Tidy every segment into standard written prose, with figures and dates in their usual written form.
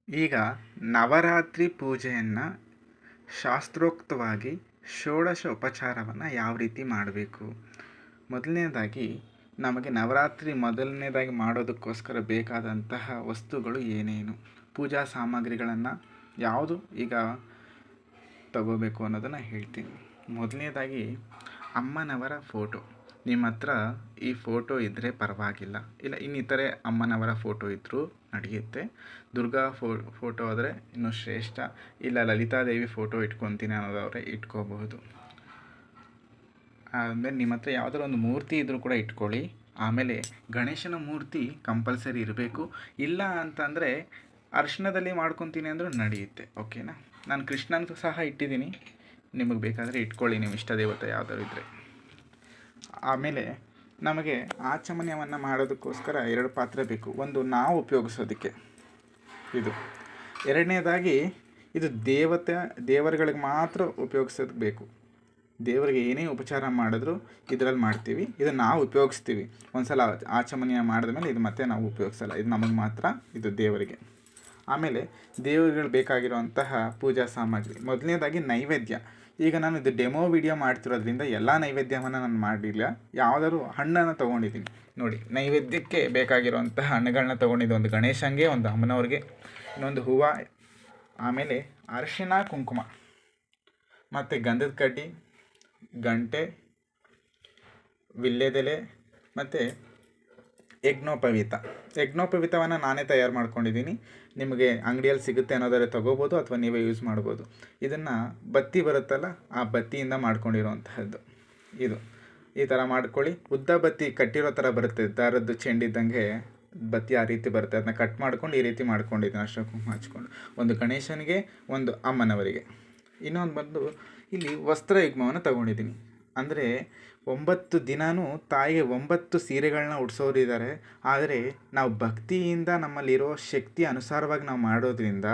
ಈಗ ನವರಾತ್ರಿ ಪೂಜೆಯನ್ನು ಶಾಸ್ತ್ರೋಕ್ತವಾಗಿ ಷೋಡಶ ಉಪಚಾರವನ್ನು ಯಾವ ರೀತಿ ಮಾಡಬೇಕು. ಮೊದಲನೇದಾಗಿ ನಮಗೆ ನವರಾತ್ರಿ ಮೊದಲನೇದಾಗಿ ಮಾಡೋದಕ್ಕೋಸ್ಕರ ಬೇಕಾದಂತಹ ವಸ್ತುಗಳು ಏನೇನು, ಪೂಜಾ ಸಾಮಗ್ರಿಗಳನ್ನು ಯಾವುದು ಈಗ ತಗೋಬೇಕು ಅನ್ನೋದನ್ನು ಹೇಳ್ತೀನಿ. ಮೊದಲನೇದಾಗಿ ಅಮ್ಮನವರ ಫೋಟೋ. ನಿಮ್ಮ ಹತ್ರ ಈ ಫೋಟೋ ಇದ್ದರೆ ಪರವಾಗಿಲ್ಲ, ಇಲ್ಲ ಇನ್ನಿತರೆ ಅಮ್ಮನವರ ಫೋಟೋ ಇದ್ದರೂ ನಡೆಯುತ್ತೆ. ದುರ್ಗಾ ಫೋಟೋ ಆದರೆ ಇನ್ನೂ ಶ್ರೇಷ್ಠ, ಇಲ್ಲ ಲಲಿತಾದೇವಿ ಫೋಟೋ ಇಟ್ಕೊತೀನಿ ಅನ್ನೋದವರೆ ಇಟ್ಕೋಬಹುದು. ಆಮೇಲೆ ನಿಮ್ಮ ಹತ್ರ ಯಾವುದಾದ್ರು ಒಂದು ಮೂರ್ತಿ ಇದ್ದರೂ ಕೂಡ ಇಟ್ಕೊಳ್ಳಿ. ಆಮೇಲೆ ಗಣೇಶನ ಮೂರ್ತಿ ಕಂಪಲ್ಸರಿ ಇರಬೇಕು. ಇಲ್ಲ ಅಂತಂದರೆ ಅರ್ಶಿಣದಲ್ಲಿ ಮಾಡ್ಕೊತೀನಿ ಅಂದರೂ ನಡೆಯುತ್ತೆ. ಓಕೆನಾ. ನಾನು ಕೃಷ್ಣನ ಸಹ ಇಟ್ಟಿದ್ದೀನಿ, ನಿಮಗೆ ಬೇಕಾದರೆ ಇಟ್ಕೊಳ್ಳಿ ನಿಮ್ಮ ಇಷ್ಟ ದೇವತೆ ಯಾವುದಾದ್ರು ಇದ್ದರೆ. ಆಮೇಲೆ ನಮಗೆ ಆಚಮನವನ್ನು ಮಾಡೋದಕ್ಕೋಸ್ಕರ 2 ಪಾತ್ರೆ ಬೇಕು. ಒಂದು ನಾವು ಉಪಯೋಗಿಸೋದಕ್ಕೆ ಇದು, ಎರಡನೇದಾಗಿ ಇದು ದೇವರುಗಳಿಗೆ ಮಾತ್ರ ಉಪಯೋಗಿಸೋದಕ್ಕೆ ಬೇಕು. ದೇವರಿಗೆ ಏನೇ ಉಪಚಾರ ಮಾಡಿದ್ರು ಇದರಲ್ಲಿ ಮಾಡ್ತೀವಿ, ಇದು ನಾವು ಉಪಯೋಗಿಸ್ತೀವಿ. ಒಂದು ಸಲ ಆಚಮನ ಮಾಡಿದ ಮೇಲೆ ಇದು ಮತ್ತೆ ನಾವು ಉಪಯೋಗಿಸಲ್ಲ, ಇದು ನಮಗೆ ಮಾತ್ರ, ಇದು ದೇವರಿಗೆ. ಆಮೇಲೆ ದೇವರುಗಳು ಬೇಕಾಗಿರುವಂತಹ ಪೂಜಾ ಸಾಮಗ್ರಿ. ಮೊದಲನೇದಾಗಿ ನೈವೇದ್ಯ. ಈಗ ನಾನು ಇದು ಡೆಮೋ ವಿಡಿಯೋ ಮಾಡ್ತಿರೋದ್ರಿಂದ ಎಲ್ಲ ನೈವೇದ್ಯವನ್ನು ನಾನು ಮಾಡಿಲ್ಲ, ಯಾವುದಾದ್ರು ಹಣ್ಣನ್ನು ತೊಗೊಂಡಿದ್ದೀನಿ ನೋಡಿ. ನೈವೇದ್ಯಕ್ಕೆ ಬೇಕಾಗಿರುವಂತಹ ಹಣ್ಣುಗಳನ್ನ ತೊಗೊಂಡಿದ್ದು, ಒಂದು ಗಣೇಶಂಗೆ, ಒಂದು ಅಮ್ಮನವ್ರಿಗೆ, ಇನ್ನೊಂದು ಹೂವು, ಆಮೇಲೆ ಅರಿಶಿಣ ಕುಂಕುಮ, ಮತ್ತು ಗಂಧದ ಕಡ್ಡಿ, ಗಂಟೆ, ವಿಳ್ಯದೆಲೆ, ಮತ್ತು ಯಜ್ಞೋಪವೀತವನ್ನು ನಾನೇ ತಯಾರು ಮಾಡ್ಕೊಂಡಿದ್ದೀನಿ. ನಿಮಗೆ ಅಂಗಡಿಯಲ್ಲಿ ಸಿಗುತ್ತೆ ಅನ್ನೋದಾದ್ರೆ ತೊಗೋಬೋದು, ಅಥವಾ ನೀವೇ ಯೂಸ್ ಮಾಡ್ಬೋದು. ಇದನ್ನು ಬತ್ತಿ ಬರುತ್ತಲ್ಲ, ಆ ಬತ್ತಿಯಿಂದ ಮಾಡ್ಕೊಂಡಿರೋವಂತಹದ್ದು ಇದು. ಈ ಥರ ಮಾಡ್ಕೊಳ್ಳಿ. ಉದ್ದ ಬತ್ತಿ ಕಟ್ಟಿರೋ ಥರ ಬರುತ್ತೆ, ದಾರದ್ದು ಚೆಂಡಿದ್ದಂಗೆ ಬತ್ತಿ ಆ ರೀತಿ ಬರುತ್ತೆ. ಅದನ್ನ ಕಟ್ ಮಾಡ್ಕೊಂಡು ಈ ರೀತಿ ಮಾಡ್ಕೊಂಡಿದ್ದೀನಿ, ಅರ್ಶಿನ ಕುಂಕುಮ ಹಚ್ಕೊಂಡು. ಒಂದು ಗಣೇಶನಿಗೆ, ಒಂದು ಅಮ್ಮನವರಿಗೆ. ಇನ್ನೊಂದು ಬಂದು ಇಲ್ಲಿ ವಸ್ತ್ರಯುಗ್ಮವನ್ನು ತಗೊಂಡಿದ್ದೀನಿ. ಅಂದರೆ 9 ದಿನವೂ ತಾಯಿಗೆ 9 ಸೀರೆಗಳನ್ನ ಉಡಿಸೋರಿದ್ದಾರೆ. ಆದರೆ ನಾವು ಭಕ್ತಿಯಿಂದ ನಮ್ಮಲ್ಲಿರೋ ಶಕ್ತಿ ಅನುಸಾರವಾಗಿ ನಾವು ಮಾಡೋದ್ರಿಂದ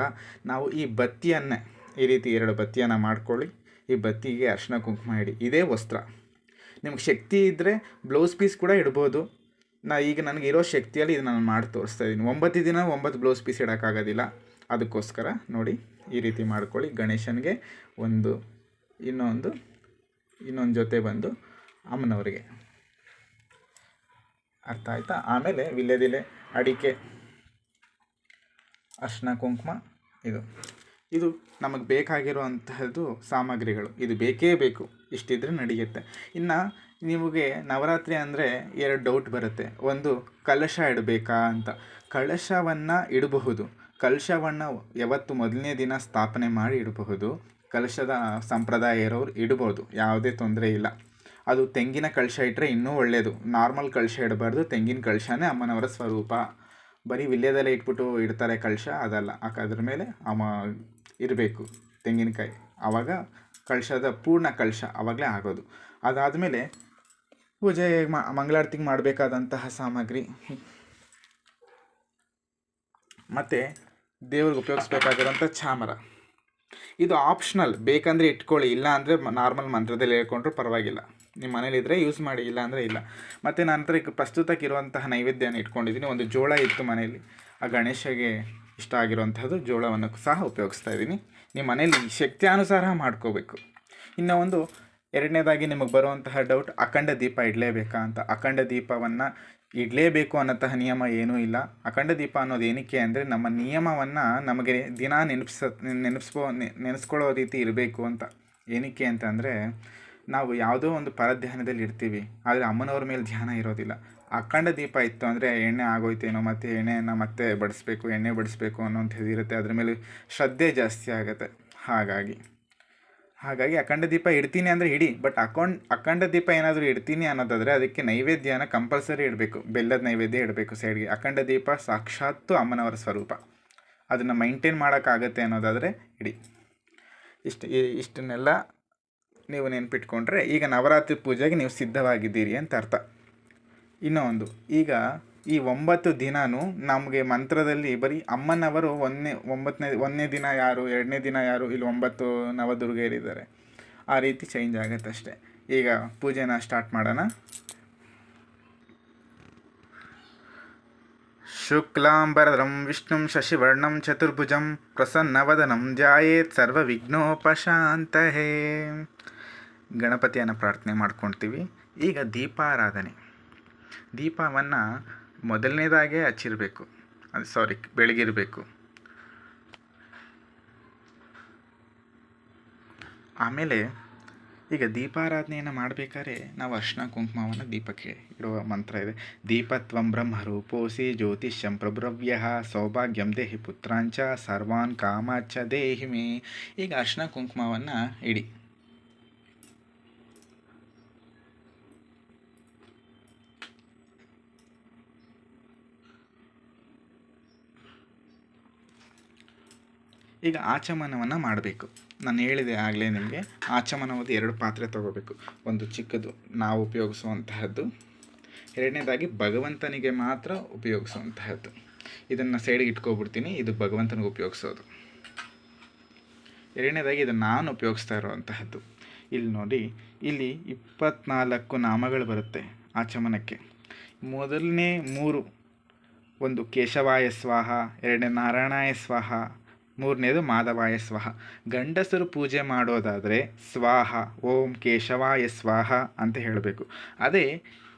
ನಾವು ಈ ಬತ್ತಿಯನ್ನೇ ಈ ರೀತಿ 2 ಬತ್ತಿಯನ್ನು ಮಾಡ್ಕೊಳ್ಳಿ. ಈ ಬತ್ತಿಗೆ ಅರಿಶಿನ ಕುಂಕುಮ ಇಡಿ. ಇದೇ ವಸ್ತ್ರ. ನಿಮ್ಗೆ ಶಕ್ತಿ ಇದ್ದರೆ ಬ್ಲೌಸ್ ಪೀಸ್ ಕೂಡ ಇಡ್ಬೋದು. ಈಗ ನನಗಿರೋ ಶಕ್ತಿಯಲ್ಲಿ ಇದು ನಾನು ಮಾಡಿ ತೋರಿಸ್ತಾ ಇದ್ದೀನಿ. 9 ದಿನ 9 ಬ್ಲೌಸ್ ಪೀಸ್ ಇಡೋಕ್ಕಾಗೋದಿಲ್ಲ, ಅದಕ್ಕೋಸ್ಕರ ನೋಡಿ ಈ ರೀತಿ ಮಾಡ್ಕೊಳ್ಳಿ. ಗಣೇಶನಿಗೆ ಒಂದು, ಇನ್ನೊಂದು ಜೊತೆ ಬಂದು ಅಮ್ಮನವರಿಗೆ. ಅರ್ಥ ಆಯ್ತಾ. ಆಮೇಲೆ ವಿಳ್ಯದೆಲೆ, ಅಡಿಕೆ, ಅರಿಶಿನ ಕುಂಕುಮ, ಇದು ನಮಗೆ ಬೇಕಾಗಿರುವಂತಹದ್ದು ಸಾಮಗ್ರಿಗಳು. ಇದು ಬೇಕೇ ಬೇಕು, ಇಷ್ಟಿದ್ರೆ ನಡೆಯುತ್ತೆ. ಇನ್ನು ನಿಮಗೆ ನವರಾತ್ರಿ ಅಂದರೆ 2 ಡೌಟ್ ಬರುತ್ತೆ. ಒಂದು, ಕಲಶ ಇಡಬೇಕಾ ಅಂತ. ಕಲಶವನ್ನು ಇಡಬಹುದು. ಕಲಶವನ್ನು ಯಾವತ್ತು ಮೊದಲನೇ ದಿನ ಸ್ಥಾಪನೆ ಮಾಡಿ ಇಡಬಹುದು. ಕಲಶದ ಸಂಪ್ರದಾಯ ಇರೋರು ಇಡ್ಬೋದು, ಯಾವುದೇ ತೊಂದರೆ ಇಲ್ಲ. ಅದು ತೆಂಗಿನ ಕಲಶ ಇಟ್ಟರೆ ಇನ್ನೂ ಒಳ್ಳೆಯದು. ನಾರ್ಮಲ್ ಕಲಶ ಇಡಬಾರ್ದು, ತೆಂಗಿನ ಕಲಶನೇ ಅಮ್ಮನವರ ಸ್ವರೂಪ. ಬರೀ ವಿಳ್ಯದೆಲೆ ಇಟ್ಬಿಟ್ಟು ಇಡ್ತಾರೆ ಕಲಶ, ಅದಲ್ಲ. ಅದ್ರ ಮೇಲೆ ಇರಬೇಕು ತೆಂಗಿನಕಾಯಿ, ಆವಾಗ ಕಲಶದ ಪೂರ್ಣ ಕಲಶ ಆವಾಗಲೇ ಆಗೋದು. ಅದಾದಮೇಲೆ ಪೂಜೆ ಮಂಗಳಾರತಿಗೆ ಮಾಡಬೇಕಾದಂತಹ ಸಾಮಗ್ರಿ, ಮತ್ತು ದೇವ್ರಿಗೆ ಉಪಯೋಗಿಸ್ಬೇಕಾಗಿರೋಂಥ ಚಾಮರ. ಇದು ಆಪ್ಷನಲ್, ಬೇಕಂದರೆ ಇಟ್ಕೊಳ್ಳಿ, ಇಲ್ಲ ಅಂದರೆ ನಾರ್ಮಲ್ ಮಂತ್ರದಲ್ಲಿ ಹೇಳ್ಕೊಂಡ್ರೂ ಪರವಾಗಿಲ್ಲ. ನಿಮ್ಮ ಮನೇಲಿದ್ದರೆ ಯೂಸ್ ಮಾಡಿ, ಇಲ್ಲ ಅಂದರೆ ಇಲ್ಲ. ಮತ್ತು ನಂತರ ಈಗ ಪ್ರಸ್ತುತಕ್ಕಿರುವಂತಹ ನೈವೇದ್ಯನ ಇಟ್ಕೊಂಡಿದ್ದೀನಿ. ಒಂದು ಜೋಳ ಇತ್ತು ಮನೆಯಲ್ಲಿ, ಆ ಗಣೇಶಗೆ ಇಷ್ಟ ಆಗಿರುವಂಥದ್ದು ಜೋಳವನ್ನು ಸಹ ಉಪಯೋಗಿಸ್ತಾ ಇದ್ದೀನಿ. ನಿಮ್ಮ ಮನೇಲಿ ಶಕ್ತಿಯಾನುಸಾರ ಮಾಡ್ಕೋಬೇಕು. ಇನ್ನು ಒಂದು ಎರಡನೇದಾಗಿ ನಿಮಗೆ ಬರುವಂತಹ ಡೌಟ್, ಅಖಂಡ ದೀಪ ಇಡಲೇಬೇಕಾ ಅಂತ. ಅಖಂಡ ದೀಪವನ್ನು ಇಡಲೇಬೇಕು ಅನ್ನೋಂತಹ ನಿಯಮ ಏನೂ ಇಲ್ಲ. ಅಖಂಡ ದೀಪ ಅನ್ನೋದು ಏನಕ್ಕೆ ಅಂದರೆ, ನಮ್ಮ ನಿಯಮವನ್ನು ನಮಗೆ ದಿನ ನೆನೆಸ್ಕೊಳ್ಳೋ ರೀತಿ ಇರಬೇಕು ಅಂತ. ಏನಕ್ಕೆ ಅಂತಂದರೆ, ನಾವು ಯಾವುದೋ ಒಂದು ಪರಧ್ಯಾನದಲ್ಲಿ ಇರ್ತೀವಿ, ಆದರೆ ಅಮ್ಮನವ್ರ ಮೇಲೆ ಧ್ಯಾನ ಇರೋದಿಲ್ಲ. ಅಖಂಡ ದೀಪ ಇತ್ತು ಅಂದರೆ ಎಣ್ಣೆ ಆಗೋಯ್ತೇನೋ, ಮತ್ತು ಎಣ್ಣೆಯನ್ನು ಮತ್ತೆ ಎಣ್ಣೆ ಬಡಿಸ್ಬೇಕು ಅನ್ನೋಂಥದ್ದು ಇರುತ್ತೆ. ಅದ್ರ ಮೇಲೆ ಶ್ರದ್ಧೆ ಜಾಸ್ತಿ ಆಗುತ್ತೆ. ಹಾಗಾಗಿ ಅಖಂಡ ದೀಪ ಇಡ್ತೀನಿ ಅಂದರೆ ಇಡಿ, ಬಟ್ ಅಖಂಡ ದೀಪ ಏನಾದರೂ ಇಡ್ತೀನಿ ಅನ್ನೋದಾದರೆ ಅದಕ್ಕೆ ನೈವೇದ್ಯನ ಕಂಪಲ್ಸರಿ ಇಡಬೇಕು. ಬೆಲ್ಲದ ನೈವೇದ್ಯ ಇಡಬೇಕು ಸೈಡ್ಗೆ. ಅಖಂಡ ದೀಪ ಸಾಕ್ಷಾತ್ತು ಅಮ್ಮನವರ ಸ್ವರೂಪ, ಅದನ್ನು ಮೈಂಟೈನ್ ಮಾಡೋಕ್ಕಾಗತ್ತೆ ಅನ್ನೋದಾದರೆ ಇಡಿ. ಇಷ್ಟನ್ನೆಲ್ಲ ನೀವು ನೆನ್ಪಿಟ್ಕೊಂಡ್ರೆ ಈಗ ನವರಾತ್ರಿ ಪೂಜೆಗೆ ನೀವು ಸಿದ್ಧವಾಗಿದ್ದೀರಿ ಅಂತ ಅರ್ಥ. ಇನ್ನೊಂದು, ಈಗ ಈ 9 ದಿನವೂ ನಮಗೆ ಮಂತ್ರದಲ್ಲಿ ಬರೀ ಅಮ್ಮನವರು ಒಂದನೇ ದಿನ ಯಾರು, 2ನೇ ದಿನ ಯಾರು, ಇಲ್ಲಿ 9 ನವದುರ್ಗೆಯರಿದ್ದಾರೆ, ಆ ರೀತಿ ಚೇಂಜ್ ಆಗುತ್ತೆ ಅಷ್ಟೇ. ಈಗ ಪೂಜೆನ ಸ್ಟಾರ್ಟ್ ಮಾಡೋಣ. ಶುಕ್ಲಾಂಬರಧರಂ ವಿಷ್ಣುಂ ಶಶಿವರ್ಣಂ ಚತುರ್ಭುಜಂ ಪ್ರಸನ್ನವದನಂ ಧ್ಯಾಯೇತ್ ಸರ್ವವಿಘ್ನೋಪಶಾಂತಯೇ. ಗಣಪತಿಯನ್ನು ಪ್ರಾರ್ಥನೆ ಮಾಡ್ಕೊಳ್ತೀವಿ. ಈಗ ದೀಪಾರಾಧನೆ. ದೀಪವನ್ನು ಮೊದಲನೇದಾಗೇ ಹಚ್ಚಿರಬೇಕು, ಬೆಳಗಿರಬೇಕು. ಆಮೇಲೆ ಈಗ ದೀಪಾರಾಧನೆಯನ್ನು ಮಾಡಬೇಕಾದ್ರೆ ನಾವು ಅರ್ಶಿನ ಕುಂಕುಮವನ್ನು ದೀಪಕ್ಕೆ ಇಡುವ ಮಂತ್ರ ಇದೆ. ದೀಪತ್ವಂ ಬ್ರಹ್ಮರೂಪೋಸಿ ಜ್ಯೋತಿಷ್ಯಂ ಪ್ರಭ್ರವ್ಯ ಸೌಭಾಗ್ಯಂ ದೇಹಿ ಪುತ್ರಾಂಚ ಸರ್ವಾನ್ ಕಾಮಾಚ ದೇಹಿ ಮೇ. ಈಗ ಅರ್ಶಿನ ಕುಂಕುಮವನ್ನು ಇಡಿ. ಈಗ ಆಚಮನವನ್ನು ಮಾಡಬೇಕು. ನಾನು ಹೇಳಿದೆ ಆಗಲೇ ನಿಮಗೆ, ಆಚಮನವಾದ 2 ಪಾತ್ರೆ ತೊಗೋಬೇಕು. ಒಂದು ಚಿಕ್ಕದು ನಾವು ಉಪಯೋಗಿಸುವಂತಹದ್ದು, ಎರಡನೇದಾಗಿ ಭಗವಂತನಿಗೆ ಮಾತ್ರ ಉಪಯೋಗಿಸುವಂತಹದ್ದು. ಇದನ್ನು ಸೈಡಿಗೆ ಇಟ್ಕೊಬಿಡ್ತೀನಿ, ಇದು ಭಗವಂತನಿಗೆ ಉಪಯೋಗಿಸೋದು. ಎರಡನೇದಾಗಿ ಇದು ನಾನು ಉಪಯೋಗಿಸ್ತಾ ಇರುವಂತಹದ್ದು. ಇಲ್ಲಿ ನೋಡಿ, ಇಲ್ಲಿ 24 ನಾಮಗಳು ಬರುತ್ತೆ ಆಚಮನಕ್ಕೆ. ಮೊದಲನೇ 3, ಒಂದು ಕೇಶವಾಯ ಸ್ವಾಹ, ಎರಡನೇ ನಾರಾಯಣಾಯ ಸ್ವಾಹ, ಮೂರನೇದು ಮಾಧವಾಯ ಸ್ವಾಹ. ಗಂಡಸರು ಪೂಜೆ ಮಾಡೋದಾದರೆ ಸ್ವಾಹ ಓಂ ಕೇಶವಾಯ ಸ್ವಾಹ ಅಂತ ಹೇಳಬೇಕು. ಅದೇ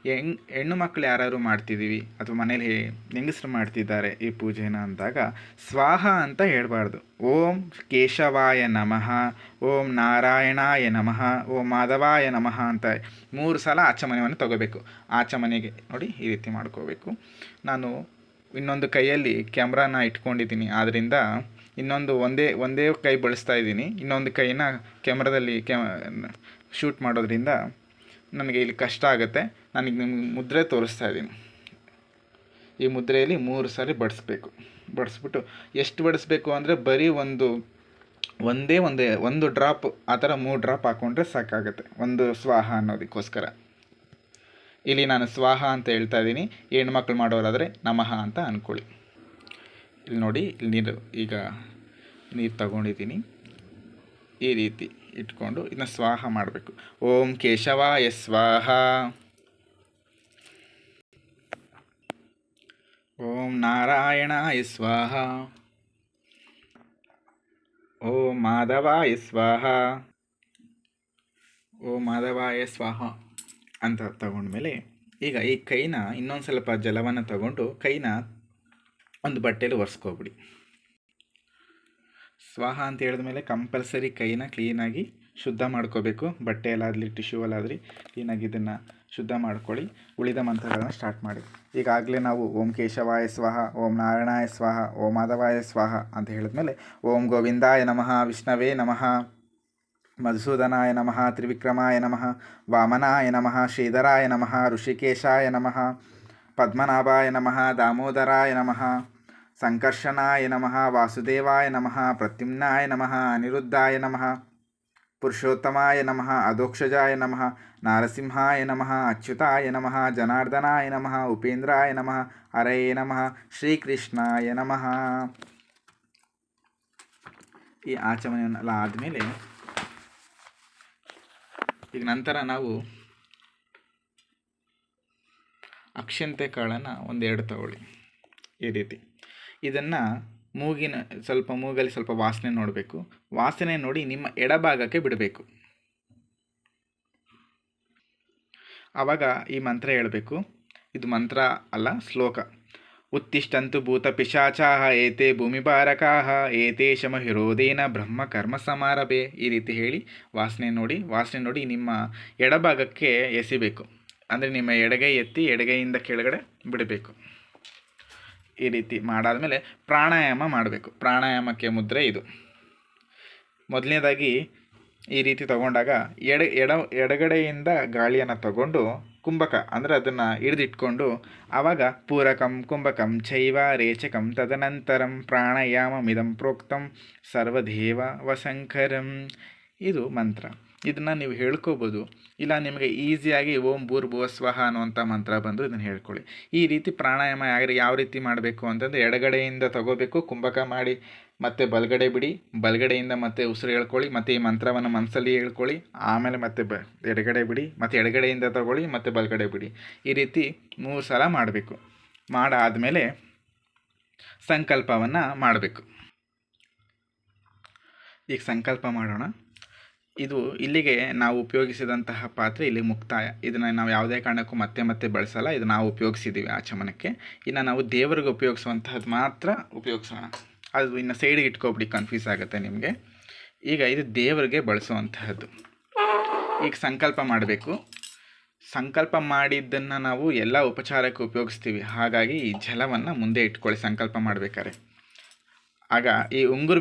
ಹೆಣ್ಣು ಮಕ್ಕಳು ಯಾರು ಮಾಡ್ತಿದ್ದೀವಿ ಅಥವಾ ಮನೇಲಿ ಹೆಂಗಸರು ಮಾಡ್ತಿದ್ದಾರೆ ಈ ಪೂಜೆನ ಅಂದಾಗ ಸ್ವಾಹ ಅಂತ ಹೇಳಬಾರ್ದು. ಓಂ ಕೇಶವಾಯ ನಮಃ, ಓಂ ನಾರಾಯಣಾಯ ನಮಃ, ಓಂ ಮಾಧವಾಯ ನಮಃ ಅಂತ 3 ಸಲ ಆಚಮನವನ್ನು ತಗೋಬೇಕು. ಆಚಮನೆಗೆ ನೋಡಿ ಈ ರೀತಿ ಮಾಡ್ಕೋಬೇಕು. ನಾನು ಇನ್ನೊಂದು ಕೈಯಲ್ಲಿ ಕ್ಯಾಮ್ರಾನ ಇಟ್ಕೊಂಡಿದ್ದೀನಿ, ಆದ್ದರಿಂದ ಇನ್ನೊಂದು ಒಂದೇ ಕೈ ಬಳಸ್ತಾ ಇದ್ದೀನಿ. ಇನ್ನೊಂದು ಕೈನ ಕ್ಯಾಮ್ರಾದಲ್ಲಿ ಶೂಟ್ ಮಾಡೋದ್ರಿಂದ ನನಗೆ ಇಲ್ಲಿ ಕಷ್ಟ ಆಗುತ್ತೆ. ನನಗೆ ನಿಮ್ಗೆ ಮುದ್ರೆ ತೋರಿಸ್ತಾ ಇದ್ದೀನಿ. ಈ ಮುದ್ರೆಯಲ್ಲಿ 3 ಸಾರಿ ಬಡಿಸ್ಬಿಟ್ಟು ಎಷ್ಟು ಬಡಿಸ್ಬೇಕು ಅಂದರೆ ಬರೀ ಒಂದು ಡ್ರಾಪ್, ಆ ಥರ 3 ಡ್ರಾಪ್ ಹಾಕ್ಕೊಂಡ್ರೆ ಸಾಕಾಗುತ್ತೆ, ಒಂದು ಸ್ವಾಹ ಅನ್ನೋದಕ್ಕೋಸ್ಕರ. ಇಲ್ಲಿ ನಾನು ಸ್ವಾಹ ಅಂತ ಹೇಳ್ತಾ ಇದ್ದೀನಿ, ಹೆಣ್ಮಕ್ಳು ಮಾಡೋರಾದರೆ ನಮಃ ಅಂತ ಅಂದ್ಕೊಳ್ಳಿ. ಇಲ್ಲಿ ನೋಡಿ, ಇಲ್ಲಿ ನೀರು ತಗೊಂಡಿದ್ದೀನಿ. ಈ ರೀತಿ ಇಟ್ಕೊಂಡು ಇದನ್ನ ಸ್ವಾಹ ಮಾಡಬೇಕು. ಓಂ ಕೇಶವಾಯ ಸ್ವಾಹ, ಓಂ ನಾರಾಯಣಾಯ ಸ್ವಾಹ, ಓಂ ಮಾಧವಾಯ ಸ್ವಾಹ, ಓಂ ಮಾಧವಾಯ ಸ್ವಾಹ ಅಂತ ತಗೊಂಡ್ಮೇಲೆ ಈಗ ಈ ಕೈನ ಇನ್ನೊಂದು ಸ್ವಲ್ಪ ಜಲವನ್ನು ತಗೊಂಡು ಕೈನ ಒಂದು ಬಟ್ಟೆಯಲ್ಲಿ ಒರೆಸ್ಕೊಬಿಡಿ. ಸ್ವಾಹ ಅಂತ ಹೇಳಿದ್ಮೇಲೆ ಕಂಪಲ್ಸರಿ ಕೈನ ಕ್ಲೀನಾಗಿ ಶುದ್ಧ ಮಾಡ್ಕೋಬೇಕು. ಬಟ್ಟೆಯಲ್ಲಾಗಲಿ ಟಿಶ್ಯೂವಲ್ಲಾಗಲಿ ಕ್ಲೀನಾಗಿ ಇದನ್ನು ಶುದ್ಧ ಮಾಡ್ಕೊಳ್ಳಿ. ಉಳಿದ ಮಂತ್ರಗಳನ್ನು ಸ್ಟಾರ್ಟ್ ಮಾಡಿ. ಈಗಾಗಲೇ ನಾವು ಓಂ ಕೇಶವಾಯ ಸ್ವಾಹ, ಓಂ ನಾರಾಯಣಾಯ ಸ್ವಾಹ, ಓಂ ಮಾಧವಾಯ ಸ್ವಾಹ ಅಂತ ಹೇಳಿದ್ಮೇಲೆ ಓಂ ಗೋವಿಂದಾಯ ನಮಃ, ವಿಷ್ಣವೇ ನಮಃ, ಮಧುಸೂದನಾಯ ನಮಃ, ತ್ರಿವಿಕ್ರಮಾಯ ನಮಃ, ವಾಮನಾಯ ನಮಃ, ಶ್ರೀಧರಾಯ ನಮಃ, ಋಷಿಕೇಶಾಯ ನಮಃ, ಪದ್ಮನಾಭಾಯ ನಮಃ, ದಾಮೋದರಾಯ ನಮಃ, ಸಂಕರ್ಷಣಾಯ ನಮಃ, ವಾಸುದೇವಾಯ ನಮಃ, ಪ್ರತ್ಯುಮ್ನಾಯ ನಮಃ, ಅನಿರುದ್ಧಾಯ ನಮಃ, ಪುರುಷೋತ್ತಮಾಯ ನಮಃ, ಅಧೋಕ್ಷಜಾಯ ನಮಃ, ನಾರಸಿಂಹಾಯ ನಮಃ, ಅಚ್ಯುತಾಯ ನಮಃ, ಜನಾರ್ದನಾಯ ನಮಃ, ಉಪೇಂದ್ರಾಯ ನಮಃ, ಹರಯೇ ನಮಃ, ಶ್ರೀಕೃಷ್ಣಾಯ ನಮಃ. ಈ ಆಚಮನೆಯನ್ನೆಲ್ಲ ಆದಮೇಲೆ ಈಗ ನಂತರ ನಾವು ಅಕ್ಷಂತೆ ಕಾಳನ್ನು 1-2 ತಗೊಳ್ಳಿ. ಈ ರೀತಿ ಇದನ್ನು ಮೂಗಲ್ಲಿ ಸ್ವಲ್ಪ ವಾಸನೆ ನೋಡಬೇಕು. ವಾಸನೆ ನೋಡಿ ನಿಮ್ಮ ಎಡಭಾಗಕ್ಕೆ ಬಿಡಬೇಕು. ಆವಾಗ ಈ ಮಂತ್ರ ಹೇಳಬೇಕು. ಇದು ಮಂತ್ರ ಅಲ್ಲ, ಶ್ಲೋಕ. ಉತ್ತಿಷ್ಟಂತು ಭೂತ ಪಿಶಾಚಾಹ ಏತೆ ಭೂಮಿಭಾರಕಾಹ ಏತೇಷಮ ಹಿರೋದೇನ ಬ್ರಹ್ಮ ಕರ್ಮ ಸಮಾರಭೆ. ಈ ರೀತಿ ಹೇಳಿ ವಾಸನೆ ನೋಡಿ ನಿಮ್ಮ ಎಡಭಾಗಕ್ಕೆ ಎಸಿಬೇಕು. ಅಂದರೆ ನಿಮ್ಮ ಎಡಗೈ ಎತ್ತಿ ಎಡಗೈಯಿಂದ ಕೆಳಗಡೆ ಬಿಡಬೇಕು. ಈ ರೀತಿ ಮಾಡಾದಮೇಲೆ ಪ್ರಾಣಾಯಾಮ ಮಾಡಬೇಕು. ಪ್ರಾಣಾಯಾಮಕ್ಕೆ ಮುದ್ರೆ ಇದು. ಮೊದಲನೇದಾಗಿ ಈ ರೀತಿ ತಗೊಂಡಾಗ ಎಡಗಡೆಯಿಂದ ಗಾಳಿಯನ್ನು ತಗೊಂಡು ಕುಂಭಕ ಅಂದರೆ ಅದನ್ನು ಹಿಡಿದಿಟ್ಕೊಂಡು ಆವಾಗ ಪೂರಕಂ ಕುಂಭಕಂ ಚೈವ ರೇಚಕಂ ತದನಂತರಂ ಪ್ರಾಣಾಯಾಮಮಿದಂ ಪ್ರೋಕ್ತಂ ಸರ್ವದೇವ ವಶಂಕರಂ. ಇದು ಮಂತ್ರ. ಇದನ್ನು ನೀವು ಹೇಳ್ಕೋಬೋದು. ಇಲ್ಲ ನಿಮಗೆ ಈಸಿಯಾಗಿ ಓಂ ಭೂರ್ಭುವಃ ಸ್ವಃ ಅನ್ನುವಂಥ ಮಂತ್ರ ಬಂದು ಇದನ್ನು ಹೇಳ್ಕೊಳ್ಳಿ. ಈ ರೀತಿ ಪ್ರಾಣಾಯಾಮ ಯಾವ ರೀತಿ ಮಾಡಬೇಕು ಅಂತಂದರೆ ಎಡಗಡೆಯಿಂದ ತಗೋಬೇಕು, ಕುಂಭಕ ಮಾಡಿ ಮತ್ತೆ ಬಲಗಡೆ ಬಿಡಿ, ಬಲಗಡೆಯಿಂದ ಮತ್ತೆ ಉಸಿರು ಹೇಳ್ಕೊಳ್ಳಿ, ಮತ್ತು ಈ ಮಂತ್ರವನ್ನು ಮನಸ್ಸಲ್ಲಿ ಹೇಳ್ಕೊಳ್ಳಿ, ಆಮೇಲೆ ಮತ್ತೆ ಎಡಗಡೆ ಬಿಡಿ, ಮತ್ತು ಎಡಗಡೆಯಿಂದ ತಗೊಳ್ಳಿ, ಮತ್ತು ಬಲಗಡೆ ಬಿಡಿ. ಈ ರೀತಿ 3 ಸಲ ಮಾಡಬೇಕು. ಮಾಡಾದಮೇಲೆ ಸಂಕಲ್ಪವನ್ನು ಮಾಡಬೇಕು. ಈಗ ಸಂಕಲ್ಪ ಮಾಡೋಣ. ಇದು ಇಲ್ಲಿಗೆ ನಾವು ಉಪಯೋಗಿಸಿದಂತಹ ಪಾತ್ರೆ ಇಲ್ಲಿ ಮುಕ್ತಾಯ. ಇದನ್ನು ನಾವು ಯಾವುದೇ ಕಾರಣಕ್ಕೂ ಮತ್ತೆ ಮತ್ತೆ ಬಳಸಲ್ಲ. ಇದು ನಾವು ಉಪಯೋಗಿಸಿದ್ದೀವಿ ಆಚಮನಕ್ಕೆ. ಇನ್ನು ನಾವು ದೇವರಿಗೆ ಉಪಯೋಗಿಸುವಂತಹದ್ದು ಮಾತ್ರ ಉಪಯೋಗಿಸೋಣ. ಅದು ಇನ್ನು ಸೈಡಿಗೆ ಇಟ್ಕೊಬಿಡಿ, ಕನ್ಫ್ಯೂಸ್ ಆಗುತ್ತೆ ನಿಮಗೆ. ಈಗ ಇದು ದೇವರಿಗೆ ಬಳಸುವಂತಹದ್ದು. ಈಗ ಸಂಕಲ್ಪ ಮಾಡಬೇಕು. ಸಂಕಲ್ಪ ಮಾಡಿದ್ದನ್ನು ನಾವು ಎಲ್ಲ ಉಪಚಾರಕ್ಕೆ ಉಪಯೋಗಿಸ್ತೀವಿ. ಹಾಗಾಗಿ ಈ ಜಲವನ್ನು ಮುಂದೆ ಇಟ್ಕೊಳ್ಳಿ ಸಂಕಲ್ಪ ಮಾಡಬೇಕಾದ್ರೆ. ಆಗ ಈ ಉಂಗುರ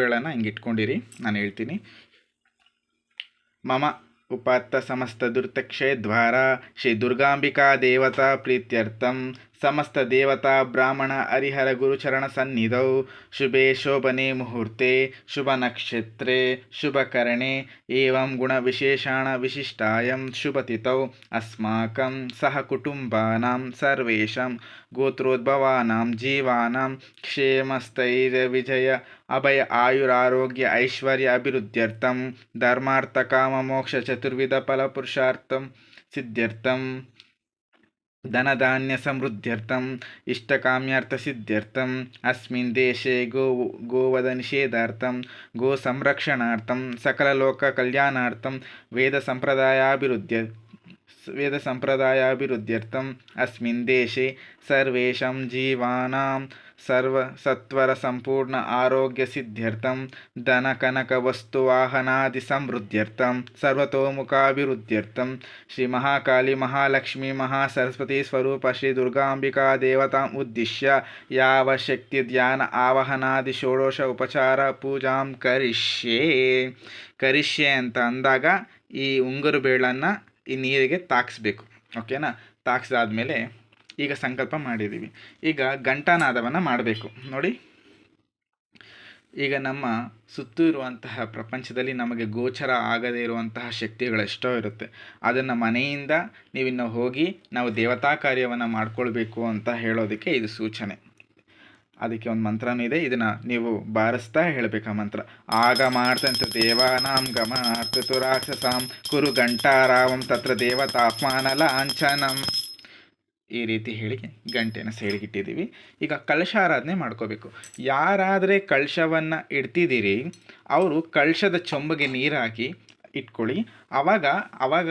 ಬೇಳನ್ನು ಹಿಂಗೆ ಇಟ್ಕೊಂಡಿರಿ. ನಾನು ಹೇಳ್ತೀನಿ. ಮಮ ಉಪಾತ್ತ ಸಮಸ್ತ ದುರ್ತಕ್ಷಯ ದ್ವಾರ ಶ್ರೀ ದುರ್ಗಾಂಬಿಕಾ ದೇವತಾ ಪ್ರೀತ್ಯರ್ಥಂ ಸಮಸ್ತ ದೇವತಾ ಬ್ರಾಹ್ಮಣ ಹರಿಹರ ಗುರುಚರಣ ಸನ್ನಿಧೌ ಶುಭೆ ಶೋಭನೆ ಮುಹೂರ್ತೆ ಶುಭ ನಕ್ಷತ್ರೆ ಶುಭಕರಣೆ ಏವಂ ಗುಣ ವಿಶೇಷಾಣ ವಿಶಿಷ್ಟಾಯಂ ಶುಭತಿಥೌ ಅಸ್ಮಾಕಂ ಸಹ ಕುಟುಂಬಾನಾಂ ಸರ್ವೇಷಾಂ ಗೋತ್ರೋದ್ಭವಾನಾಂ ಜೀವಾನಾಂ ಕ್ಷೇಮಸ್ಥೈರ್ಯ ವಿಜಯ ಅಭಯ ಆಯುರಾರೋಗ್ಯ ಐಶ್ವರ್ಯ ಅಭಿವೃದ್ಧ್ಯರ್ಥಂ ಧರ್ಮಾರ್ಥ ಕಾಮ ಮೋಕ್ಷ ಚತುರ್ವಿಧ ಫಲಪುರುಷಾರ್ಥಂ ಸಿದ್ಧ್ಯರ್ಥಂ ಧನಧಾನ್ಯ ಸಮೃದ್ಧ್ಯರ್ಥಂ ಇಷ್ಟಕಾಮ್ಯಾರ್ಥ ಸಿದ್ಧ್ಯರ್ಥಂ ಅಸ್ಮಿನ್ ದೇಶೆ ಗೋವಧ ನಿಷೇಧಾರ್ಥಂ ಗೋ ಸಂರಕ್ಷಣಾರ್ಥಂ ಸಕಲ ಲೋಕ ಕಲ್ಯಾಣಾರ್ಥಂ ವೇದ ಸಂಪ್ರದಾಯಾಭಿವೃದ್ಧ್ಯರ್ಥಂ ಅಸ್ಮಿನ್ ದೇಶೆ ಸರ್ವೇಷಾಂ ಜೀವಾನಾಂ ಸರ್ವಸತ್ವರ ಸಂಪೂರ್ಣ ಆರೋಗ್ಯ ಸಿದ್ಧ್ಯರ್ಥಂ ಧನ ಕನಕ ವಸ್ತು ವಾಹನಾದಿ ಸಮೃದ್ಧ್ಯರ್ಥಂ ಸರ್ವತೋಮುಖಾಭಿವೃದ್ಧ್ಯರ್ಥಂ ಶ್ರೀ ಮಹಾಕಾಳಿ ಮಹಾಲಕ್ಷ್ಮಿ ಮಹಾಸರಸ್ವತಿ ಸ್ವರೂಪ ಶ್ರೀ ದುರ್ಗಾಂಬಿಕಾ ದೇವತಾಂ ಉದ್ದೇಶ್ಯ ಯಾವ ಶಕ್ತಿ ಧ್ಯಾನ ಆವಾಹನಾದಿ ಷೋಡಶ ಉಪಚಾರ ಪೂಜಾಂ ಕರಿಷ್ಯೆ ಅಂತ ಅಂದಾಗ ಈ ಉಂಗುರು ಬೇಳನ್ನು ಈ ನೀರಿಗೆ ತಾಗಿಸ್ಬೇಕು. ಓಕೆನಾ? ತಾಗಿಸಾದ್ಮೇಲೆ ಈಗ ಸಂಕಲ್ಪ ಮಾಡಿದ್ದೀವಿ. ಈಗ ಘಂಟಾನಾದವನ್ನು ಮಾಡಬೇಕು. ನೋಡಿ, ಈಗ ನಮ್ಮ ಸುತ್ತೂ ಇರುವಂತಹ ಪ್ರಪಂಚದಲ್ಲಿ ನಮಗೆ ಗೋಚರ ಆಗದೇ ಇರುವಂತಹ ಶಕ್ತಿಗಳೆಷ್ಟೋ ಇರುತ್ತೆ. ಅದನ್ನು ಮನೆಯಿಂದ ನೀವಿನ್ನು ಹೋಗಿ ನಾವು ದೇವತಾ ಕಾರ್ಯವನ್ನು ಮಾಡ್ಕೊಳ್ಬೇಕು ಅಂತ ಹೇಳೋದಕ್ಕೆ ಇದು ಸೂಚನೆ. ಅದಕ್ಕೆ ಒಂದು ಮಂತ್ರನೂ ಇದೆ. ಇದನ್ನು ನೀವು ಬಾರಿಸ್ತಾ ಹೇಳಬೇಕು. ಆ ಮಂತ್ರ ಆಗಮಾರ್ತಂತ ದೇವಾನಾಂ ಗಮಾರ್ತು ರಾಕ್ಷಸಾಂ ಕುರು ಘಂಟಾರಾವಂ ತತ್ರ ದೇವತಾತ್ಮಾನ ಲಾಂಛನಂ. ಈ ರೀತಿ ಹೇಳಿ ಗಂಟೆನ ಸೈಡಿಗಿಟ್ಟಿದ್ದೀವಿ. ಈಗ ಕಲಶಾರಾಧನೆ ಮಾಡ್ಕೋಬೇಕು. ಯಾರಾದರೆ ಕಳಶವನ್ನು ಇಡ್ತಿದ್ದೀರಿ ಅವರು ಕಳಶದ ಚೊಂಬಗೆ ನೀರು ಹಾಕಿ ಇಟ್ಕೊಳ್ಳಿ. ಆವಾಗ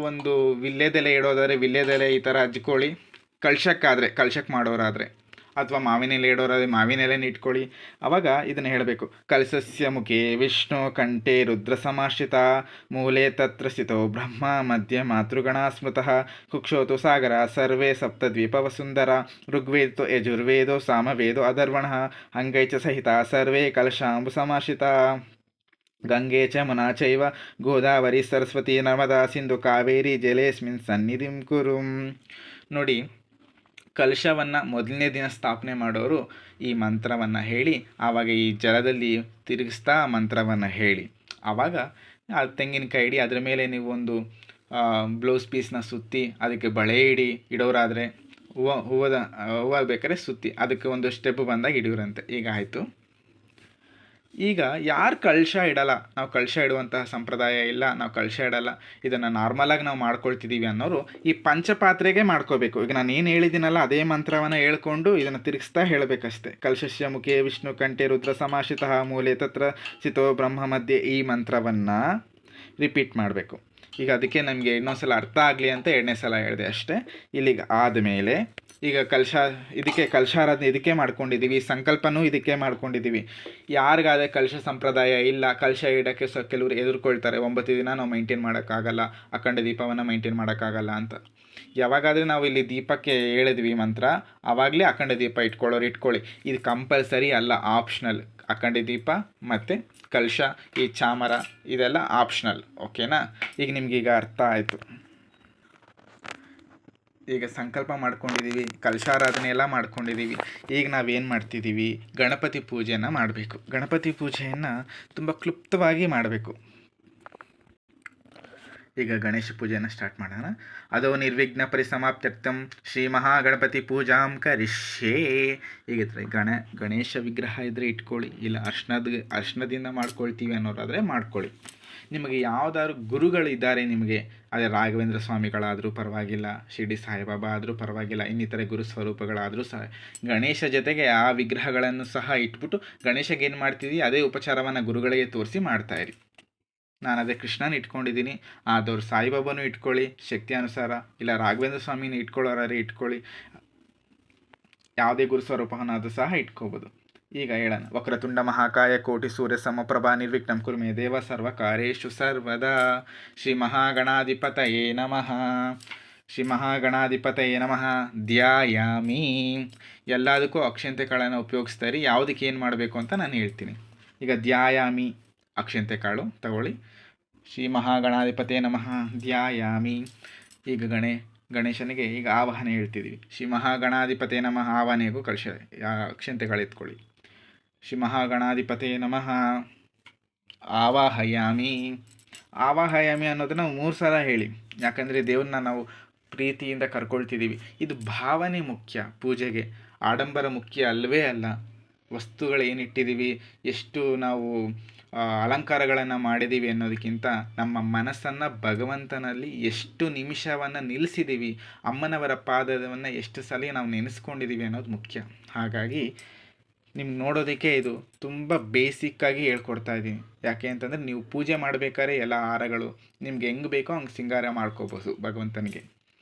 ಒಂದು ವಿಳ್ಯದೆಲೆ ಇಡೋದಾದರೆ ವಿಳ್ಯದೆಲೆ ಈ ಥರ ಹಚ್ಕೊಳ್ಳಿ. ಕಳಶಕ್ಕೆ ಮಾಡೋರಾದರೆ, ಅಥವಾ ಮಾವಿನ ಎಲೆ ಇಡೋರಾದರೆ ಮಾವಿನ ಎಲೆನ ಇಟ್ಕೊಳ್ಳಿ. ಆವಾಗ ಇದನ್ನು ಹೇಳಬೇಕು. ಕಲಶಸ್ಯ ಮುಖೇ ವಿಷ್ಣು ಕಂಠೆ ರುದ್ರ ಸಮಾಶ್ರಿತ ಮೂಲೆ ತತ್ರ ಸ್ಥಿತೋ ಬ್ರಹ್ಮ ಮಧ್ಯೆ ಮಾತೃಗಣ ಸ್ಮೃತಃ ಕುಕ್ಷೋತು ಸಾಗರ ಸರ್ವೇ ಸಪ್ತದ್ವೀಪ ವಸುಂಧರ ಋಗ್ವೇದೋ ಯಜುರ್ವೇದೋ ಸಾಮವೇದೋ ಅಧರ್ವಣಃ ಅಂಗೈಚ ಸಹಿತ ಸರ್ವೇ ಕಲಶಾಂಬು ಸಮಾಶ್ರಿತ ಗಂಗೆ ಚ ಮುನಾ ಚೈವ ಗೋದಾವರಿ ಸರಸ್ವತಿ ನರ್ಮದಾ ಸಿಂಧು ಕಾವೇರಿ ಜಲೇಸ್ಮಿನ್ ಸನ್ನಿಧಿಂ ಕುರುಂ. ನೋಡಿ, ಕಲಶವನ್ನು ಮೊದಲನೇ ದಿನ ಸ್ಥಾಪನೆ ಮಾಡೋರು ಈ ಮಂತ್ರವನ್ನು ಹೇಳಿ ಆವಾಗ ಈ ಜಲದಲ್ಲಿ ತಿರುಗಿಸ್ತಾ ಮಂತ್ರವನ್ನು ಹೇಳಿ ಆವಾಗ ಆ ತೆಂಗಿನಕಾಯಿ ಇಡಿ, ಅದರ ಮೇಲೆ ನೀವು ಒಂದು ಬ್ಲೌಸ್ ಪೀಸ್ನ ಸುತ್ತಿ ಅದಕ್ಕೆ ಬಳೆ ಇಡೋರಾದರೆ ಹೂವು ಬೇಕಾದ್ರೆ ಸುತ್ತಿ ಅದಕ್ಕೆ ಒಂದು ಸ್ಟೆಪ್ ಬಂದಾಗ ಹಿಡಿಯೋರಂತೆ. ಈಗ ಆಯಿತು. ಈಗ ಯಾರು ಕಳಶ ಇಡಲ್ಲ, ನಾವು ಕಳಶ ಇಡುವಂತಹ ಸಂಪ್ರದಾಯ ಇಲ್ಲ, ನಾವು ಕಳಶ ಇಡಲ್ಲ, ಇದನ್ನು ನಾರ್ಮಲಾಗಿ ನಾವು ಮಾಡ್ಕೊಳ್ತಿದ್ದೀವಿ ಅನ್ನೋರು ಈ ಪಂಚಪಾತ್ರೆಗೆ ಮಾಡ್ಕೋಬೇಕು. ಈಗ ನಾನು ಏನು ಹೇಳಿದ್ದೀನಲ್ಲ ಅದೇ ಮಂತ್ರವನ್ನು ಹೇಳ್ಕೊಂಡು ಇದನ್ನು ತಿರುಗಿಸ್ತಾ ಹೇಳಬೇಕಷ್ಟೆ. ಕಲಶಸ್ಯ ಮುಖೇ ವಿಷ್ಣು ಕಂಠೆ ರುದ್ರ ಸಮಾಶ್ರಿತ ಮೂಲೆ ತತ್ರ ಸ್ಥಿತೋ ಬ್ರಹ್ಮ ಮಧ್ಯೆ ಈ ಮಂತ್ರವನ್ನು ರಿಪೀಟ್ ಮಾಡಬೇಕು. ಈಗ ಅದಕ್ಕೆ ನಮಗೆ ಇನ್ನೊಂದು ಅರ್ಥ ಆಗಲಿ ಅಂತ 2ನೇ ಸಲ ಹೇಳಿದೆ ಅಷ್ಟೇ. ಇಲ್ಲಿಗೆ ಆದಮೇಲೆ ಈಗ ಕಲಶಾರಾಧನೆ ಇದಕ್ಕೆ ಮಾಡ್ಕೊಂಡಿದ್ದೀವಿ, ಸಂಕಲ್ಪನೂ ಇದಕ್ಕೆ ಮಾಡ್ಕೊಂಡಿದ್ದೀವಿ. ಯಾರಿಗಾದರೆ ಕಲಶ ಸಂಪ್ರದಾಯ ಇಲ್ಲ, ಕಲಶ ಇಡೋಕ್ಕೆ ಕೆಲವರು ಎದುರ್ಕೊಳ್ತಾರೆ, 9 ದಿನ ನಾವು ಮೇಂಟೈನ್ ಮಾಡೋಕ್ಕಾಗಲ್ಲ, ಅಖಂಡ ದೀಪವನ್ನು ಮೇಂಟೈನ್ ಮಾಡೋಕ್ಕಾಗಲ್ಲ ಅಂತ. ಯಾವಾಗಾದರೆ ನಾವು ಇಲ್ಲಿ ದೀಪಕ್ಕೆ ಹೇಳಿದ್ವಿ ಮಂತ್ರ, ಆವಾಗಲೇ ಅಖಂಡ ದೀಪ ಇಟ್ಕೊಳ್ಳಿ. ಇದು ಕಂಪಲ್ಸರಿ ಅಲ್ಲ, ಆಪ್ಷನಲ್. ಅಖಂಡ ದೀಪ ಮತ್ತು ಕಲಶ, ಈ ಚಾಮರ ಇದೆಲ್ಲ ಆಪ್ಷನಲ್. ಓಕೆನಾ? ಈಗ ನಿಮಗೀಗ ಅರ್ಥ ಆಯಿತು. ಈಗ ಸಂಕಲ್ಪ ಮಾಡ್ಕೊಂಡಿದ್ದೀವಿ, ಕಲಶಾರಾಧನೆ ಎಲ್ಲ ಮಾಡ್ಕೊಂಡಿದ್ದೀವಿ. ಈಗ ನಾವೇನು ಮಾಡ್ತಿದ್ದೀವಿ, ಗಣಪತಿ ಪೂಜೆಯನ್ನು ಮಾಡಬೇಕು. ಗಣಪತಿ ಪೂಜೆಯನ್ನು ತುಂಬ ಕ್ಲುಪ್ತವಾಗಿ ಮಾಡಬೇಕು. ಈಗ ಗಣೇಶ ಪೂಜೆಯನ್ನು ಸ್ಟಾರ್ಟ್ ಮಾಡೋಣ. ಅದೋ ನಿರ್ವಿಘ್ನ ಪರಿಸಮಾಪ್ತ್ಯರ್ಥಂ ಶ್ರೀ ಮಹಾಗಣಪತಿ ಪೂಜಾಂ ಕರಿಷ್ಯೇ. ಹೀಗಿದ್ರೆ ಗಣೇಶ ವಿಗ್ರಹ ಇದ್ದರೆ ಇಟ್ಕೊಳ್ಳಿ, ಇಲ್ಲ ಅರ್ಶನದಿಂದ ಮಾಡ್ಕೊಳ್ತೀವಿ ಅನ್ನೋರಾದರೆ ಮಾಡ್ಕೊಳ್ಳಿ. ನಿಮಗೆ ಯಾವುದಾದ್ರು ಗುರುಗಳಿದ್ದಾರೆ, ನಿಮಗೆ ಅದೇ ರಾಘವೇಂದ್ರ ಸ್ವಾಮಿಗಳಾದರೂ ಪರವಾಗಿಲ್ಲ, ಶಿರ್ಡಿ ಸಾಯಿಬಾಬಾ ಆದರೂ ಪರವಾಗಿಲ್ಲ, ಇನ್ನಿತರೆ ಗುರು ಸ್ವರೂಪಗಳಾದರೂ ಸಹ ಗಣೇಶ ಜೊತೆಗೆ ಆ ವಿಗ್ರಹಗಳನ್ನು ಸಹ ಇಟ್ಬಿಟ್ಟು ಗಣೇಶಗೆ ಏನು ಮಾಡ್ತಿದ್ದೀವಿ ಅದೇ ಉಪಚಾರವನ್ನು ಗುರುಗಳಿಗೆ ತೋರಿಸಿ ಮಾಡ್ತಾಯಿರಿ. ನಾನು ಅದೇ ಕೃಷ್ಣನ ಇಟ್ಕೊಂಡಿದ್ದೀನಿ, ಆದವ್ರು ಸಾಯಿಬಾಬಾನೂ ಇಟ್ಕೊಳ್ಳಿ ಶಕ್ತಿ ಅನುಸಾರ, ಇಲ್ಲ ರಾಘವೇಂದ್ರ ಸ್ವಾಮಿನ ಇಟ್ಕೊಳ್ಳೋರಾದ್ರೆ ಇಟ್ಕೊಳ್ಳಿ, ಯಾವುದೇ ಗುರು ಸ್ವರೂಪವನ್ನಾದರೂ ಸಹ ಇಟ್ಕೋಬೋದು. ಈಗ ಹೇಳೋಣ. ವಕ್ರತುಂಡ ಮಹಾಕಾಯ ಕೋಟಿ ಸೂರ್ಯ ಸಮಪ್ರಭಾ ನಿರ್ವಿಘ್ನಂ ಕುರು ಮೇ ದೇವ ಸರ್ವ ಕಾರ್ಯೇಷು ಸರ್ವದಾ. ಶ್ರೀ ಮಹಾಗಣಾಧಿಪತಯೇ ನಮಃ. ಶ್ರೀ ಮಹಾಗಣಾಧಿಪತಯೇ ನಮಃ. ಧ್ಯಾಯಾಮಿ. ಎಲ್ಲದಕ್ಕೂ ಅಕ್ಷಂತೆಕಾಳನ್ನು ಉಪಯೋಗಿಸ್ತಾರೆ. ಯಾವುದಕ್ಕೆ ಏನು ಮಾಡಬೇಕು ಅಂತ ನಾನು ಹೇಳ್ತೀನಿ. ಈಗ ಧ್ಯಾಯಾಮಿ ಅಕ್ಷಂತೆ ಕಾಳು ತಗೊಳ್ಳಿ. ಶ್ರೀ ಮಹಾಗಣಾಧಿಪತಯೇ ನಮಃ ಧ್ಯಾಯಾಮಿ. ಈಗ ಗಣೇಶನಿಗೆ ಈಗ ಆವಾಹನೆ ಹೇಳ್ತಿದ್ದೀವಿ. ಶ್ರೀ ಮಹಾಗಣಾಧಿಪತಯೇ ನಮಃ ಆವಾಹನೆಗೂ ಅಕ್ಷಂತೆಗಳು ಎತ್ಕೊಳ್ಳಿ. ಶ್ರೀ ಮಹಾಗಣಾಧಿಪತಯೇ ನಮಃ ಆವಾಹಯಾಮಿ. ಆವಾಹಯಾಮಿ ಅನ್ನೋದನ್ನು 3 ಸಲ ಹೇಳಿ, ಯಾಕಂದರೆ ದೇವ್ರನ್ನ ನಾವು ಪ್ರೀತಿಯಿಂದ ಕರ್ಕೊಳ್ತಿದ್ದೀವಿ. ಇದು ಭಾವನೆ ಮುಖ್ಯ ಪೂಜೆಗೆ, ಆಡಂಬರ ಮುಖ್ಯ ಅಲ್ಲವೇ ಅಲ್ಲ. ವಸ್ತುಗಳು ಏನಿಟ್ಟಿದ್ದೀವಿ, ಎಷ್ಟು ನಾವು ಅಲಂಕಾರಗಳನ್ನು ಮಾಡಿದ್ದೀವಿ ಅನ್ನೋದಕ್ಕಿಂತ ನಮ್ಮ ಮನಸ್ಸನ್ನು ಭಗವಂತನಲ್ಲಿ ಎಷ್ಟು ನಿಮಿಷವನ್ನು ನಿಲ್ಲಿಸಿದ್ದೀವಿ, ಅಮ್ಮನವರ ಪಾದವನ್ನು ಎಷ್ಟು ಸಲ ನಾವು ನೆನೆಸ್ಕೊಂಡಿದ್ದೀವಿ ಅನ್ನೋದು ಮುಖ್ಯ. ಹಾಗಾಗಿ ನಿಮ್ಗೆ ನೋಡೋದಕ್ಕೆ ಇದು ತುಂಬ ಬೇಸಿಕ್ಕಾಗಿ ಹೇಳ್ಕೊಡ್ತಾ ಇದ್ದೀನಿ. ಯಾಕೆ ಅಂತಂದರೆ ನೀವು ಪೂಜೆ ಮಾಡಬೇಕಾದ್ರೆ ಎಲ್ಲ ಹಾರಗಳು ನಿಮ್ಗೆ ಹೆಂಗೆ ಬೇಕೋ ಹಂಗೆ ಸಿಂಗಾರ ಮಾಡ್ಕೋಬೋದು ಭಗವಂತನಿಗೆ.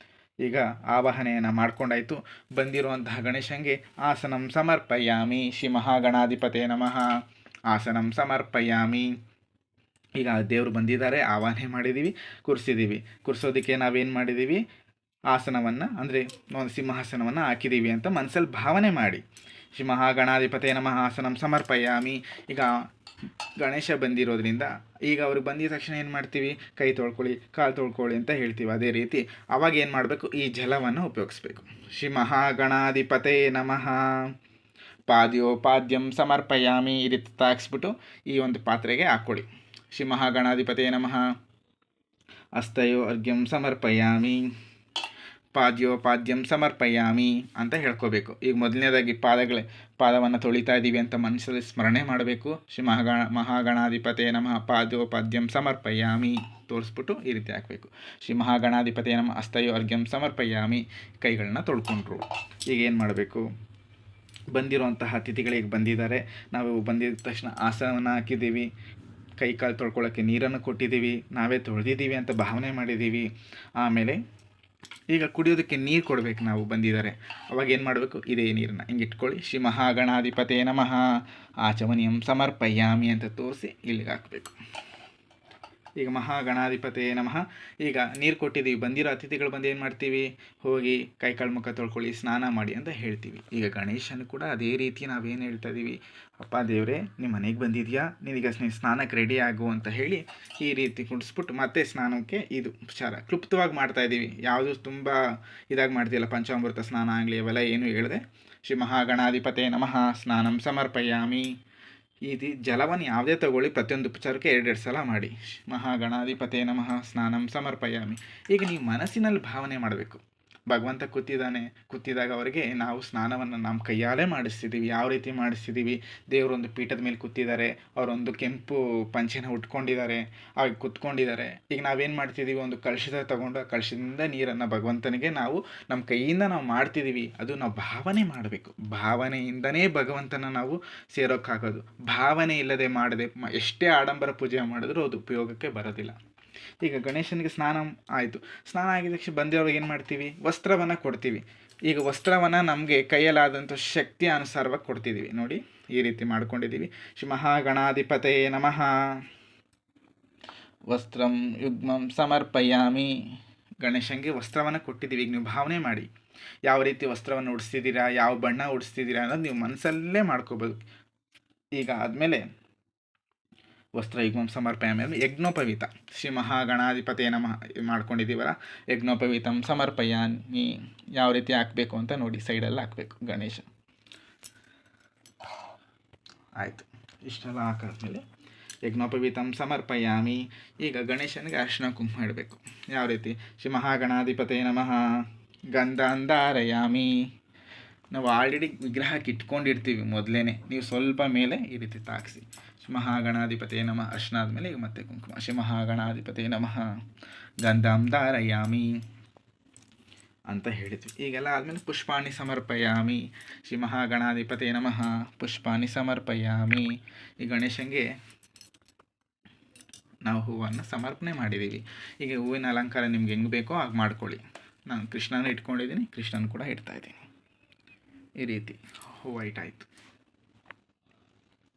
ಈಗ ಆವಾಹನೆಯನ್ನು ಮಾಡ್ಕೊಂಡಾಯಿತು. ಬಂದಿರುವಂತಹ ಗಣೇಶನಿಗೆ ಆಸನಂ ಸಮರ್ಪಯಾಮಿ. ಶ್ರೀ ಮಹಾಗಣಾಧಿಪತಯೇ ನಮಃ ಆಸನಂ ಸಮರ್ಪಯಾಮಿ. ಈಗ ದೇವರು ಬಂದಿದ್ದಾರೆ, ಆವಾಹನೆ ಮಾಡಿದ್ದೀವಿ, ಕೂರಿಸಿದ್ದೀವಿ. ಕೂರಿಸೋದಕ್ಕೆ ನಾವೇನು ಮಾಡಿದ್ದೀವಿ, ಆಸನವನ್ನು ಅಂದರೆ ಒಂದು ಸಿಂಹಾಸನವನ್ನು ಹಾಕಿದ್ದೀವಿ ಅಂತ ಮನಸ್ಸಲ್ಲಿ ಭಾವನೆ ಮಾಡಿ. ಶ್ರೀ ಮಹಾಗಣಾಧಿಪತಯೇ ನಮಃ ಆಸನಂ ಸಮರ್ಪಯಾಮಿ. ಈಗ ಗಣೇಶ ಬಂದಿರೋದ್ರಿಂದ ಈಗ ಅವ್ರಿಗೆ ಬಂದಿದ ತಕ್ಷಣ ಏನು ಮಾಡ್ತೀವಿ, ಕೈ ತೊಳ್ಕೊಳ್ಳಿ, ಕಾಲು ತೊಳ್ಕೊಳ್ಳಿ ಅಂತ ಹೇಳ್ತೀವಿ. ಅದೇ ರೀತಿ ಅವಾಗ ಏನು ಮಾಡಬೇಕು, ಈ ಜಲವನ್ನು ಉಪಯೋಗಿಸ್ಬೇಕು. ಶ್ರೀ ಮಹಾಗಣಾಧಿಪತಯೇ ನಮಃ ಪಾದ್ಯೋಪಾದ್ಯಂ ಸಮರ್ಪಯಾಮಿ. ಈ ರೀತಿ ತಾಗಿಸ್ಬಿಟ್ಟು ಈ ಒಂದು ಪಾತ್ರೆಗೆ ಹಾಕ್ಕೊಳ್ಳಿ. ಶ್ರೀ ಮಹಾಗಣಾಧಿಪತಯೇ ನಮಃ ಹಸ್ತಯೋ ಅರ್ಘ್ಯಂ ಸಮರ್ಪಯಾಮಿ. ಪಾದ್ಯೋಪಾದ್ಯಂ ಸಮರ್ಪಯಾಮಿ ಅಂತ ಹೇಳ್ಕೋಬೇಕು. ಈಗ ಮೊದಲನೇದಾಗಿ ಪಾದವನ್ನು ತೊಳಿತಾ ಇದ್ದೀವಿ ಅಂತ ಮನಸ್ಸಲ್ಲಿ ಸ್ಮರಣೆ ಮಾಡಬೇಕು. ಶ್ರೀ ಮಹಾಗಣಾಧಿಪತಯೇ ನಮಃ ಪಾದ್ಯೋಪಾದ್ಯಂ ಸಮರ್ಪಯಾಮಿ ತೋರಿಸ್ಬಿಟ್ಟು ಈ ರೀತಿ ಹಾಕಬೇಕು. ಶ್ರೀ ಮಹಾಗಣಾಧಿಪತಯೇ ನಮಃ ಹಸ್ತಯೋ ಅರ್ಘ್ಯಂ ಸಮರ್ಪಯಾಮಿ. ಕೈಗಳನ್ನ ತೊಳ್ಕೊಂಡ್ರು. ಈಗ ಏನು ಮಾಡಬೇಕು, ಬಂದಿರುವಂತಹ ಅತಿಥಿಗಳಿಗೆ ಬಂದಿದ್ದಾರೆ, ನಾವು ಬಂದಿದ ತಕ್ಷಣ ಆಸನವನ್ನು ಹಾಕಿದ್ದೀವಿ, ಕೈ ಕಾಲು ತೊಳ್ಕೊಳ್ಳೋಕ್ಕೆ ನೀರನ್ನು ಕೊಟ್ಟಿದ್ದೀವಿ, ನಾವೇ ತೊಳೆದಿದ್ದೀವಿ ಅಂತ ಭಾವನೆ ಮಾಡಿದ್ದೀವಿ. ಆಮೇಲೆ ಈಗ ಕುಡಿಯೋದಕ್ಕೆ ನೀರು ಕೊಡಬೇಕು. ನಾವು ಬಂದಿದ್ದಾರೆ ಅವಾಗ ಏನು ಮಾಡಬೇಕು, ಇದೇ ನೀರನ್ನು ಹಿಂಗೆ ಇಟ್ಕೊಳ್ಳಿ. ಶ್ರೀ ಮಹಾಗಣಾಧಿಪತಯೇ ನಮಃ ಆಚಮನೀಯಂ ಸಮರ್ಪಯಾಮಿ ಅಂತ ತೋರಿಸಿ ಇಲ್ಲಿಗೆ ಹಾಕಬೇಕು. ಈಗ ಮಹಾಗಣಾಧಿಪತಯೇ ನಮಃ. ಈಗ ನೀರು ಕೊಟ್ಟಿದ್ದೀವಿ, ಬಂದಿರೋ ಅತಿಥಿಗಳು ಬಂದು ಏನು ಮಾಡ್ತೀವಿ, ಹೋಗಿ ಕೈಕಾಲು ಮುಖ ತೊಳ್ಕೊಳ್ಳಿ, ಸ್ನಾನ ಮಾಡಿ ಅಂತ ಹೇಳ್ತೀವಿ. ಈಗ ಗಣೇಶನು ಕೂಡ ಅದೇ ರೀತಿ ನಾವೇನು ಹೇಳ್ತಾ ಇದ್ದೀವಿ, ಅಪ್ಪ ದೇವರೇ ನಿಮ್ಮ ಮನೆಗೆ ಬಂದಿದೆಯಾ, ನೀನೀಗ ಸ್ನಾನಕ್ಕೆ ರೆಡಿ ಆಗು ಅಂತ ಹೇಳಿ ಈ ರೀತಿ ಕುಡಿಸ್ಬಿಟ್ಟು ಮತ್ತೆ ಸ್ನಾನಕ್ಕೆ ಇದು ಉಪಚಾರ ಕ್ಲುಪ್ತವಾಗಿ ಮಾಡ್ತಾಯಿದ್ದೀವಿ. ಯಾವುದು ತುಂಬ ಇದಾಗಿ ಮಾಡ್ತೀಯಲ್ಲ, ಪಂಚಾಮೃತ ಸ್ನಾನ ಆಗಲಿ ಅವೆಲ್ಲ ಏನು ಹೇಳಿದೆ. ಶ್ರೀ ಮಹಾಗಣಾಧಿಪತಯೇ ನಮಃ ಸ್ನಾನಂ ಸಮರ್ಪಯಾಮಿ. ಈ ಜಲವನ್ನು ಯಾವುದೇ ತಗೊಳ್ಳಿ, ಪ್ರತಿಯೊಂದು ಉಪಚಾರಕ್ಕೆ 2 ಸಲ ಮಾಡಿ. ಮಹಾಗಣಾಧಿಪತಯೇ ನಮಃ ಸ್ನಾನಂ ಸಮರ್ಪಯಾಮಿ. ಈಗ ನೀವು ಮನಸ್ಸಿನಲ್ಲಿ ಭಾವನೆ ಮಾಡಬೇಕು, ಭಗವಂತ ಕೂತಿದಾಗ ಅವರಿಗೆ ನಾವು ಸ್ನಾನವನ್ನು ನಮ್ಮ ಕೈಯಾಲೇ ಮಾಡಿಸ್ತಿದ್ದೀವಿ. ಯಾವ ರೀತಿ ಮಾಡಿಸ್ತಿದ್ದೀವಿ, ದೇವರೊಂದು ಪೀಠದ ಮೇಲೆ ಕೂತಿದ್ದಾರೆ, ಅವರೊಂದು ಕೆಂಪು ಪಂಚೆನ ಉಟ್ಕೊಂಡಿದ್ದಾರೆ, ಆಗ ಕೂತ್ಕೊಂಡಿದ್ದಾರೆ. ಈಗ ನಾವೇನು ಮಾಡ್ತಿದ್ದೀವಿ, ಒಂದು ಕಲಶದ ತಗೊಂಡು ಆ ಕಲಶದಿಂದ ನೀರನ್ನು ಭಗವಂತನಿಗೆ ನಾವು ನಮ್ಮ ಕೈಯಿಂದ ನಾವು ಮಾಡ್ತಿದ್ದೀವಿ. ಅದು ನಾವು ಭಾವನೆ ಮಾಡಬೇಕು. ಭಾವನೆಯಿಂದನೇ ಭಗವಂತನ ನಾವು ಸೇರೋಕ್ಕಾಗೋದು. ಭಾವನೆ ಇಲ್ಲದೆ ಮಾಡದೆ ಎಷ್ಟೇ ಆಡಂಬರ ಪೂಜೆ ಮಾಡಿದ್ರೂ ಅದು ಉಪಯೋಗಕ್ಕೆ ಬರೋದಿಲ್ಲ. ಈಗ ಗಣೇಶನಿಗೆ ಸ್ನಾನ ಆಯಿತು. ಸ್ನಾನ ಆಗಿದ ತಕ್ಷಣ ಬಂದಿರೋರಿಗೆ ಏನು ಮಾಡ್ತೀವಿ, ವಸ್ತ್ರವನ್ನು ಕೊಡ್ತೀವಿ. ಈಗ ವಸ್ತ್ರವನ್ನು ನಮಗೆ ಕೈಯಲ್ಲಾದಂಥ ಶಕ್ತಿ ಅನುಸಾರವಾಗಿ ಕೊಡ್ತಿದ್ದೀವಿ. ನೋಡಿ ಈ ರೀತಿ ಮಾಡ್ಕೊಂಡಿದ್ದೀವಿ. ಶ್ರೀ ಮಹಾಗಣಾಧಿಪತಯೇ ನಮಃ ವಸ್ತ್ರಂ ಯುಗ್ಮಂ ಸಮರ್ಪಯಾಮಿ. ಗಣೇಶನಿಗೆ ವಸ್ತ್ರವನ್ನು ಕೊಟ್ಟಿದ್ದೀವಿ. ಈಗ ನೀವು ಭಾವನೆ ಮಾಡಿ, ಯಾವ ರೀತಿ ವಸ್ತ್ರವನ್ನು ಉಡಿಸ್ತಿದ್ದೀರಾ, ಯಾವ ಬಣ್ಣ ಉಡಿಸ್ತಿದ್ದೀರಾ ಅನ್ನೋದು ನೀವು ಮನಸ್ಸಲ್ಲೇ ಮಾಡ್ಕೋಬೋದು. ಈಗ ಆದಮೇಲೆ ವಸ್ತ್ರ ಯುಗ್ಮಂ ಸಮರ್ಪಯಾಮಿ ಅಂದರೆ ಯಜ್ಞೋಪವೀತ. ಶ್ರೀ ಮಹಾಗಣಾಧಿಪತಯೇ ನಮಃ ಮಾಡ್ಕೊಂಡಿದ್ದೀವಲ್ಲ, ಯಜ್ಞೋಪವೀತಂ ಸಮರ್ಪಯಾಮಿ ಯಾವ ರೀತಿ ಹಾಕಬೇಕು ಅಂತ ನೋಡಿ, ಸೈಡಲ್ಲಿ ಹಾಕಬೇಕು ಗಣೇಶ. ಆಯಿತು, ಇಷ್ಟೆಲ್ಲ ಹಾಕಾದ್ಮೇಲೆ ಯಜ್ಞೋಪವೀತಂ ಸಮರ್ಪಯಾಮಿ. ಈಗ ಗಣೇಶನಿಗೆ ಅರ್ಶಿನ ಕುಂಕುಮ ಇಡಬೇಕು. ಯಾವ ರೀತಿ? ಶ್ರೀ ಮಹಾಗಣಾಧಿಪತೇ ನಮಃ ಗಂಧಾನ್ ಧಾರಯಾಮಿ. ನಾವು ಆಲ್ರೆಡಿ ವಿಗ್ರಹಕ್ಕೆ ಇಟ್ಕೊಂಡಿರ್ತೀವಿ ಮೊದಲೇ, ನೀವು ಸ್ವಲ್ಪ ಮೇಲೆ ಈ ರೀತಿ ತಾಗಿಸಿ. ಶ್ರೀ ಮಹಾಗಣಾಧಿಪತೇ ನಮಃ ಅರ್ಶಿನ ಆದಮೇಲೆ ಈಗ ಮತ್ತೆ ಕುಂಕುಮ. ಶ್ರೀ ಮಹಾಗಣಾಧಿಪತೇ ನಮಃ ಗಂಧಾಂ ಧಾರಯಾಮಿ ಅಂತ ಹೇಳಿದ್ವಿ. ಈಗೆಲ್ಲ ಆದಮೇಲೆ ಪುಷ್ಪಾಣಿ ಸಮರ್ಪಯಾಮಿ. ಶ್ರೀ ಮಹಾಗಣಾಧಿಪತೇ ನಮಃ ಪುಷ್ಪಾಣಿ ಸಮರ್ಪಯಾಮಿ. ಈ ಗಣೇಶನಿಗೆ ನಾವು ಹೂವನ್ನು ಸಮರ್ಪಣೆ ಮಾಡಿದ್ದೀವಿ. ಈಗ ಹೂವಿನ ಅಲಂಕಾರ ನಿಮ್ಗೆ ಹೆಂಗೆ ಬೇಕೋ ಹಾಗೆ ಮಾಡ್ಕೊಳ್ಳಿ. ನಾನು ಕೃಷ್ಣನ ಇಟ್ಕೊಂಡಿದ್ದೀನಿ, ಕೃಷ್ಣನ ಕೂಡ ಇಡ್ತಾಯಿದ್ದೀನಿ. ಈ ರೀತಿ ಹೂವು ಇಟ್ಟಾಯಿತು.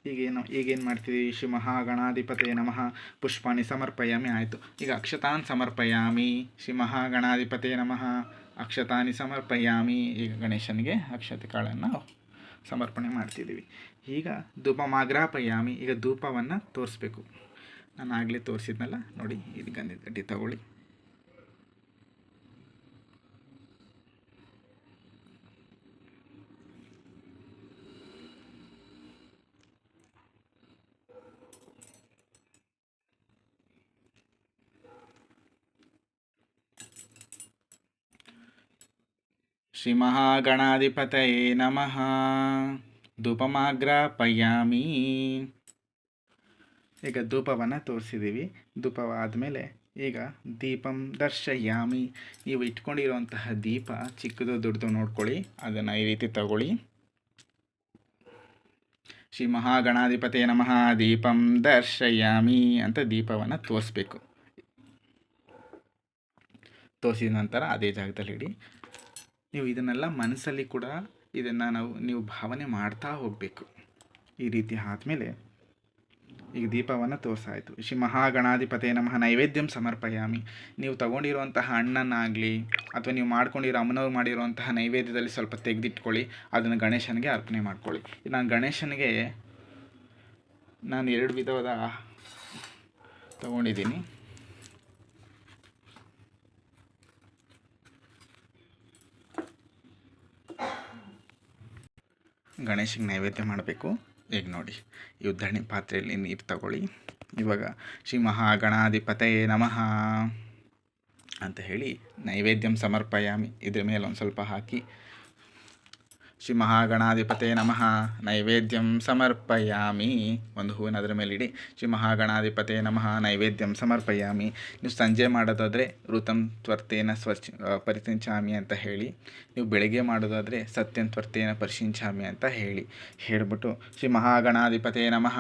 ಈಗೇನು ಮಾಡ್ತೀವಿ? ಶ್ರೀ ಮಹಾಗಣಾಧಿಪತೇ ನಮಃ ಪುಷ್ಪಾಣಿ ಸಮರ್ಪಯಾಮಿ ಆಯಿತು. ಈಗ ಅಕ್ಷತಾನ್ ಸಮರ್ಪಯಾಮಿ. ಶ್ರೀ ಮಹಾಗಣಾಧಿಪತೇ ನಮಃ ಅಕ್ಷತಾನಿ ಸಮರ್ಪಯಾಮಿ. ಈಗ ಗಣೇಶನಿಗೆ ಅಕ್ಷತೆ ಕಾಳನ್ನು ಸಮರ್ಪಣೆ ಮಾಡ್ತಿದ್ದೀವಿ. ಈಗ ಧೂಪಮಾಗ್ರಾಪಯಾಮಿ. ಈಗ ಧೂಪವನ್ನು ತೋರಿಸ್ಬೇಕು. ನಾನು ಆಗಲೇ ತೋರಿಸಿದ್ನಲ್ಲ ನೋಡಿ, ಇದು ಗಂಧದ ಕಡ್ಡಿ ತಗೊಳ್ಳಿ. ಶ್ರೀ ಮಹಾಗಣಾಧಿಪತಯೇ ನಮಃ ಧೂಪಮಾಗ್ರಾಪಯಾಮಿ. ಈಗ ಧೂಪವನ್ನು ತೋರಿಸಿದ್ದೀವಿ. ಧೂಪವಾದಮೇಲೆ ಈಗ ದೀಪಂ ದರ್ಶಯಾಮಿ. ನೀವು ಇಟ್ಕೊಂಡಿರುವಂತಹ ದೀಪ ಚಿಕ್ಕದು ದೊಡ್ಡದು ನೋಡ್ಕೊಳ್ಳಿ, ಅದನ್ನು ಈ ರೀತಿ ತಗೊಳ್ಳಿ. ಶ್ರೀ ಮಹಾಗಣಾಧಿಪತೇ ನಮಃ ದೀಪಂ ದರ್ಶಯಾಮಿ ಅಂತ ದೀಪವನ್ನು ತೋರಿಸ್ಬೇಕು. ತೋರಿಸಿದ ನಂತರ ಅದೇ ಜಾಗದಲ್ಲಿ ಇಡಿ. ನೀವು ಇದನ್ನೆಲ್ಲ ಮನಸ್ಸಲ್ಲಿ ಕೂಡ ಇದನ್ನು ನೀವು ಭಾವನೆ ಮಾಡ್ತಾ ಹೋಗಬೇಕು. ಈ ರೀತಿ ಆದಮೇಲೆ ಈಗ ದೀಪವನ್ನು ತೋರಿಸಾಯಿತು. ಶ್ರೀ ಮಹಾಗಣಾಧಿಪತೇ ನಮಃ ನೈವೇದ್ಯಂ ಸಮರ್ಪಯಾಮಿ. ನೀವು ತಗೊಂಡಿರುವಂತಹ ಹಣ್ಣನ್ನಾಗಲಿ ಅಥವಾ ನೀವು ಮಾಡ್ಕೊಂಡಿರೋ ಅಮ್ಮನವ್ರು ಮಾಡಿರುವಂತಹ ನೈವೇದ್ಯದಲ್ಲಿ ಸ್ವಲ್ಪ ತೆಗೆದಿಟ್ಕೊಳ್ಳಿ, ಅದನ್ನು ಗಣೇಶನಿಗೆ ಅರ್ಪಣೆ ಮಾಡ್ಕೊಳ್ಳಿ. ನಾನು ಗಣೇಶನಿಗೆ ನಾನು 2 ವಿಧವಾದ ತಗೊಂಡಿದ್ದೀನಿ. ಗಣೇಶನಿಗೆ ನೈವೇದ್ಯ ಮಾಡಬೇಕು. ಈಗ ನೋಡಿ, ಈ ಉದ್ದರಣೆ ಪಾತ್ರೆಯಲ್ಲಿ ನೀರು ತಗೊಳ್ಳಿ. ಇವಾಗ ಶ್ರೀ ಮಹಾಗಣಾಧಿಪತಯೇ ನಮಃ ಅಂತ ಹೇಳಿ ನೈವೇದ್ಯಂ ಸಮರ್ಪಯಾಮಿ ಇದ್ರ ಮೇಲೆ ಒಂದು ಸ್ವಲ್ಪ ಹಾಕಿ, ಶ್ರೀ ಮಹಾಗಣಾಧಿಪತೇ ನಮಃ ನೈವೇದ್ಯಂ ಸಮರ್ಪಯಾಮಿ ಒಂದು ಹೂವಿನ ಅದರ ಮೇಲೆ ಇಡಿ. ಶ್ರೀ ಮಹಾಗಣಾಧಿಪತೇ ನಮಃ ನೈವೇದ್ಯಂ ಸಮರ್ಪಯಾಮಿ. ನೀವು ಸಂಜೆ ಮಾಡೋದಾದರೆ ಋತಂ ತ್ವರ್ತೇನ ಪರಿಸಿಂಚಾಮಿ ಅಂತ ಹೇಳಿ, ನೀವು ಬೆಳಗ್ಗೆ ಮಾಡೋದಾದರೆ ಸತ್ಯಂ ತ್ವರ್ತೇನ ಪರಿಸಿಂಚಾಮಿ ಅಂತ ಹೇಳಿಬಿಟ್ಟು ಶ್ರೀ ಮಹಾಗಣಾಧಿಪತೇ ನಮಃ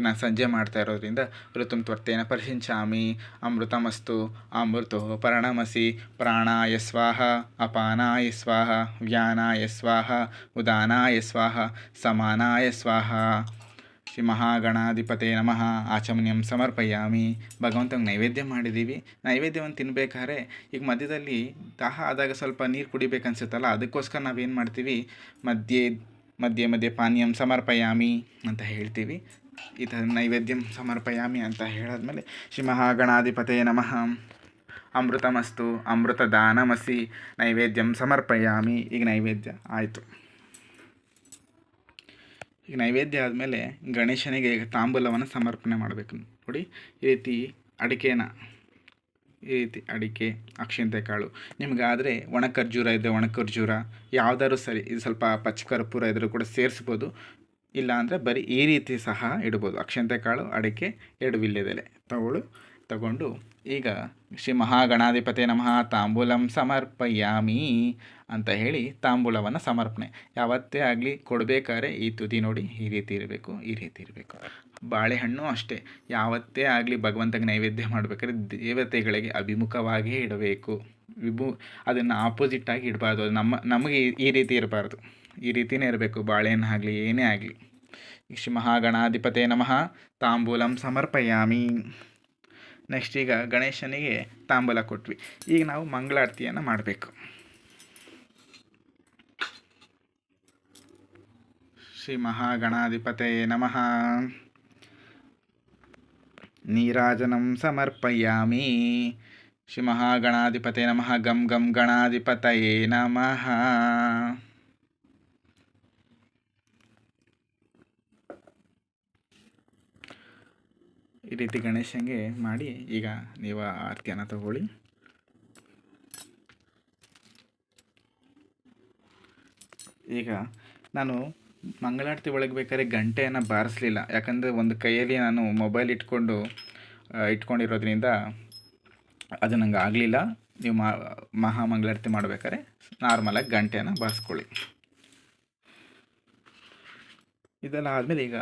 ನಾನು ಸಂಜೆ ಮಾಡ್ತಾ ಇರೋದ್ರಿಂದ ಋತಂ ತ್ವರ್ತೇನ ಪರಿಸಿಂಚಾಮಿ. ಅಮೃತಮಸ್ತು ಅಮೃತೋ ಪರಣಮಸಿ ಪ್ರಾಣಾಯ ಸ್ವಾಹ ಅಪಾನಾಯ ಸ್ವಾಹ ವ್ಯಾನಾಯ ಸ್ವಾಹ ಉದಾನಾಯ ಸ್ವಾಹ ಸಮಾನಾಯ ಸ್ವಾಹ. ಶ್ರೀ ಮಹಾಗಣಾಧಿಪತೇ ನಮಃ ಆಚಮನ್ಯಂ ಸಮರ್ಪಯಾಮಿ. ಭಗವಂತಂಗೆ ನೈವೇದ್ಯ ಮಾಡಿದ್ದೀವಿ. ನೈವೇದ್ಯವನ್ನು ತಿನ್ನಬೇಕಾದ್ರೆ ಈಗ ಮಧ್ಯದಲ್ಲಿ ದಾಹ ಆದಾಗ ಸ್ವಲ್ಪ ನೀರು ಕುಡಿಬೇಕನ್ಸುತ್ತಲ್ಲ, ಅದಕ್ಕೋಸ್ಕರ ನಾವೇನು ಮಾಡ್ತೀವಿ, ಮಧ್ಯೆ ಪಾನೀಯಂ ಸಮರ್ಪಯಾಮಿ ಅಂತ ಹೇಳ್ತೀವಿ. ಈ ಥರ ನೈವೇದ್ಯಂ ಸಮರ್ಪಯಾಮಿ ಅಂತ ಹೇಳಾದ್ಮೇಲೆ ಶ್ರೀ ಮಹಾಗಣಾಧಿಪತೇ ನಮಃ ಅಮೃತಮಸ್ತು ಅಮೃತದಾನಮಸಿ ನೈವೇದ್ಯಂ ಸಮರ್ಪಯಾಮಿ. ಈಗ ನೈವೇದ್ಯ ಆಯಿತು. ಈಗ ನೈವೇದ್ಯ ಆದಮೇಲೆ ಗಣೇಶನಿಗೆ ತಾಂಬೂಲವನ್ನು ಸಮರ್ಪಣೆ ಮಾಡಬೇಕು. ನೋಡಿ, ಈ ರೀತಿ ಅಡಿಕೆ ಅಕ್ಷಿಂತೆ ಕಾಳು, ನಿಮಗಾದರೆ ಒಣ ಖರ್ಜೂರ ಇದ್ದರೆ ಒಣ ಖರ್ಜೂರ ಯಾವುದಾದ್ರು ಸರಿ, ಇದು ಸ್ವಲ್ಪ ಪಚ್ಚಕರ್ಪೂರ ಇದ್ದರೂ ಕೂಡ ಸೇರಿಸ್ಬೋದು. ಇಲ್ಲ ಅಂದರೆ ಬರೀ ಈ ರೀತಿ ಸಹ ಇಡ್ಬೋದು. ಅಕ್ಷಿಂತೆ ಕಾಳು, ಅಡಿಕೆ, 2 ವೀಳ್ಯದೆಲೆ ತಗೊಂಡು ಈಗ ಶ್ರೀ ಮಹಾಗಣಾಧಿಪತೇ ನಮಃ ತಾಂಬೂಲಂ ಸಮರ್ಪಯಾಮಿ ಅಂತ ಹೇಳಿ ತಾಂಬೂಲವನ್ನು ಸಮರ್ಪಣೆ. ಯಾವತ್ತೇ ಆಗಲಿ ಕೊಡಬೇಕಾದ್ರೆ ಈ ತುದಿ ನೋಡಿ ಈ ರೀತಿ ಇರಬೇಕು. ಬಾಳೆಹಣ್ಣು ಅಷ್ಟೇ, ಯಾವತ್ತೇ ಆಗಲಿ ಭಗವಂತಗೆ ನೈವೇದ್ಯ ಮಾಡಬೇಕಾದ್ರೆ ದೇವತೆಗಳಿಗೆ ಅಭಿಮುಖವಾಗಿಯೇ ಇಡಬೇಕು. ಅದನ್ನು ಆಪೋಸಿಟ್ಟಾಗಿ ಇಡಬಾರ್ದು. ಅದು ನಮಗೆ ಈ ರೀತಿ ಇರಬಾರ್ದು, ಈ ರೀತಿಯೇ ಇರಬೇಕು. ಬಾಳೆಹಣ್ಣು ಆಗಲಿ ಏನೇ ಆಗಲಿ. ಶ್ರೀ ಮಹಾಗಣಾಧಿಪತೇ ನಮಃ ತಾಂಬೂಲಂ ಸಮರ್ಪಯಾಮಿ. ನೆಕ್ಸ್ಟ್ ಈಗ ಗಣೇಶನಿಗೆ ತಾಂಬೂಲ ಕೊಟ್ವಿ. ಈಗ ನಾವು ಮಂಗಳಾರತಿಯನ್ನು ಮಾಡಬೇಕು. ಶ್ರೀ ಮಹಾಗಣಾಧಿಪತಯೇ ನಮಃ ನೀರಾಜನಂ ಸಮರ್ಪಯಾಮಿ. ಶ್ರೀ ಮಹಾಗಣಾಧಿಪತೇ ನಮಃ ಗಂ ಗಂ ಗಣಾಧಿಪತಯೇ ನಮಃ. ಈ ರೀತಿ ಗಣೇಶನಿಗೆ ಮಾಡಿ ಈಗ ನೀವು ಆರತಿಯನ್ನು ತಗೊಳ್ಳಿ. ಈಗ ನಾನು ಮಂಗಳಾರತಿ ಒಳಗೆ ಬೇಕಾದ್ರೆ ಗಂಟೆಯನ್ನು ಬಾರಿಸಲಿಲ್ಲ, ಯಾಕಂದರೆ ಒಂದು ಕೈಯಲ್ಲಿ ನಾನು ಮೊಬೈಲ್ ಇಟ್ಕೊಂಡಿರೋದ್ರಿಂದ ಅದು ನಂಗೆ ಆಗಲಿಲ್ಲ. ನೀವು ಮಹಾಮಂಗಳಾರತಿ ಮಾಡಬೇಕಾದ್ರೆ ನಾರ್ಮಲಾಗಿ ಗಂಟೆಯನ್ನು ಬಾರಿಸ್ಕೊಳ್ಳಿ. ಇದೆಲ್ಲ ಆದಮೇಲೆ ಈಗ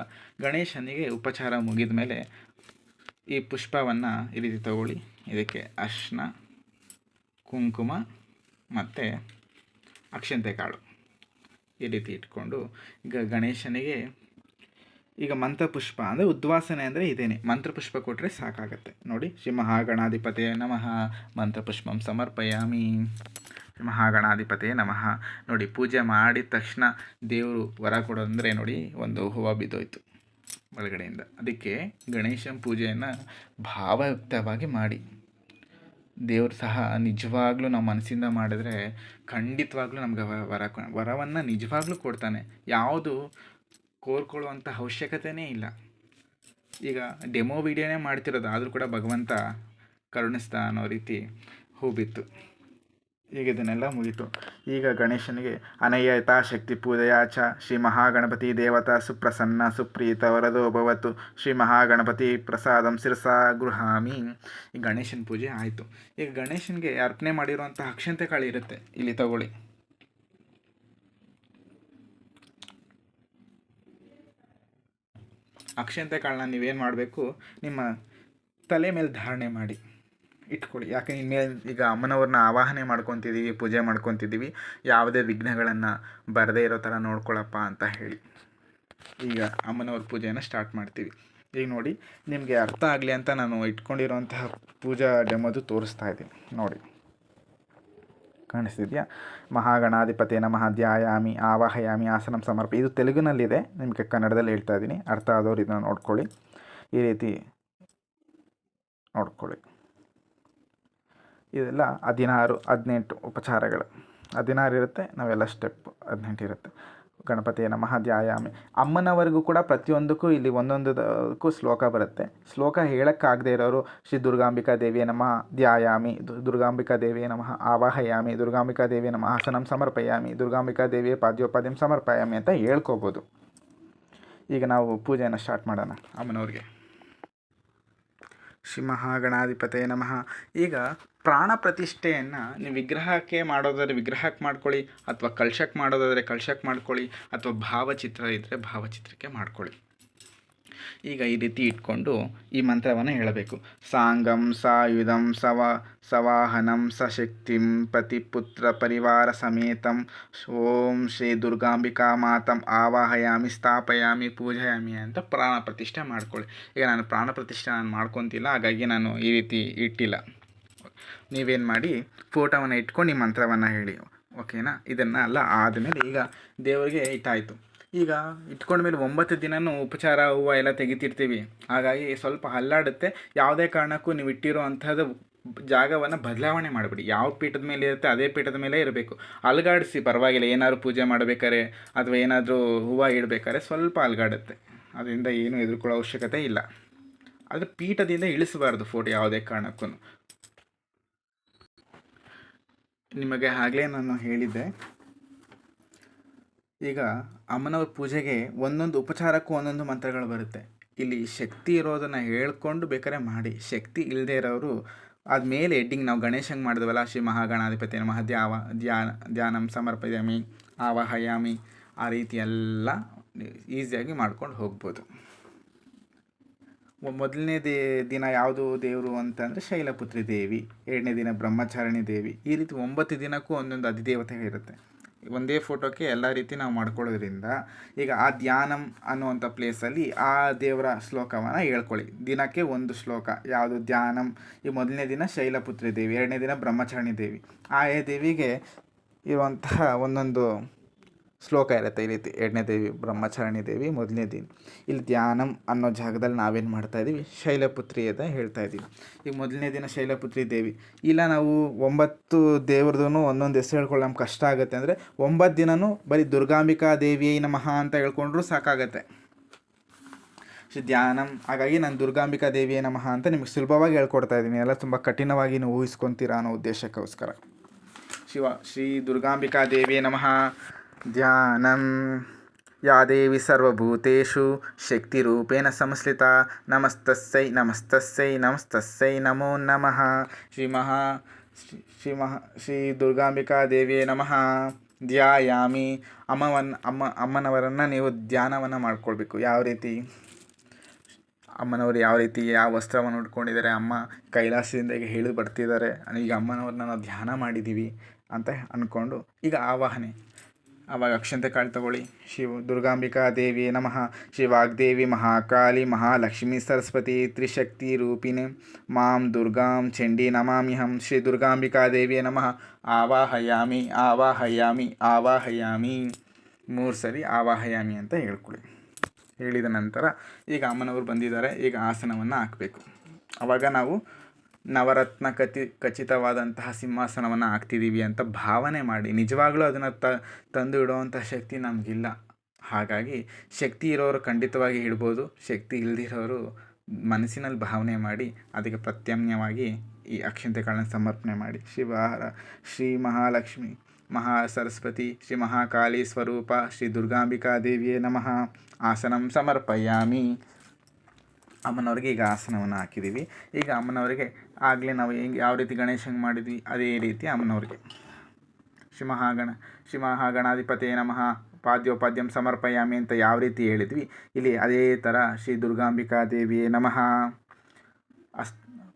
ಗಣೇಶನಿಗೆ ಉಪಚಾರ ಮುಗಿದ ಮೇಲೆ ಈ ಪುಷ್ಪವನ್ನು ಈ ರೀತಿ ತಗೊಳ್ಳಿ. ಇದಕ್ಕೆ ಅರಿಶಿನ, ಕುಂಕುಮ ಮತ್ತು ಅಕ್ಷಂತೆ ಕಾಳು ಈ ರೀತಿ ಇಟ್ಕೊಂಡು ಈಗ ಗಣೇಶನಿಗೆ ಈಗ ಮಂತ್ರಪುಷ್ಪ ಅಂದರೆ ಉದ್ವಾಸನೆ ಅಂದರೆ ಇದೇನೆ, ಮಂತ್ರಪುಷ್ಪ ಕೊಟ್ಟರೆ ಸಾಕಾಗತ್ತೆ. ನೋಡಿ, ಶ್ರೀ ಮಹಾಗಣಾಧಿಪತಿಯೇ ನಮಃ ಮಂತ್ರಪುಷ್ಪಂ ಸಮರ್ಪಯಾಮಿ. ಮಹಾಗಣಾಧಿಪತಿಯೇ ನಮಃ. ನೋಡಿ, ಪೂಜೆ ಮಾಡಿದ ತಕ್ಷಣ ದೇವರು ವರ ಕೊಡೋದಂದರೆ ನೋಡಿ, ಒಂದು ಹೂವು ಬಿದ್ದೋಯ್ತು ಒಳಗಡೆಯಿಂದ. ಅದಕ್ಕೆ ಗಣೇಶನ ಪೂಜೆಯನ್ನು ಭಾವಯುಕ್ತವಾಗಿ ಮಾಡಿ. ದೇವರು ಸಹ ನಿಜವಾಗ್ಲೂ ನಾವು ಮನಸ್ಸಿಂದ ಮಾಡಿದ್ರೆ ಖಂಡಿತವಾಗ್ಲೂ ನಮ್ಗೆ ವರವನ್ನು ನಿಜವಾಗ್ಲೂ ಕೊಡ್ತಾನೆ. ಯಾವುದು ಕೋರ್ಕೊಳ್ಳುವಂಥ ಅವಶ್ಯಕತೆಯೇ ಇಲ್ಲ. ಈಗ ಡೆಮೋ ವಿಡಿಯೋನೇ ಮಾಡ್ತಿರೋದು, ಆದರೂ ಕೂಡ ಭಗವಂತ ಕರುಣಿಸ್ತಾ ಅನ್ನೋ ರೀತಿ ಹೂ ಬಿತ್ತು. ಈಗ ಇದನ್ನೆಲ್ಲ ಮುಗೀತು. ಈಗ ಗಣೇಶನಿಗೆ ಅನಯ್ಯ ಯಥಾಶಕ್ತಿ ಪೂಜೆಯಾಚ ಶ್ರೀ ಮಹಾಗಣಪತಿ ದೇವತಾ ಸುಪ್ರಸನ್ನ ಸುಪ್ರೀತ ವರದೋ ಭವತು ಶ್ರೀ ಮಹಾಗಣಪತಿ ಪ್ರಸಾದಂ ಶಿರಸಾ ಗೃಹಾಮಿ. ಈ ಗಣೇಶನ ಪೂಜೆ ಆಯಿತು. ಈಗ ಗಣೇಶನಿಗೆ ಅರ್ಪಣೆ ಮಾಡಿರುವಂಥ ಅಕ್ಷಂತೆ ಕಾಳು ಇರುತ್ತೆ, ಇಲ್ಲಿ ತಗೊಳ್ಳಿ. ಅಕ್ಷಂತೆ ಕಾಳನ್ನ ನೀವೇನು ಮಾಡಬೇಕು, ನಿಮ್ಮ ತಲೆ ಮೇಲೆ ಧಾರಣೆ ಮಾಡಿ ಇಟ್ಕೊಳ್ಳಿ. ಯಾಕೆ ಇನ್ಮೇಲೆ ಈಗ ಅಮ್ಮನವ್ರನ್ನ ಆವಾಹನೆ ಮಾಡ್ಕೊತಿದ್ದೀವಿ, ಪೂಜೆ ಮಾಡ್ಕೊತಿದ್ದೀವಿ, ಯಾವುದೇ ವಿಘ್ನಗಳನ್ನು ಬರದೇ ಇರೋ ಥರ ನೋಡ್ಕೊಳ್ಳಪ್ಪ ಅಂತ ಹೇಳಿ ಈಗ ಅಮ್ಮನವ್ರ ಪೂಜೆಯನ್ನು ಸ್ಟಾರ್ಟ್ ಮಾಡ್ತೀವಿ. ಈಗ ನೋಡಿ, ನಿಮಗೆ ಅರ್ಥ ಆಗಲಿ ಅಂತ ನಾನು ಇಟ್ಕೊಂಡಿರೋಂತಹ ಪೂಜಾ ಡೆಮೋದು ತೋರಿಸ್ತಾ ಇದ್ದೀನಿ. ನೋಡಿ, ಕಾಣಿಸ್ತಿದೆಯಾ? ಮಹಾಗಣಾಧಿಪತಿ ನಮಃ ಧ್ಯಾಯಾಮಿ ಆವಾಹಯಾಮಿ ಆಸನಂ ಸಮರ್ಪ. ಇದು ತೆಲುಗಿನಲ್ಲಿದೆ, ನಿಮಗೆ ಕನ್ನಡದಲ್ಲಿ ಹೇಳ್ತಾ ಇದ್ದೀನಿ. ಅರ್ಥ ಆದವ್ರು ಇದನ್ನು ನೋಡ್ಕೊಳ್ಳಿ. ಈ ರೀತಿ ನೋಡ್ಕೊಳ್ಳಿ. ಇದೆಲ್ಲ 16-18 ಉಪಚಾರಗಳು. 16 ಇರುತ್ತೆ, ನಾವೆಲ್ಲ ಸ್ಟೆಪ್ 18 ಇರುತ್ತೆ. ಗಣಪತಿಯ ನಮಃ ಧ್ಯಾಯಾಮಿ. ಅಮ್ಮನವರೆಗೂ ಕೂಡ ಪ್ರತಿಯೊಂದಕ್ಕೂ ಇಲ್ಲಿ ಒಂದೊಂದಕ್ಕೂ ಶ್ಲೋಕ ಬರುತ್ತೆ. ಶ್ಲೋಕ ಹೇಳೋಕ್ಕಾಗದೇ ಇರೋರು ಶ್ರೀ ದುರ್ಗಾಂಬಿಕಾ ದೇವಿಯ ನಮಃ ಧ್ಯಾಯಾಮಿ, ದುರ್ಗಾಂಬಿಕಾ ದೇವಿಯ ನಮಃ ಆವಾಹಯಾಮಿ, ದುರ್ಗಾಂಬಿಕಾ ದೇವಿಯ ನಮಃ ಆಸನಂ ಸಮರ್ಪಯಾಮಿ, ದುರ್ಗಾಂಬಿಕಾ ದೇವಿಯ ಪಾದ್ಯೋಪಾದ್ಯಂ ಸಮರ್ಪಯಾಮಿ ಅಂತ ಹೇಳ್ಕೋಬೋದು. ಈಗ ನಾವು ಪೂಜೆಯನ್ನು ಸ್ಟಾರ್ಟ್ ಮಾಡೋಣ ಅಮ್ಮನವ್ರಿಗೆ. ಶ್ರೀ ಮಹಾಗಣಾಧಿಪತೇ ನಮಃ. ಈಗ ಪ್ರಾಣ ಪ್ರತಿಷ್ಠೆಯನ್ನು ನೀವು ವಿಗ್ರಹಕ್ಕೆ ಮಾಡೋದಾದರೆ ವಿಗ್ರಹಕ್ಕೆ ಮಾಡ್ಕೊಳ್ಳಿ, ಅಥವಾ ಕಳಶಕ್ಕೆ ಮಾಡೋದಾದರೆ ಕಳಶಕ್ಕೆ ಮಾಡ್ಕೊಳ್ಳಿ, ಅಥವಾ ಭಾವಚಿತ್ರ ಇದ್ದರೆ ಭಾವಚಿತ್ರಕ್ಕೆ ಮಾಡ್ಕೊಳ್ಳಿ. ಈಗ ಈ ರೀತಿ ಇಟ್ಕೊಂಡು ಈ ಮಂತ್ರವನ್ನು ಹೇಳಬೇಕು. ಸಾಂಗಂ ಸಾಯುಧಂ ಸವಾಹನಂ ಸಶಕ್ತಿಂ ಪತಿಪುತ್ರ ಪರಿವಾರ ಸಮೇತಂ ಓಂ ಶ್ರೀ ದುರ್ಗಾಂಬಿಕಾ ಮಾತಂ ಆವಾಹಯಾಮಿ ಸ್ಥಾಪಯಾಮಿ ಪೂಜಯಾಮಿ ಅಂತ ಪ್ರಾಣ ಪ್ರತಿಷ್ಠೆ ಮಾಡ್ಕೊಳ್ಳಿ. ಈಗ ನಾನು ಪ್ರಾಣ ಪ್ರತಿಷ್ಠೆ ಮಾಡ್ಕೊತಿಲ್ಲ, ಹಾಗಾಗಿ ನಾನು ಈ ರೀತಿ ಇಟ್ಟಿಲ್ಲ. ನೀವೇನು ಮಾಡಿ, ಫೋಟೋವನ್ನು ಇಟ್ಕೊಂಡು ಈ ಮಂತ್ರವನ್ನು ಹೇಳಿ, ಓಕೆನಾ? ಇದನ್ನು ಎಲ್ಲ ಆದಮೇಲೆ ಈಗ ದೇವರಿಗೆ ಇಟ್ಟಾಯಿತು. ಈಗ ಇಟ್ಕೊಂಡ್ಮೇಲೆ 9 ದಿನವೂ ಉಪಚಾರ ಹೂವು ಎಲ್ಲ ತೆಗಿತಿರ್ತೀವಿ, ಹಾಗಾಗಿ ಸ್ವಲ್ಪ ಹಲ್ಲಾಡುತ್ತೆ. ಯಾವುದೇ ಕಾರಣಕ್ಕೂ ನೀವು ಇಟ್ಟಿರೋ ಅಂಥದ್ದು ಜಾಗವನ್ನು ಬದಲಾವಣೆ ಮಾಡಿಬಿಡಿ. ಯಾವ ಪೀಠದ ಮೇಲೆ ಇರುತ್ತೆ ಅದೇ ಪೀಠದ ಮೇಲೆ ಇರಬೇಕು. ಅಲುಗಾಡಿಸಿ ಪರವಾಗಿಲ್ಲ, ಏನಾದ್ರು ಪೂಜೆ ಮಾಡಬೇಕಾದ್ರೆ ಅಥವಾ ಏನಾದರೂ ಹೂವು ಇಡಬೇಕಾದ್ರೆ ಸ್ವಲ್ಪ ಅಲುಗಾಡುತ್ತೆ, ಅದರಿಂದ ಏನೂ ಹೆದರ್ಕೊಳ್ಳೋ ಅವಶ್ಯಕತೆ ಇಲ್ಲ. ಆದರೆ ಪೀಠದಿಂದ ಇಳಿಸಬಾರ್ದು ಫೋಟೋ ಯಾವುದೇ ಕಾರಣಕ್ಕೂ. ನಿಮಗೆ ಆಗಲೇ ನಾನು ಹೇಳಿದ್ದೆ, ಈಗ ಅಮ್ಮನವ್ರ ಪೂಜೆಗೆ ಒಂದೊಂದು ಉಪಚಾರಕ್ಕೂ ಒಂದೊಂದು ಮಂತ್ರಗಳು ಬರುತ್ತೆ. ಇಲ್ಲಿ ಶಕ್ತಿ ಇರೋದನ್ನು ಹೇಳ್ಕೊಂಡು ಬೇಕಾದ್ರೆ ಮಾಡಿ, ಶಕ್ತಿ ಇಲ್ಲದೆ ಇರೋರು ಆದಮೇಲೆ ಎಡ್ಡಿಂಗ್ ನಾವು ಗಣೇಶಂಗೆ ಮಾಡಿದ್ವಲ್ಲ, ಶ್ರೀ ಮಹಾಗಣಾಧಿಪತಿ ನಮಃ ಧ್ಯಾನಂ ಸಮರ್ಪಯಾಮಿ ಆವಾಹಯಾಮಿ, ಆ ರೀತಿ ಎಲ್ಲ ಈಸಿಯಾಗಿ ಮಾಡ್ಕೊಂಡು ಹೋಗ್ಬೋದು. ಮೊದಲನೇ ದಿನ ಯಾವುದು ದೇವರು ಅಂತಂದರೆ ಶೈಲಪುತ್ರಿ ದೇವಿ, 2ನೇ ದಿನ ಬ್ರಹ್ಮಚಾರಿಣಿ ದೇವಿ. ಈ ರೀತಿ 9 ದಿನಕ್ಕೂ ಒಂದೊಂದು ಅಧಿದೇವತೆ ಇರುತ್ತೆ. ಒಂದೇ ಫೋಟೋಕ್ಕೆ ಎಲ್ಲ ರೀತಿ ನಾವು ಮಾಡ್ಕೊಳ್ಳೋದ್ರಿಂದ ಈಗ ಆ ಧ್ಯಾನಂ ಅನ್ನುವಂಥ ಪ್ಲೇಸಲ್ಲಿ ಆ ದೇವರ ಶ್ಲೋಕವನ್ನು ಹೇಳ್ಕೊಳ್ಳಿ. ದಿನಕ್ಕೆ ಒಂದು ಶ್ಲೋಕ, ಯಾವುದು ಧ್ಯಾನಂ. ಈ ಮೊದಲನೇ ದಿನ ಶೈಲಪುತ್ರಿ ದೇವಿ, 2ನೇ ದಿನ ಬ್ರಹ್ಮಚಾರಿಣಿ ದೇವಿ. ಆಯಾ ದೇವಿಗೆ ಇರುವಂತಹ ಒಂದೊಂದು ಶ್ಲೋಕ ಇರುತ್ತೆ. ಈ ರೀತಿ 2ನೇ ದೇವಿ ಬ್ರಹ್ಮಚಾರಿಣಿ ದೇವಿ, 1ನೇ ದಿನ. ಇಲ್ಲಿ ಧ್ಯಾನಂ ಅನ್ನೋ ಜಾಗದಲ್ಲಿ ನಾವೇನು ಮಾಡ್ತಾಯಿದ್ದೀವಿ, ಶೈಲಪುತ್ರಿ ಅಂತ ಹೇಳ್ತಾಯಿದ್ದೀವಿ. ಈಗ 1ನೇ ದಿನ ಶೈಲಪುತ್ರಿ ದೇವಿ. ಇಲ್ಲ ನಾವು 9 ದೇವ್ರದ್ದು ಒಂದೊಂದು ಹೆಸರು ಹೇಳ್ಕೊಳ್ಳೋ ನಮ್ಗೆ ಕಷ್ಟ ಆಗುತ್ತೆ ಅಂದರೆ 9 ದಿನವೂ ಬರೀ ದುರ್ಗಾಂಬಿಕಾ ದೇವಿಯೇ ನಮಃ ಅಂತ ಹೇಳ್ಕೊಂಡ್ರೂ ಸಾಕಾಗತ್ತೆ. ಶ್ರೀ ಧ್ಯಾನಂ. ಹಾಗಾಗಿ ನಾನು ದುರ್ಗಾಂಬಿಕಾ ದೇವಿಯೇ ನಮಃ ಅಂತ ನಿಮಗೆ ಸುಲಭವಾಗಿ ಹೇಳ್ಕೊಡ್ತಾ ಇದ್ದೀನಿ, ಎಲ್ಲ ತುಂಬ ಕಠಿಣವಾಗಿ ನೀವು ಊಹಿಸ್ಕೊತೀರಾ ಅನ್ನೋ ಉದ್ದೇಶಕ್ಕೋಸ್ಕರ. ಶ್ರೀ ದುರ್ಗಾಂಬಿಕಾ ದೇವಿಯೇ ನಮಃ. ಧ್ಯಾನಂ. ಯಾ ದೇವಿ ಸರ್ವಭೂತೇಷು ಶಕ್ತಿರೂಪೇಣ ಸಂಸ್ಥಿತಾ ನಮಸ್ತಸ್ಸೈ ನಮಸ್ತಸ್ಸೈ ನಮಸ್ತಸ್ಸೈ ನಮೋ ನಮಃ. ಶ್ರೀ ದುರ್ಗಾಂಬಿಕಾ ದೇವಿಯೇ ನಮಃ. ಧ್ಯಾಯಾಮಿ. ಅಮ್ಮನವರನ್ನು ನೀವು ಧ್ಯಾನವನ್ನು ಮಾಡ್ಕೊಳ್ಬೇಕು. ಯಾವ ರೀತಿ ಅಮ್ಮನವರು ಯಾವ ರೀತಿ ಯಾವ ವಸ್ತ್ರವನ್ನು ಉಟ್ಕೊಂಡಿದ್ದಾರೆ, ಅಮ್ಮ ಕೈಲಾಸದಿಂದ ಈಗ ಇಳಿದು ಬರ್ತಿದ್ದಾರೆ, ಈಗ ಅಮ್ಮನವ್ರನ್ನ ನಾವು ಧ್ಯಾನ ಮಾಡಿದ್ದೀವಿ ಅಂತ ಅಂದ್ಕೊಂಡು ಈಗ ಆವಾಹನೆ. ಆವಾಗ ಅಕ್ಷಂತೆ ಕಾಳು ತಗೊಳ್ಳಿ. ದುರ್ಗಾಂಬಿಕಾ ದೇವಿ ನಮಃ. ಶ್ರೀ ವಾಗ್ದೇವಿ ಮಹಾಕಾಳಿ ಮಹಾಲಕ್ಷ್ಮೀ ಸರಸ್ವತಿ ತ್ರಿಶಕ್ತಿ ರೂಪಿಣಿ ಮಾಂ ದುರ್ಗಾಂ ಚಂಡಿ ನಮಾಮ್ಯಹಂ. ಶ್ರೀ ದುರ್ಗಾಂಬಿಕಾ ದೇವಿಯೇ ನಮಃ. ಆವಾಹಯಾಮಿ ಆವಾಹಯಾಮಿ ಆವಾಹಯಾಮಿ. 3 ಸರಿ ಆವಾಹಯಾಮಿ ಅಂತ ಹೇಳ್ಕೊಳ್ಳಿ. ಹೇಳಿದ ನಂತರ ಈಗ ಅಮ್ಮನವರು ಬಂದಿದ್ದಾರೆ, ಈಗ ಆಸನವನ್ನು ಹಾಕಬೇಕು. ಆವಾಗ ನಾವು ನವರತ್ನ ಖಚಿತವಾದಂತಹ ಸಿಂಹಾಸನವನ್ನು ಹಾಕ್ತಿದ್ದೀವಿ ಅಂತ ಭಾವನೆ ಮಾಡಿ. ನಿಜವಾಗ್ಲೂ ಅದನ್ನು ತಂದು ಇಡುವಂಥ ಶಕ್ತಿ ನಮಗಿಲ್ಲ. ಹಾಗಾಗಿ ಶಕ್ತಿ ಇರೋರು ಖಂಡಿತವಾಗಿ ಇಡ್ಬೋದು, ಶಕ್ತಿ ಇಲ್ದಿರೋರು ಮನಸ್ಸಿನಲ್ಲಿ ಭಾವನೆ ಮಾಡಿ ಅದಕ್ಕೆ ಪ್ರತ್ಯಾಮ್ನಾಯವಾಗಿ ಈ ಅಕ್ಷಂತೆಗಳನ್ನ ಸಮರ್ಪಣೆ ಮಾಡಿ. ಶ್ರೀ ಮಹಾಲಕ್ಷ್ಮಿ ಮಹಾ ಸರಸ್ವತಿ ಶ್ರೀ ಮಹಾಕಾಳಿ ಸ್ವರೂಪ ಶ್ರೀ ದುರ್ಗಾಂಬಿಕಾ ದೇವಿಯೇ ನಮಃ. ಆಸನಂ ಸಮರ್ಪಯಾಮಿ. ಅಮ್ಮನವ್ರಿಗೆ ಈಗ ಆಸನವನ್ನು ಹಾಕಿದ್ದೀವಿ. ಈಗ ಅಮ್ಮನವರಿಗೆ ಆಗಲೇ ನಾವು ಯಾವ ರೀತಿ ಗಣೇಶಂಗೆ ಮಾಡಿದ್ವಿ ಅದೇ ರೀತಿ ಅಮ್ಮನವ್ರಿಗೆ ಶ್ರೀ ಮಹಾಗಣಾಧಿಪತಿಯೇ ನಮಃ. ಪಾದ್ಯೋಪಾದ್ಯಂ ಸಮರ್ಪಯಾಮಿ ಅಂತ ಯಾವ ರೀತಿ ಹೇಳಿದ್ವಿ ಇಲ್ಲಿ ಅದೇ ಥರ ಶ್ರೀ ದುರ್ಗಾಂಬಿಕಾ ದೇವಿಯೇ ನಮಃ.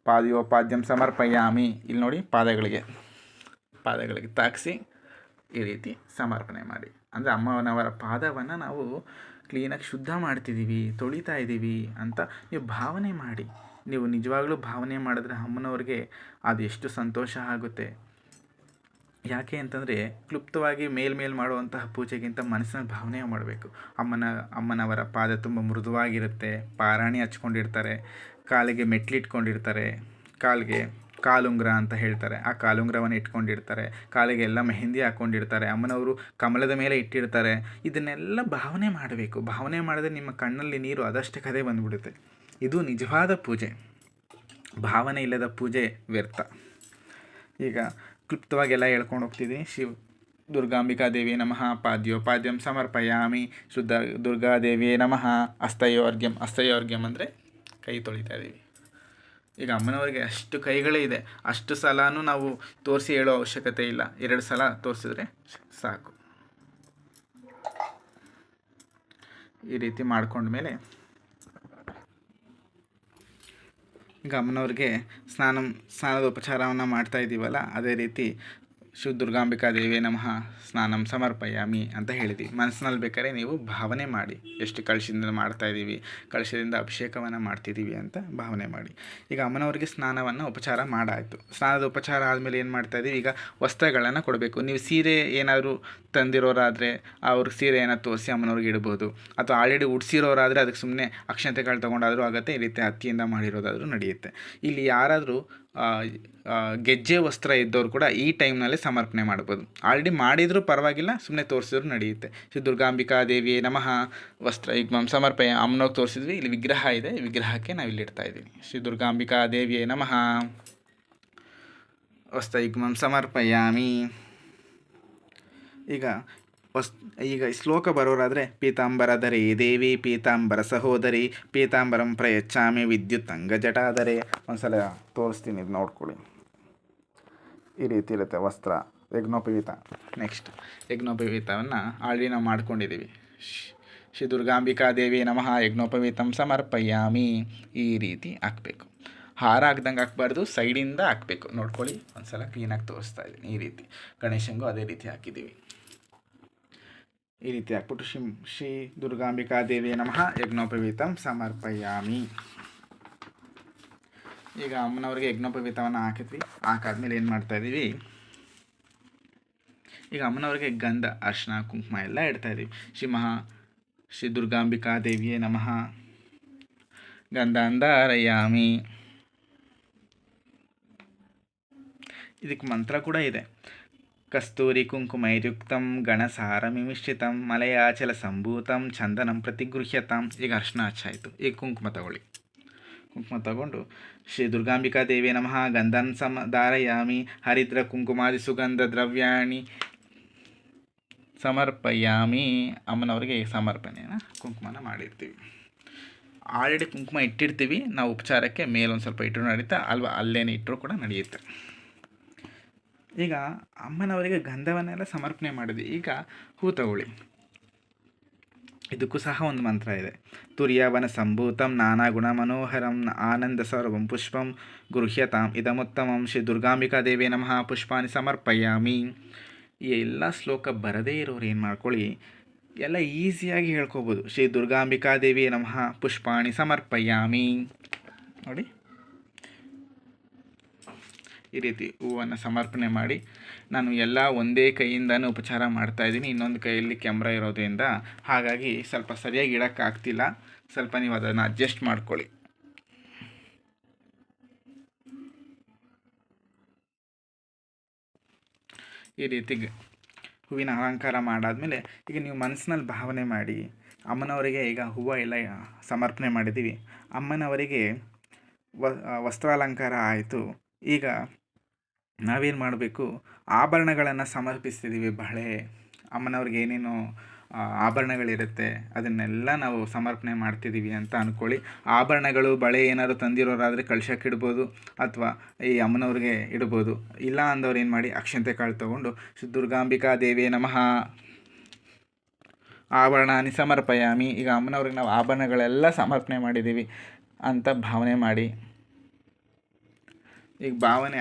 ಪಾದ್ಯೋಪಾದ್ಯಂ ಸಮರ್ಪಯಾಮಿ. ಇಲ್ಲಿ ನೋಡಿ, ಪಾದಗಳಿಗೆ ತಾಗಿಸಿ ಈ ರೀತಿ ಸಮರ್ಪಣೆ ಮಾಡಿ. ಅಂದರೆ ಅಮ್ಮನವರ ಪಾದವನ್ನು ನಾವು ಕ್ಲೀನಾಗಿ ಶುದ್ಧ ಮಾಡ್ತಿದ್ದೀವಿ, ತೊಳಿತಾ ಇದ್ದೀವಿ ಅಂತ ನೀವು ಭಾವನೆ ಮಾಡಿ. ನೀವು ನಿಜವಾಗ್ಲೂ ಭಾವನೆ ಮಾಡಿದ್ರೆ ಅಮ್ಮನವ್ರಿಗೆ ಅದು ಎಷ್ಟು ಸಂತೋಷ ಆಗುತ್ತೆ. ಯಾಕೆ ಅಂತಂದರೆ ಕ್ಲುಪ್ತವಾಗಿ ಮೇಲ್ಮೇಲೆ ಮಾಡುವಂತಹ ಪೂಜೆಗಿಂತ ಮನಸ್ಸಿನಲ್ಲಿ ಭಾವನೆ ಮಾಡಬೇಕು. ಅಮ್ಮನವರ ಪಾದ ತುಂಬ ಮೃದುವಾಗಿರುತ್ತೆ, ಪಾರಾಣಿ ಹಚ್ಕೊಂಡಿರ್ತಾರೆ, ಕಾಲಿಗೆ ಮೆಟ್ಲಿಟ್ಕೊಂಡಿರ್ತಾರೆ, ಕಾಲಿಗೆ ಕಾಲುಂಗ್ರ ಅಂತ ಹೇಳ್ತಾರೆ, ಆ ಕಾಲುಂಗ್ರವನ್ನು ಇಟ್ಕೊಂಡಿರ್ತಾರೆ, ಕಾಲಿಗೆ ಎಲ್ಲ ಮೆಹಂದಿ ಹಾಕ್ಕೊಂಡಿರ್ತಾರೆ, ಅಮ್ಮನವರು ಕಮಲದ ಮೇಲೆ ಇಟ್ಟಿರ್ತಾರೆ. ಇದನ್ನೆಲ್ಲ ಭಾವನೆ ಮಾಡಬೇಕು. ಭಾವನೆ ಮಾಡಿದ್ರೆ ನಿಮ್ಮ ಕಣ್ಣಲ್ಲಿ ನೀರು ಅದಷ್ಟೇ ಕದೆ ಬಂದುಬಿಡುತ್ತೆ. ಇದು ನಿಜವಾದ ಪೂಜೆ. ಭಾವನೆ ಇಲ್ಲದ ಪೂಜೆ ವ್ಯರ್ಥ. ಈಗ ಕ್ಲುಪ್ತವಾಗೆಲ್ಲ ಹೇಳ್ಕೊಂಡು ಹೋಗ್ತಿದ್ದೀನಿ. ದುರ್ಗಾಂಬಿಕಾ ದೇವಿಯೇ ನಮಃ. ಪಾದ್ಯೋಪಾದ್ಯಂ ಸಮರ್ಪಯಾಮಿ. ಶುದ್ಧ ದುರ್ಗಾದೇವಿಯೇ ನಮಃ. ಹಸ್ತಯೋರ್ಘ್ಯಂ ಅಂದರೆ ಕೈ ತೊಳಿತಾ ಇದ್ದೀವಿ. ಈಗ ಅಮ್ಮನವರಿಗೆ ಅಷ್ಟು ಕೈಗಳೇ ಇದೆ, ಅಷ್ಟು ಸಲನೂ ನಾವು ತೋರಿಸಿ ಹೇಳೋ ಅವಶ್ಯಕತೆ ಇಲ್ಲ. 2 ಸಲ ತೋರಿಸಿದ್ರೆ ಸಾಕು. ಈ ರೀತಿ ಮಾಡ್ಕೊಂಡ್ಮೇಲೆ ಈಗ ಅಮ್ಮನವ್ರಿಗೆ ಸ್ನಾನದ ಉಪಚಾರವನ್ನು ಮಾಡ್ತಾ ಇದ್ದೀವಲ್ಲ, ಅದೇ ರೀತಿ ಶ್ರೀ ದುರ್ಗಾಂಬಿಕಾ ದೇವಿಯೇ ನಮಃ. ಸ್ನಾನಂ ಸಮರ್ಪಯಾಮಿ ಅಂತ ಹೇಳಿದ್ವಿ. ಮನಸ್ಸಿನಲ್ಲಿ ಬೇಕಾದ್ರೆ ನೀವು ಭಾವನೆ ಮಾಡಿ, ಎಷ್ಟು ಕಳಶದಿಂದ ಮಾಡ್ತಾಯಿದ್ದೀವಿ, ಕಳಶದಿಂದ ಅಭಿಷೇಕವನ್ನು ಮಾಡ್ತಿದ್ದೀವಿ ಅಂತ ಭಾವನೆ ಮಾಡಿ. ಈಗ ಅಮ್ಮನವರಿಗೆ ಸ್ನಾನವನ್ನು ಉಪಚಾರ ಮಾಡಾಯಿತು. ಸ್ನಾನದ ಉಪಚಾರ ಆದಮೇಲೆ ಏನು ಮಾಡ್ತಾಯಿದ್ದೀವಿ, ಈಗ ವಸ್ತ್ರಗಳನ್ನು ಕೊಡಬೇಕು. ನೀವು ಸೀರೆ ಏನಾದರೂ ತಂದಿರೋರಾದರೆ ಅವ್ರಿಗೆ ಸೀರೆ ಏನಾದ್ರು ತೋರಿಸಿ ಅಮ್ಮನವ್ರಿಗೆ ಇಡ್ಬೋದು. ಅಥವಾ ಆಲ್ರೆಡಿ ಉಡ್ಸಿರೋರಾದರೆ ಅದಕ್ಕೆ ಸುಮ್ಮನೆ ಅಕ್ಷಂತೆಗಳು ತೊಗೊಂಡಾದರೂ ಆಗುತ್ತೆ, ಈ ರೀತಿ ಹತ್ತಿಯಿಂದ ಮಾಡಿರೋದಾದರೂ ನಡೆಯುತ್ತೆ. ಇಲ್ಲಿ ಯಾರಾದರೂ ಗೆಜ್ಜೆ ವಸ್ತ್ರ ಇದ್ದವರು ಕೂಡ ಈ ಟೈಮ್ನಲ್ಲೇ ಸಮರ್ಪಣೆ ಮಾಡ್ಬೋದು. ಆಲ್ರೆಡಿ ಮಾಡಿದರೂ ಪರವಾಗಿಲ್ಲ, ಸುಮ್ಮನೆ ತೋರಿಸಿದ್ರು ನಡೆಯುತ್ತೆ. ಶ್ರೀ ದುರ್ಗಾಂಬಿಕಾ ದೇವಿಯೇ ನಮಃ. ವಸ್ತ್ರ ಈಗ ಸಮರ್ಪಯ ಅಮ್ಮನವ್ರಿಗೆ ತೋರಿಸಿದ್ವಿ. ಇಲ್ಲಿ ವಿಗ್ರಹ ಇದೆ, ವಿಗ್ರಹಕ್ಕೆ ನಾವು ಇಲ್ಲಿ ಇಡ್ತಾ ಇದ್ದೀವಿ. ಶ್ರೀ ದುರ್ಗಾಂಬಿಕಾ ದೇವಿಯೇ ನಮಃ. ವಸ್ತ್ರಯುಗ್ಮಂ ಸಮರ್ಪಯಾಮಿ. ಈಗ ಶ್ಲೋಕ ಬರೋರಾದರೆ ಪೀತಾಂಬರಧರೆ ದೇವಿ ಪೀತಾಂಬರ ಸಹೋದರಿ ಪೀತಾಂಬರಂ ಪ್ರಯಚ್ಛಾಮಿ ವಿದ್ಯುತ್ ಅಂಗಜಟಾಧರೆ. ಒಂದ್ಸಲ ತೋರಿಸ್ತೀನಿ, ಇದು ನೋಡ್ಕೊಳ್ಳಿ. ಈ ರೀತಿ ಇರುತ್ತೆ ವಸ್ತ್ರ. ಯಜ್ಞೋಪವೀತ. ನೆಕ್ಸ್ಟ್ ಯಜ್ಞೋಪವೀತವನ್ನು ಆಲ್ರೆಡಿ ನಾವು ಮಾಡ್ಕೊಂಡಿದ್ದೀವಿ. ಶ್ರೀ ದುರ್ಗಾಂಬಿಕಾ ದೇವಿ ನಮಃ. ಯಜ್ಞೋಪವೀತಂ ಸಮರ್ಪಯಾಮಿ. ಈ ರೀತಿ ಹಾಕಬೇಕು. ಹಾರ ಹಾಕ್ದಂಗೆ ಹಾಕ್ಬಾರ್ದು, ಸೈಡಿಂದ ಹಾಕಬೇಕು. ನೋಡ್ಕೊಳ್ಳಿ, ಒಂದ್ಸಲ ಕ್ಲೀನಾಗಿ ತೋರಿಸ್ತಾ ಇದ್ದೀನಿ. ಈ ರೀತಿ ಗಣೇಶಂಗೂ ಅದೇ ರೀತಿ ಹಾಕಿದ್ದೀವಿ. ಈ ರೀತಿ ಹಾಕ್ಬಿಟ್ಟು ಶ್ರೀ ದುರ್ಗಾಂಬಿಕಾ ದೇವಿಯೇ ನಮಃ. ಯಜ್ಞೋಪವೀತಂ ಸಮರ್ಪಯಾಮಿ. ಈಗ ಅಮ್ಮನವ್ರಿಗೆ ಯಜ್ಞೋಪವೀತವನ್ನು ಹಾಕಿದ್ವಿ. ಹಾಕಾದ್ಮೇಲೆ ಏನು ಮಾಡ್ತಾಯಿದ್ದೀವಿ, ಈಗ ಅಮ್ಮನವ್ರಿಗೆ ಗಂಧ ಅರ್ಶಿನ ಕುಂಕುಮ ಎಲ್ಲ ಇಡ್ತಾಯಿದ್ದೀವಿ. ಶ್ರೀ ದುರ್ಗಾಂಬಿಕಾ ದೇವಿಯೇ ನಮಃ. ಗಂಧಾಂಧಾರಯಾಮಿ. ಇದಕ್ಕೆ ಮಂತ್ರ ಕೂಡ ಇದೆ. ಕಸ್ತೂರಿ ಕುಂಕುಮೈರ್ಯುಕ್ತಂ ಗಣಸಾರಮಿಮಿಶ್ರಿತಂ ಮಲಯಾಚಲ ಸಂಭೂತಂ ಚಂದನಂ ಪ್ರತಿಗೃಹ್ಯತಾಂ. ಈಗ ಅರ್ಶಿನ ಹಚ್ಚಾಯಿತು. ಈಗ ಕುಂಕುಮ ತಗೊಳ್ಳಿ. ಕುಂಕುಮ ತಗೊಂಡು ಶ್ರೀ ದುರ್ಗಾಂಬಿಕಾ ದೇವಿ ನಮಃ ಗಂಧನ್ ಧಾರಯಾಮಿ ಹರಿದ್ರ ಕುಂಕುಮಾದಿ ಸುಗಂಧ ದ್ರವ್ಯಾಣಿ ಸಮರ್ಪಯಾಮಿ. ಅಮ್ಮನವರಿಗೆ ಸಮರ್ಪಣೆನ ಕುಂಕುಮನ ಮಾಡಿರ್ತೀವಿ. ಆಲ್ರೆಡಿ ಕುಂಕುಮ ಇಟ್ಟಿರ್ತೀವಿ ನಾವು ಉಪಚಾರಕ್ಕೆ, ಮೇಲೊಂದು ಸ್ವಲ್ಪ ಇಟ್ಟರು ನಡೀತಾ ಅಲ್ವಾ, ಅಲ್ಲೇನೇ ಇಟ್ಟರು ಕೂಡ ನಡೆಯುತ್ತೆ. ಈಗ ಅಮ್ಮನವರಿಗೆ ಗಂಧವನ್ನೆಲ್ಲ ಸಮರ್ಪಣೆ ಮಾಡಿದ್ವಿ. ಈಗ ಹೂ ತಗೊಳ್ಳಿ. ಇದಕ್ಕೂ ಸಹ ಒಂದು ಮಂತ್ರ ಇದೆ. ತುರ್ಯವನ ಸಂಭೂತಂ ನಾನಾ ಗುಣ ಮನೋಹರಂ ಆನಂದ ಸರ್ವಂ ಪುಷ್ಪಂ ಗೃಹ್ಯತಾಂ ಇದಮುತ್ತಮಂ ಶ್ರೀ ದುರ್ಗಾಂಬಿಕಾ ದೇವಿ ನಮಃ ಪುಷ್ಪಾನಿ ಸಮರ್ಪಯಾಮಿ. ಈ ಎಲ್ಲ ಶ್ಲೋಕ ಬರದೇ ಇರೋರು ಏನು ಮಾಡ್ಕೊಳ್ಳಿ, ಎಲ್ಲ ಈಸಿಯಾಗಿ ಹೇಳ್ಕೊಬೋದು. ಶ್ರೀ ದುರ್ಗಾಂಬಿಕಾ ದೇವಿ ನಮಃ ಪುಷ್ಪಾಣಿ ಸಮರ್ಪಯಾಮಿ. ನೋಡಿ, ಈ ರೀತಿ ಹೂವನ್ನು ಸಮರ್ಪಣೆ ಮಾಡಿ ನಾನು ಎಲ್ಲ ಒಂದೇ ಕೈಯಿಂದನೂ ಉಪಚಾರ ಮಾಡ್ತಾಯಿದ್ದೀನಿ. ಇನ್ನೊಂದು ಕೈಯಲ್ಲಿ ಕ್ಯಾಮ್ರಾ ಇರೋದ್ರಿಂದ ಹಾಗಾಗಿ ಸ್ವಲ್ಪ ಸರಿಯಾಗಿ ಇಡೋಕ್ಕಾಗ್ತಿಲ್ಲ. ಸ್ವಲ್ಪ ನೀವು ಅದನ್ನು ಅಡ್ಜಸ್ಟ್ ಮಾಡ್ಕೊಳ್ಳಿ. ಈ ರೀತಿ ಹೂವಿನ ಅಲಂಕಾರ ಮಾಡಾದಮೇಲೆ ಈಗ ನೀವು ಮನಸ್ಸಿನಲ್ಲಿ ಭಾವನೆ ಮಾಡಿ, ಅಮ್ಮನವರಿಗೆ ಈಗ ಹೂವು ಎಲ್ಲ ಸಮರ್ಪಣೆ ಮಾಡಿದ್ದೀವಿ. ಅಮ್ಮನವರಿಗೆ ವಸ್ತ್ರಾಲಂಕಾರ ಆಯಿತು. ಈಗ ನಾವೇನು ಮಾಡಬೇಕು, ಆಭರಣಗಳನ್ನು ಸಮರ್ಪಿಸ್ತಿದ್ದೀವಿ. ಬಳೆ, ಅಮ್ಮನವ್ರಿಗೆ ಏನೇನು ಆಭರಣಗಳಿರುತ್ತೆ ಅದನ್ನೆಲ್ಲ ನಾವು ಸಮರ್ಪಣೆ ಮಾಡ್ತಿದ್ದೀವಿ ಅಂತ ಅಂದ್ಕೊಳ್ಳಿ. ಆಭರಣಗಳು, ಬಳೆ ಏನಾದರೂ ತಂದಿರೋರಾದರೆ ಕಳಶಕ್ಕೆ ಇಡ್ಬೋದು, ಅಥವಾ ಈ ಅಮ್ಮನವ್ರಿಗೆ ಇಡ್ಬೋದು. ಇಲ್ಲ ಅಂದವ್ರು ಏನು ಮಾಡಿ, ಅಕ್ಷಂತೆ ಕಾಳು ತೊಗೊಂಡು ಶ್ರೀ ದುರ್ಗಾಂಬಿಕಾ ದೇವಿ ನಮಃ ಆಭರಣಾನಿ ಸಮರ್ಪಯಾಮಿ. ಈಗ ಅಮ್ಮನವ್ರಿಗೆ ನಾವು ಆಭರಣಗಳೆಲ್ಲ ಸಮರ್ಪಣೆ ಮಾಡಿದ್ದೀವಿ ಅಂತ ಭಾವನೆ ಮಾಡಿ. ಈಗ ಭಾವನೆ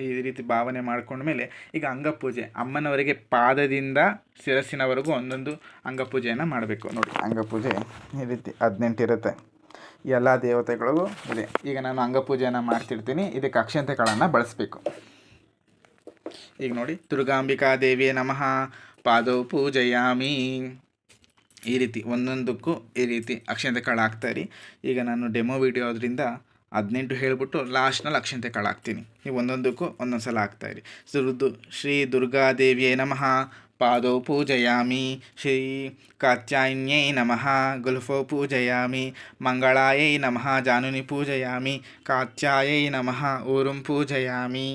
ಈ ರೀತಿ ಭಾವನೆ ಮಾಡ್ಕೊಂಡ್ಮೇಲೆ ಈಗ ಅಂಗಪೂಜೆ, ಅಮ್ಮನವರಿಗೆ ಪಾದದಿಂದ ಶಿರಸ್ಸಿನವರೆಗೂ ಒಂದೊಂದು ಅಂಗಪೂಜೆಯನ್ನು ಮಾಡಬೇಕು. ನೋಡಿ, ಅಂಗಪೂಜೆ ಈ ರೀತಿ 18 ಇರುತ್ತೆ. ಎಲ್ಲ ದೇವತೆಗಳಿಗೂ ಇದೆ. ಈಗ ನಾನು ಅಂಗಪೂಜೆಯನ್ನು ಮಾಡ್ತಿರ್ತೀನಿ. ಇದಕ್ಕೆ ಅಕ್ಷಂತೆಗಳನ್ನು ಬಳಸಬೇಕು. ಈಗ ನೋಡಿ, ದುರ್ಗಾಂಬಿಕಾ ದೇವಿಯೇ ನಮಃ ಪಾದೌ ಪೂಜಯಾಮಿ. ಈ ರೀತಿ ಒಂದೊಂದಕ್ಕೂ ಈ ರೀತಿ ಅಕ್ಷಂತೆ ಕಾಳು ಹಾಕ್ತಾಯಿರಿ. ಈಗ ನಾನು ಡೆಮೋ ವಿಡಿಯೋ ಅದರಿಂದ 18 ಹೇಳಿಬಿಟ್ಟು ಲಾಸ್ಟ್ನಲ್ಲಿ ಅಕ್ಷಂತೆ ಕಾಳು ಹಾಕ್ತೀನಿ. ನೀವು ಒಂದೊಂದಕ್ಕೂ ಒಂದೊಂದು ಸಲ ಹಾಕ್ತಾಯಿರಿ. ಶ್ರೀ ದುರ್ಗಾದೇವಿಯೇ ನಮಃ ಪಾದೌ ಪೂಜಯಾಮಿ. ಶ್ರೀ ಕಾತ್ಯಾಯನ್ಯೈ ನಮಃ ಗುಲ್ಫೌ ಪೂಜಯಾಮಿ. ಮಂಗಳಾಯೈ ನಮಃ ಜಾನುನಿ ಪೂಜಯಾಮಿ. ಕಾತ್ಯಾಯೈ ನಮಃ ಊರುಂ ಪೂಜಯಾಮಿ.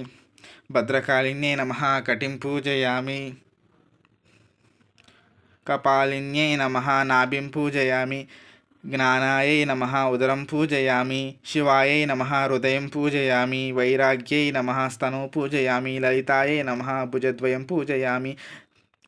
ಭದ್ರಕಾಳಿನ್ಯೈ ನಮಃ ಕಟಿಂ ಪೂಜಯಾಮಿ. ಕಪಾಲಿನ್ಯೈ ನಮಃ ನಾಭಿಂ ಪೂಜಯಾಮಿ. ಜ್ಞಾನಾಯೈ ನಮಃ ಉದರಂ ಪೂಜಯಾಮಿ. ಶಿವಾಯೈ ನಮಃ ಹೃದಯಂ ಪೂಜಯಾಮಿ. ವೈರಾಗ್ಯೈ ನಮಃ ಸ್ತನೋ ಪೂಜಯಾಮಿ. ಲಲಿತಾಯೈ ನಮಃ ಭುಜದ್ವಯಂ ಪೂಜಯಾಮಿ.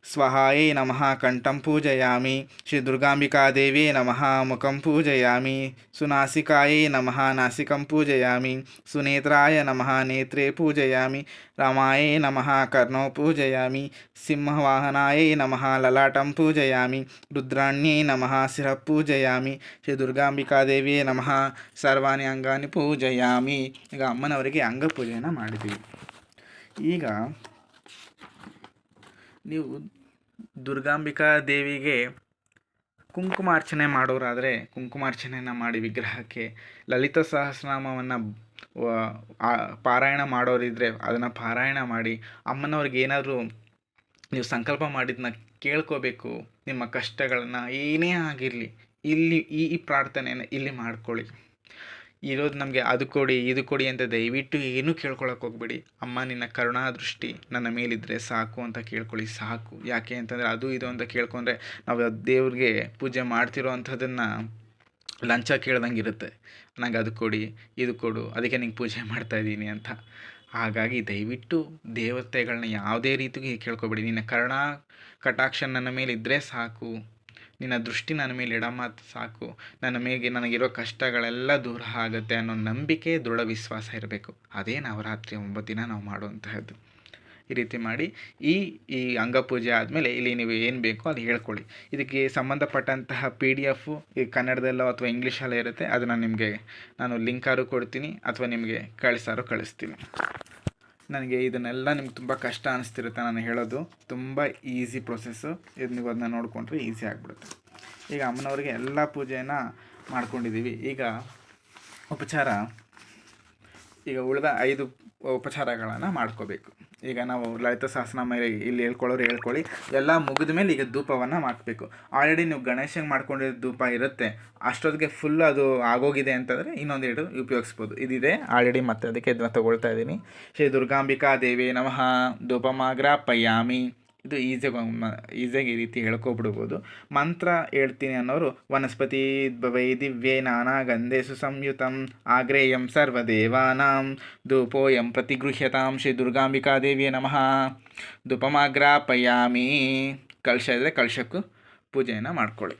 ಸ್ವಹಾಯೈ ನಮಃ ಕಂಠಂ ಪೂಜಯಾಮಿ. ಶ್ರೀ ದುರ್ಗಾಂಬಿಕಾ ದೇವಿಯೇ ನಮಃ ಮುಖಂ ಪೂಜಯಾಮಿ. ಸುನಾಸಿಕಾಯೈ ನಮಃ ನಾಸಿಕಂ ಪೂಜಯಾಮಿ. ಸುನೇತ್ರಾಯ ನಮಃ ನೇತ್ರೇ ಪೂಜಯಾಮಿ. ರಾಮಾಯೈ ನಮಃ ಕರ್ಣೌ ಪೂಜಯಾಮಿ. ಸಿಂಹವಾಹನಾಯೈ ನಮಃ ಲಲಾಟಂ ಪೂಜಯಾಮಿ. ರುದ್ರಾಣ್ಯೈ ನಮಃ ಶಿರಃ ಪೂಜಯಾಮಿ. ಶ್ರೀ ದುರ್ಗಾಂಬಿಕಾ ದೇವಿಯೇ ನಮಃ ಸರ್ವಾಣಿ ಅಂಗಾನಿ ಪೂಜಯಾಮಿ. ಈಗ ಅಮ್ಮನವರಿಗೆ ಅಂಗಪೂಜೆಯನ್ನು ಮಾಡಿದ್ದೀವಿ. ಈಗ ನೀವು ದುರ್ಗಾಂಬಿಕಾ ದೇವಿಗೆ ಕುಂಕುಮಾರ್ಚನೆ ಮಾಡೋರಾದರೆ ಕುಂಕುಮಾರ್ಚನೆಯನ್ನು ಮಾಡಿ ವಿಗ್ರಹಕ್ಕೆ, ಲಲಿತ ಸಹಸ್ರನಾಮವನ್ನು ಪಾರಾಯಣ ಮಾಡೋರಿದ್ದರೆ ಅದನ್ನು ಪಾರಾಯಣ ಮಾಡಿ, ಅಮ್ಮನವ್ರಿಗೆ ಏನಾದರೂ ನೀವು ಸಂಕಲ್ಪ ಮಾಡಿದ್ದನ್ನ ಕೇಳ್ಕೋಬೇಕು, ನಿಮ್ಮ ಕಷ್ಟಗಳನ್ನು ಏನೇ ಆಗಿರಲಿ ಇಲ್ಲಿ ಈ ಪ್ರಾರ್ಥನೆಯನ್ನು ಇಲ್ಲಿ ಮಾಡ್ಕೊಳ್ಳಿ. ಇರೋದು ನಮಗೆ ಅದು ಕೊಡಿ ಇದು ಕೊಡಿ ಅಂತ ದಯವಿಟ್ಟು ಏನೂ ಕೇಳ್ಕೊಳಕ್ಕೆ ಹೋಗ್ಬೇಡಿ. ಅಮ್ಮ ನಿನ್ನ ಕರುಣಾ ದೃಷ್ಟಿ ನನ್ನ ಮೇಲಿದ್ದರೆ ಸಾಕು ಅಂತ ಕೇಳ್ಕೊಳ್ಳಿ, ಸಾಕು. ಯಾಕೆ ಅಂತಂದರೆ ಅದು ಇದು ಅಂತ ಕೇಳ್ಕೊಂಡ್ರೆ ನಾವು ದೇವ್ರಿಗೆ ಪೂಜೆ ಮಾಡ್ತಿರೋ ಅಂಥದ್ದನ್ನು ಲಂಚ ಕೇಳ್ದಂಗೆ ಇರುತ್ತೆ. ನನಗೆ ಅದು ಕೊಡಿ ಇದು ಕೊಡು, ಅದಕ್ಕೆ ನಿಂಗೆ ಪೂಜೆ ಮಾಡ್ತಾಯಿದ್ದೀನಿ ಅಂತ. ಹಾಗಾಗಿ ದಯವಿಟ್ಟು ದೇವತೆಗಳನ್ನ ಯಾವುದೇ ರೀತಿಗೆ ಕೇಳ್ಕೊಬೇಡಿ. ನಿನ್ನ ಕರುಣಾ ಕಟಾಕ್ಷ ನನ್ನ ಮೇಲಿದ್ದರೆ ಸಾಕು, ನಿನ್ನ ದೃಷ್ಟಿ ನನ್ನ ಮೇಲೆ ಇಡಮಾತು ಸಾಕು, ನನಗಿರೋ ಕಷ್ಟಗಳೆಲ್ಲ ದೂರ ಆಗುತ್ತೆ ಅನ್ನೋ ನಂಬಿಕೆ, ದೃಢ ವಿಶ್ವಾಸ ಇರಬೇಕು. ಅದೇ ನವರಾತ್ರಿ 9 ದಿನ ನಾವು ಮಾಡುವಂತಹದ್ದು. ಈ ರೀತಿ ಮಾಡಿ ಈ ಅಂಗಪೂಜೆ ಆದಮೇಲೆ ಇಲ್ಲಿ ನೀವು ಏನು ಬೇಕೋ ಅದು ಹೇಳ್ಕೊಳ್ಳಿ. ಇದಕ್ಕೆ ಸಂಬಂಧಪಟ್ಟಂತಹ PDF ಈ ಕನ್ನಡದಲ್ಲೋ ಅಥವಾ ಇಂಗ್ಲೀಷಲ್ಲೋ ಇರುತ್ತೆ. ಅದನ್ನು ನಿಮಗೆ ನಾನು ಲಿಂಕಾರು ಕೊಡ್ತೀನಿ ಅಥವಾ ನಿಮಗೆ ಕಳಿಸ್ತೀನಿ. ನನಗೆ ಇದನ್ನೆಲ್ಲ ನಿಮ್ಗೆ ತುಂಬ ಕಷ್ಟ ಅನಿಸ್ತಿರುತ್ತೆ ನಾನು ಹೇಳೋದು. ತುಂಬ ಈಸಿ ಪ್ರೊಸೆಸ್ಸು. ಇದು ನೀವು ಅದನ್ನ ನೋಡಿಕೊಂಡ್ರೆ ಈಸಿ ಆಗಿಬಿಡುತ್ತೆ. ಈಗ ಅಮ್ಮನವ್ರಿಗೆ ಎಲ್ಲ ಪೂಜೆಯನ್ನು ಮಾಡ್ಕೊಂಡಿದ್ದೀವಿ. ಈಗ ಉಪಚಾರ, ಈಗ ಉಳಿದ 5 ಉಪಚಾರಗಳನ್ನು ಮಾಡ್ಕೋಬೇಕು. ಈಗ ನಾವು ಲಲಿತ ಸಹಸ್ರನಾಮ ಇಲ್ಲಿ ಹೇಳ್ಕೊಳ್ಳಿ. ಎಲ್ಲ ಮುಗಿದ ಮೇಲೆ ಈಗ ಧೂಪವನ್ನು ಹಾಕಬೇಕು. ಆಲ್ರೆಡಿ ನೀವು ಗಣೇಶಂಗೆ ಮಾಡ್ಕೊಂಡಿರೋ ಧೂಪ ಇರುತ್ತೆ, ಅಷ್ಟೊತ್ತಿಗೆ ಫುಲ್ ಅದು ಆಗೋಗಿದೆ ಅಂತಂದರೆ ಇನ್ನೊಂದೆರಡು ಉಪಯೋಗಿಸ್ಬೋದು. ಇದಿದೆ ಆಲ್ರೆಡಿ, ಮತ್ತೆ ಅದಕ್ಕೆ ಇದನ್ನು ತೊಗೊಳ್ತಾ ಇದ್ದೀನಿ. ಶ್ರೀ ದುರ್ಗಾಂಬಿಕಾ ದೇವಿ ನಮಃ ಧೂಪಮಾಗ್ರಾಪಯಾಮಿ. ಇದು ಈಸಿಯಾಗಿ ಈ ರೀತಿ ಹೇಳ್ಕೊಬಿಡ್ಬೋದು. ಮಂತ್ರ ಹೇಳ್ತೀನಿ ಅನ್ನೋರು ವನಸ್ಪತಿ ಭವೈ ದಿವ್ಯೇ ನಾನಾ ಗಂಧೇಸು ಸಂಯುತಂ ಆಗ್ರೇಯಂ ಸರ್ವದೇವಾನಾಂ ಧೂಪೋಯಂ ಪ್ರತಿಗೃಹ್ಯತಾಂ ಶ್ರೀ ದುರ್ಗಾಂಬಿಕಾ ದೇವಿಯೇ ನಮಃ ಧೂಪಮಾಗ್ರಾಪಯಾಮಿ. ಕಲಶ ಇದ್ದರೆ ಕಲಶಕ್ಕೂ ಪೂಜೆಯನ್ನು ಮಾಡ್ಕೊಳ್ಳಿ.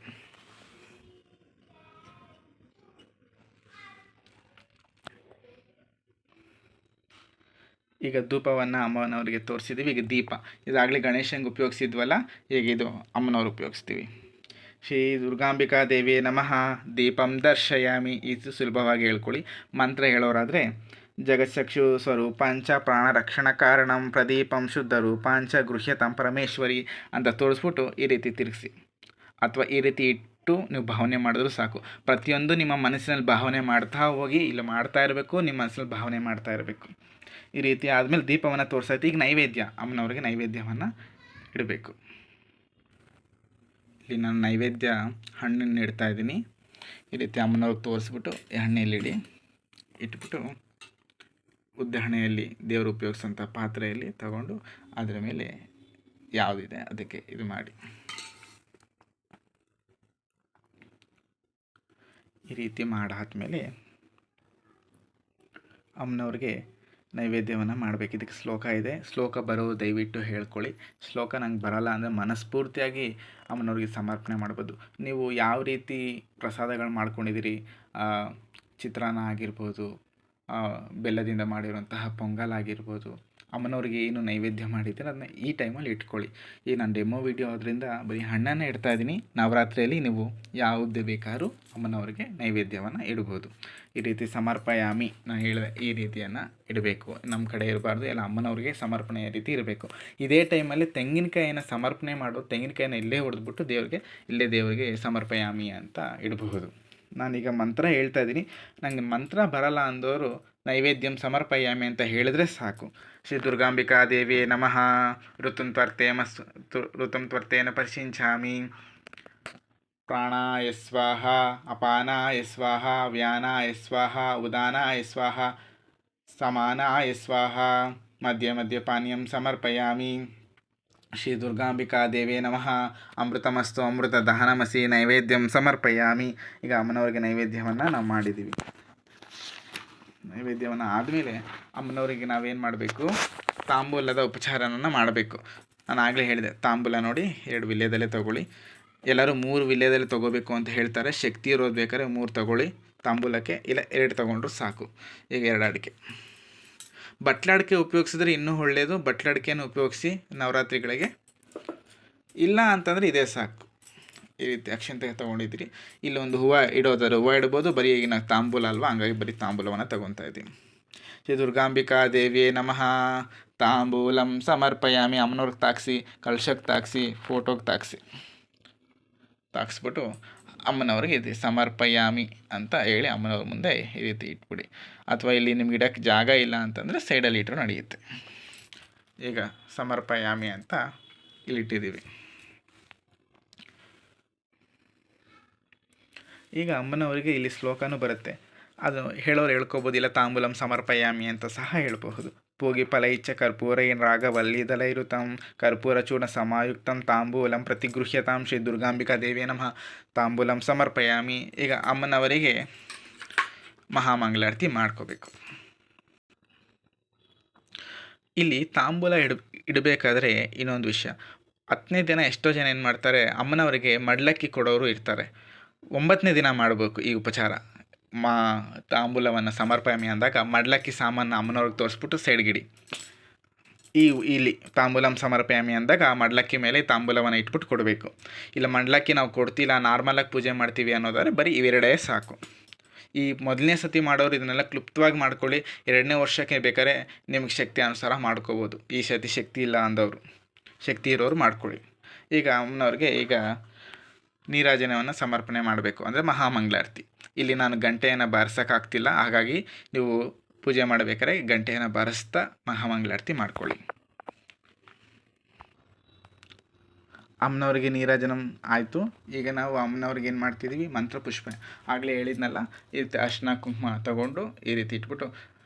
ಈಗ ಧೂಪವನ್ನು ಅಮ್ಮನವರಿಗೆ ತೋರಿಸಿದ್ದೀವಿ. ಈಗ ದೀಪ ಇದಾಗಲೇ ಗಣೇಶಂಗೆ ಉಪಯೋಗಿಸಿದ್ವಲ್ಲ, ಈಗ ಇದು ಅಮ್ಮನವ್ರು ಉಪಯೋಗಿಸ್ತೀವಿ. ಶ್ರೀ ದುರ್ಗಾಂಬಿಕಾ ದೇವಿ ನಮಃ ದೀಪಂ ದರ್ಶಯಾಮಿ. ಇದು ಸುಲಭವಾಗಿ ಹೇಳ್ಕೊಳ್ಳಿ. ಮಂತ್ರ ಹೇಳೋರಾದರೆ ಜಗತ್ಚಕ್ಷು ಸ್ವರೂಪಾಂಚ ಪ್ರಾಣರಕ್ಷಣ ಕಾರಣಂ ಪ್ರದೀಪಂ ಶುದ್ಧ ರೂಪಾಂಚ ಗೃಹ್ಯತಂ ಪರಮೇಶ್ವರಿ ಅಂತ ತೋರಿಸ್ಬಿಟ್ಟು ಈ ರೀತಿ ತಿರುಗಿಸಿ, ಅಥವಾ ಈ ರೀತಿ ಇಟ್ಟು ನೀವು ಭಾವನೆ ಮಾಡಿದ್ರೂ ಸಾಕು. ಪ್ರತಿಯೊಂದು ನಿಮ್ಮ ಮನಸ್ಸಿನಲ್ಲಿ ಭಾವನೆ ಮಾಡ್ತಾ ಹೋಗಿ, ಇಲ್ಲ ಮಾಡ್ತಾ ಇರಬೇಕು, ನಿಮ್ಮ ಮನಸ್ಸಿನಲ್ಲಿ ಭಾವನೆ ಮಾಡ್ತಾ ಇರಬೇಕು. ಈ ರೀತಿ ಆದಮೇಲೆ ದೀಪವನ್ನು ತೋರಿಸೈತಿ. ಈಗ ನೈವೇದ್ಯ, ಅಮ್ಮನವ್ರಿಗೆ ನೈವೇದ್ಯವನ್ನು ಇಡಬೇಕು. ಇಲ್ಲಿ ನಾನು ನೈವೇದ್ಯ ಹಣ್ಣನ್ನು ಇಡ್ತಾ ಇದ್ದೀನಿ. ಈ ರೀತಿ ಅಮ್ಮನವ್ರಿಗೆ ತೋರಿಸ್ಬಿಟ್ಟು ಎಣ್ಣೆಯಲ್ಲಿ ಇಟ್ಬಿಟ್ಟು ಉದ್ದಹಣೆಯಲ್ಲಿ ದೇವರು ಉಪಯೋಗಿಸೋಂಥ ಪಾತ್ರೆಯಲ್ಲಿ ತಗೊಂಡು ಅದರ ಮೇಲೆ ಯಾವುದಿದೆ ಅದಕ್ಕೆ ಇದು ಮಾಡಿ ಈ ರೀತಿ ಮಾಡಾದ್ಮೇಲೆ ಅಮ್ಮನವ್ರಿಗೆ ನೈವೇದ್ಯವನ್ನು ಮಾಡಬೇಕು. ಇದಕ್ಕೆ ಶ್ಲೋಕ ಇದೆ, ಶ್ಲೋಕ ಬರೋದು ದಯವಿಟ್ಟು ಹೇಳ್ಕೊಳ್ಳಿ. ಶ್ಲೋಕ ನಂಗೆ ಬರೋಲ್ಲ ಅಂದರೆ ಮನಸ್ಫೂರ್ತಿಯಾಗಿ ಅಮ್ಮನವ್ರಿಗೆ ಸಮರ್ಪಣೆ ಮಾಡ್ಬೋದು. ನೀವು ಯಾವ ರೀತಿ ಪ್ರಸಾದಗಳು ಮಾಡ್ಕೊಂಡಿದ್ದೀರಿ, ಚಿತ್ರಾನ್ನ ಆಗಿರ್ಬೋದು, ಬೆಲ್ಲದಿಂದ ಮಾಡಿರುವಂತಹ ಪೊಂಗಲ್ ಆಗಿರ್ಬೋದು, ಅಮ್ಮನವ್ರಿಗೆ ಏನು ನೈವೇದ್ಯ ಮಾಡಿದ್ದೀರ ಅದನ್ನ ಈ ಟೈಮಲ್ಲಿ ಇಟ್ಕೊಳ್ಳಿ. ಈಗ ನಾನು ಡೆಮೋ ವಿಡಿಯೋ ಅದರಿಂದ ಬರೀ ಹಣ್ಣನ್ನೇ ಇಡ್ತಾ ಇದ್ದೀನಿ. ನವರಾತ್ರಿಯಲ್ಲಿ ನೀವು ಯಾವುದೇ ಬೇಕಾದ್ರೂ ಅಮ್ಮನವ್ರಿಗೆ ನೈವೇದ್ಯವನ್ನು ಇಡ್ಬೋದು. ಈ ರೀತಿ ಸಮರ್ಪಯಾಮಿ ನಾನು ಹೇಳಿದೆ, ಈ ರೀತಿಯನ್ನು ಇಡಬೇಕು. ನಮ್ಮ ಕಡೆ ಇರಬಾರ್ದು, ಎಲ್ಲ ಅಮ್ಮನವ್ರಿಗೆ ಸಮರ್ಪಣೆಯ ರೀತಿ ಇರಬೇಕು. ಇದೇ ಟೈಮಲ್ಲಿ ತೆಂಗಿನಕಾಯಿಯನ್ನು ಸಮರ್ಪಣೆ ಮಾಡೋದು, ತೆಂಗಿನಕಾಯಿನ ಇಲ್ಲೇ ಹೊಡೆದ್ಬಿಟ್ಟು ಇಲ್ಲೇ ದೇವರಿಗೆ ಸಮರ್ಪಯಾಮಿ ಅಂತ ಇಡಬಹುದು. ನಾನೀಗ ಮಂತ್ರ ಹೇಳ್ತಾ ಇದ್ದೀನಿ. ನನಗೆ ಮಂತ್ರ ಬರಲ್ಲ ಅಂದವರು ನೈವೇದ್ಯಂ ಸಮರ್ಪಯಾಮಿ ಅಂತ ಹೇಳಿದ್ರೆ ಸಾಕು. ಶ್ರೀ ದುರ್ಗಾಂಬಿಕಾ ದೇವಿ ನಮಃ ಋತುಂ ತ್ವರ್ತೇನ ಪರಿಶಿಂಚಾಮಿ ಪ್ರಾಣಾಯ ಸ್ವಾಹ ಅಪಾನಾಯ ಸ್ವಾಹ ವ್ಯಾನಾಯ ಸ್ವಾಹ ಉದಾನಾಯ ಸ್ವಾಹ ಸಮಾನಾಯ ಸ್ವಾಹ ಮಧ್ಯೆ ಮಧ್ಯೆ ಪಾನೀಯಂ ಸಮರ್ಪಯಾಮಿ. ಶ್ರೀ ದುರ್ಗಾಂಬಿಕಾ ದೇವಿ ನಮಃ ಅಮೃತಮಸ್ತು ಅಮೃತ ದಹನಮಸಿ ನೈವೇದ್ಯಂ ಸಮರ್ಪಯಾಮಿ. ಈಗ ಅಮ್ಮನವರಿಗೆ ನೈವೇದ್ಯವನ್ನು ನಾವು ಮಾಡಿದ್ದೀವಿ. ನೈವೇದ್ಯವನ್ನು ಆದಮೇಲೆ ಅಮ್ಮನವರಿಗೆ ನಾವೇನು ಮಾಡಬೇಕು, ತಾಂಬೂಲದ ಉಪಚಾರವನ್ನು ಮಾಡಬೇಕು. ನಾನು ಆಗಲೇ ಹೇಳಿದೆ, ತಾಂಬೂಲ ನೋಡಿ 2 ವಿಲ್ಯದಲ್ಲೇ ತೊಗೊಳ್ಳಿ. ಎಲ್ಲರೂ 3 ವಿಲ್ಯದಲ್ಲಿ ತೊಗೋಬೇಕು ಅಂತ ಹೇಳ್ತಾರೆ. ಶಕ್ತಿ ಇರೋದು ಬೇಕಾದ್ರೆ 3 ತೊಗೊಳ್ಳಿ ತಾಂಬೂಲಕ್ಕೆ, ಇಲ್ಲ 2 ತೊಗೊಂಡ್ರು ಸಾಕು. ಈಗ 2 ಅಡಿಕೆ, ಬಟ್ಲಡಿಕೆ ಉಪಯೋಗಿಸಿದ್ರೆ ಇನ್ನೂ ಒಳ್ಳೆಯದು. ಬಟ್ಲಡಿಕೆಯನ್ನು ಉಪಯೋಗಿಸಿ ನವರಾತ್ರಿಗಳಿಗೆ, ಇಲ್ಲ ಅಂತಂದರೆ ಇದೇ ಸಾಕು. ಈ ರೀತಿ ಅಕ್ಷಂತೆ ತೊಗೊಂಡಿದ್ದೀರಿ. ಇಲ್ಲೊಂದು ಹೂವು ಇಡೋದಾದ್ರೆ ಹೂವು ಇಡ್ಬೋದು. ಬರೀ ಈಗ ನಾವು ತಾಂಬೂಲ ಅಲ್ವಾ, ಹಂಗಾಗಿ ಬರೀ ತಾಂಬೂಲವನ್ನು ತೊಗೊತಾ ಇದ್ದೀವಿ. ಶ್ರೀ ದುರ್ಗಾಂಬಿಕಾ ದೇವಿಯೇ ನಮಃ ತಾಂಬೂಲಂ ಸಮರ್ಪಯಾಮಿ. ಅಮ್ಮನವ್ರಿಗೆ ತಾಕ್ಸಿ, ಕಳಶಕ್ಕೆ ತಾಕ್ಸಿ, ಫೋಟೋಗೆ ತಾಕ್ಸ್ಬಿಟ್ಟು ಅಮ್ಮನವ್ರಿಗೆ ಇದು ಸಮರ್ಪಯಾಮಿ ಅಂತ ಹೇಳಿ ಅಮ್ಮನವ್ರ ಮುಂದೆ ಈ ರೀತಿ ಇಟ್ಬಿಡಿ. ಅಥವಾ ಇಲ್ಲಿ ನಿಮ್ಗೆ ಇಡೋಕ್ಕೆ ಜಾಗ ಇಲ್ಲ ಅಂತಂದರೆ ಸೈಡಲ್ಲಿ ಇಟ್ಟರು ನಡೆಯುತ್ತೆ. ಈಗ ಸಮರ್ಪಯಾಮಿ ಅಂತ ಇಲ್ಲಿಟ್ಟಿದ್ದೀವಿ. ಈಗ ಅಮ್ಮನವರಿಗೆ ಇಲ್ಲಿ ಶ್ಲೋಕನೂ ಬರುತ್ತೆ, ಅದು ಹೇಳೋರು ಹೇಳ್ಕೊಬೋದು. ಇಲ್ಲ ತಾಂಬೂಲಂ ಸಮರ್ಪಯಾಮಿ ಅಂತ ಸಹ ಹೇಳ್ಬಹುದು. ಪೂಗಿ ಫಲೈಚ್ಚ ಕರ್ಪೂರೈನ್ ರಾಗವಲ್ಲಿದಲೈರುತಂ ಕರ್ಪೂರ ಚೂರ್ಣ ಸಮಾಯುಕ್ತಂ ತಾಂಬೂಲಂ ಪ್ರತಿಗೃಹ್ಯತಾಂ ಶ್ರೀ ದುರ್ಗಾಂಬಿಕಾ ದೇವಿಯೇ ನಮಃ ತಾಂಬೂಲಂ ಸಮರ್ಪಯಾಮಿ. ಈಗ ಅಮ್ಮನವರಿಗೆ ಮಹಾಮಂಗಳಾರತಿ ಮಾಡ್ಕೋಬೇಕು. ಇಲ್ಲಿ ತಾಂಬೂಲ ಇಡಬೇಕಾದ್ರೆ ಇನ್ನೊಂದು ವಿಷಯ, 10ನೇ ದಿನ ಎಷ್ಟೋ ಜನ ಏನು ಮಾಡ್ತಾರೆ, ಅಮ್ಮನವರಿಗೆ ಮಡ್ಲಕ್ಕಿ ಕೊಡೋರು ಇರ್ತಾರೆ. 9ನೇ ದಿನ ಮಾಡಬೇಕು ಈ ಉಪಚಾರ. ತಾಂಬೂಲವನ್ನು ಸಮರ್ಪಯಾಮಿ ಅಂದಾಗ ಮಡ್ಲಕ್ಕಿ ಸಾಮಾನು ಅಮ್ಮನವ್ರಿಗೆ ತೋರಿಸ್ಬಿಟ್ಟು ಸೈಡ್ಗಿಡಿ. ಇಲ್ಲಿ ತಾಂಬೂಲಂ ಸಮರ್ಪಯಾಮಿ ಅಂದಾಗ ಆ ಮಡ್ಲಕ್ಕಿ ಮೇಲೆ ತಾಂಬೂಲವನ್ನು ಇಟ್ಬಿಟ್ಟು ಕೊಡಬೇಕು. ಇಲ್ಲ ಮಡ್ಲಕ್ಕಿ ನಾವು ಕೊಡ್ತಿಲ್ಲ, ನಾರ್ಮಲಾಗಿ ಪೂಜೆ ಮಾಡ್ತೀವಿ ಅನ್ನೋದಾದ್ರೆ ಬರೀ ಇವೆರಡೇ ಸಾಕು. ಈ ಮೊದಲನೇ ಸತಿ ಮಾಡೋರು ಇದನ್ನೆಲ್ಲ ಕ್ಲುಪ್ತವಾಗಿ ಮಾಡ್ಕೊಳ್ಳಿ. 2ನೇ ವರ್ಷಕ್ಕೆ ಬೇಕಾದ್ರೆ ನಿಮಗೆ ಶಕ್ತಿ ಅನುಸಾರ ಮಾಡ್ಕೋಬೋದು. ಈ ಸತಿ ಶಕ್ತಿ ಇಲ್ಲ ಅಂದವರು, ಶಕ್ತಿ ಇರೋರು ಮಾಡ್ಕೊಳ್ಳಿ. ಈಗ ಅಮ್ಮನವ್ರಿಗೆ ಈಗ ನೀರಾಜನವನ್ನು ಸಮರ್ಪಣೆ ಮಾಡಬೇಕು ಅಂದರೆ ಮಹಾಮಂಗಳಾರತಿ. ಇಲ್ಲಿ ನಾನು ಗಂಟೆಯನ್ನು ಬಾರಿಸೋಕ್ಕಾಗ್ತಿಲ್ಲ, ಹಾಗಾಗಿ ನೀವು ಪೂಜೆ ಮಾಡಬೇಕಾದ್ರೆ ಗಂಟೆಯನ್ನು ಬಾರಿಸ್ತಾ ಮಹಾಮಂಗಳಾರತಿ ಮಾಡ್ಕೊಳ್ಳಿ. ಅಮ್ಮನವ್ರಿಗೆ ನೀರಾಜನ ಆಯಿತು. ಈಗ ನಾವು ಅಮ್ಮನವ್ರಿಗೆ ಏನು ಮಾಡ್ತಿದ್ದೀವಿ, ಮಂತ್ರಪುಷ್ಪ ಆಗಲೇ ಹೇಳಿದ್ನಲ್ಲ, ಈ ರೀತಿ ಅರ್ಶಿನ ಕುಂಕುಮ ತಗೊಂಡು ಈ ರೀತಿ ಇಟ್ಬಿಟ್ಟು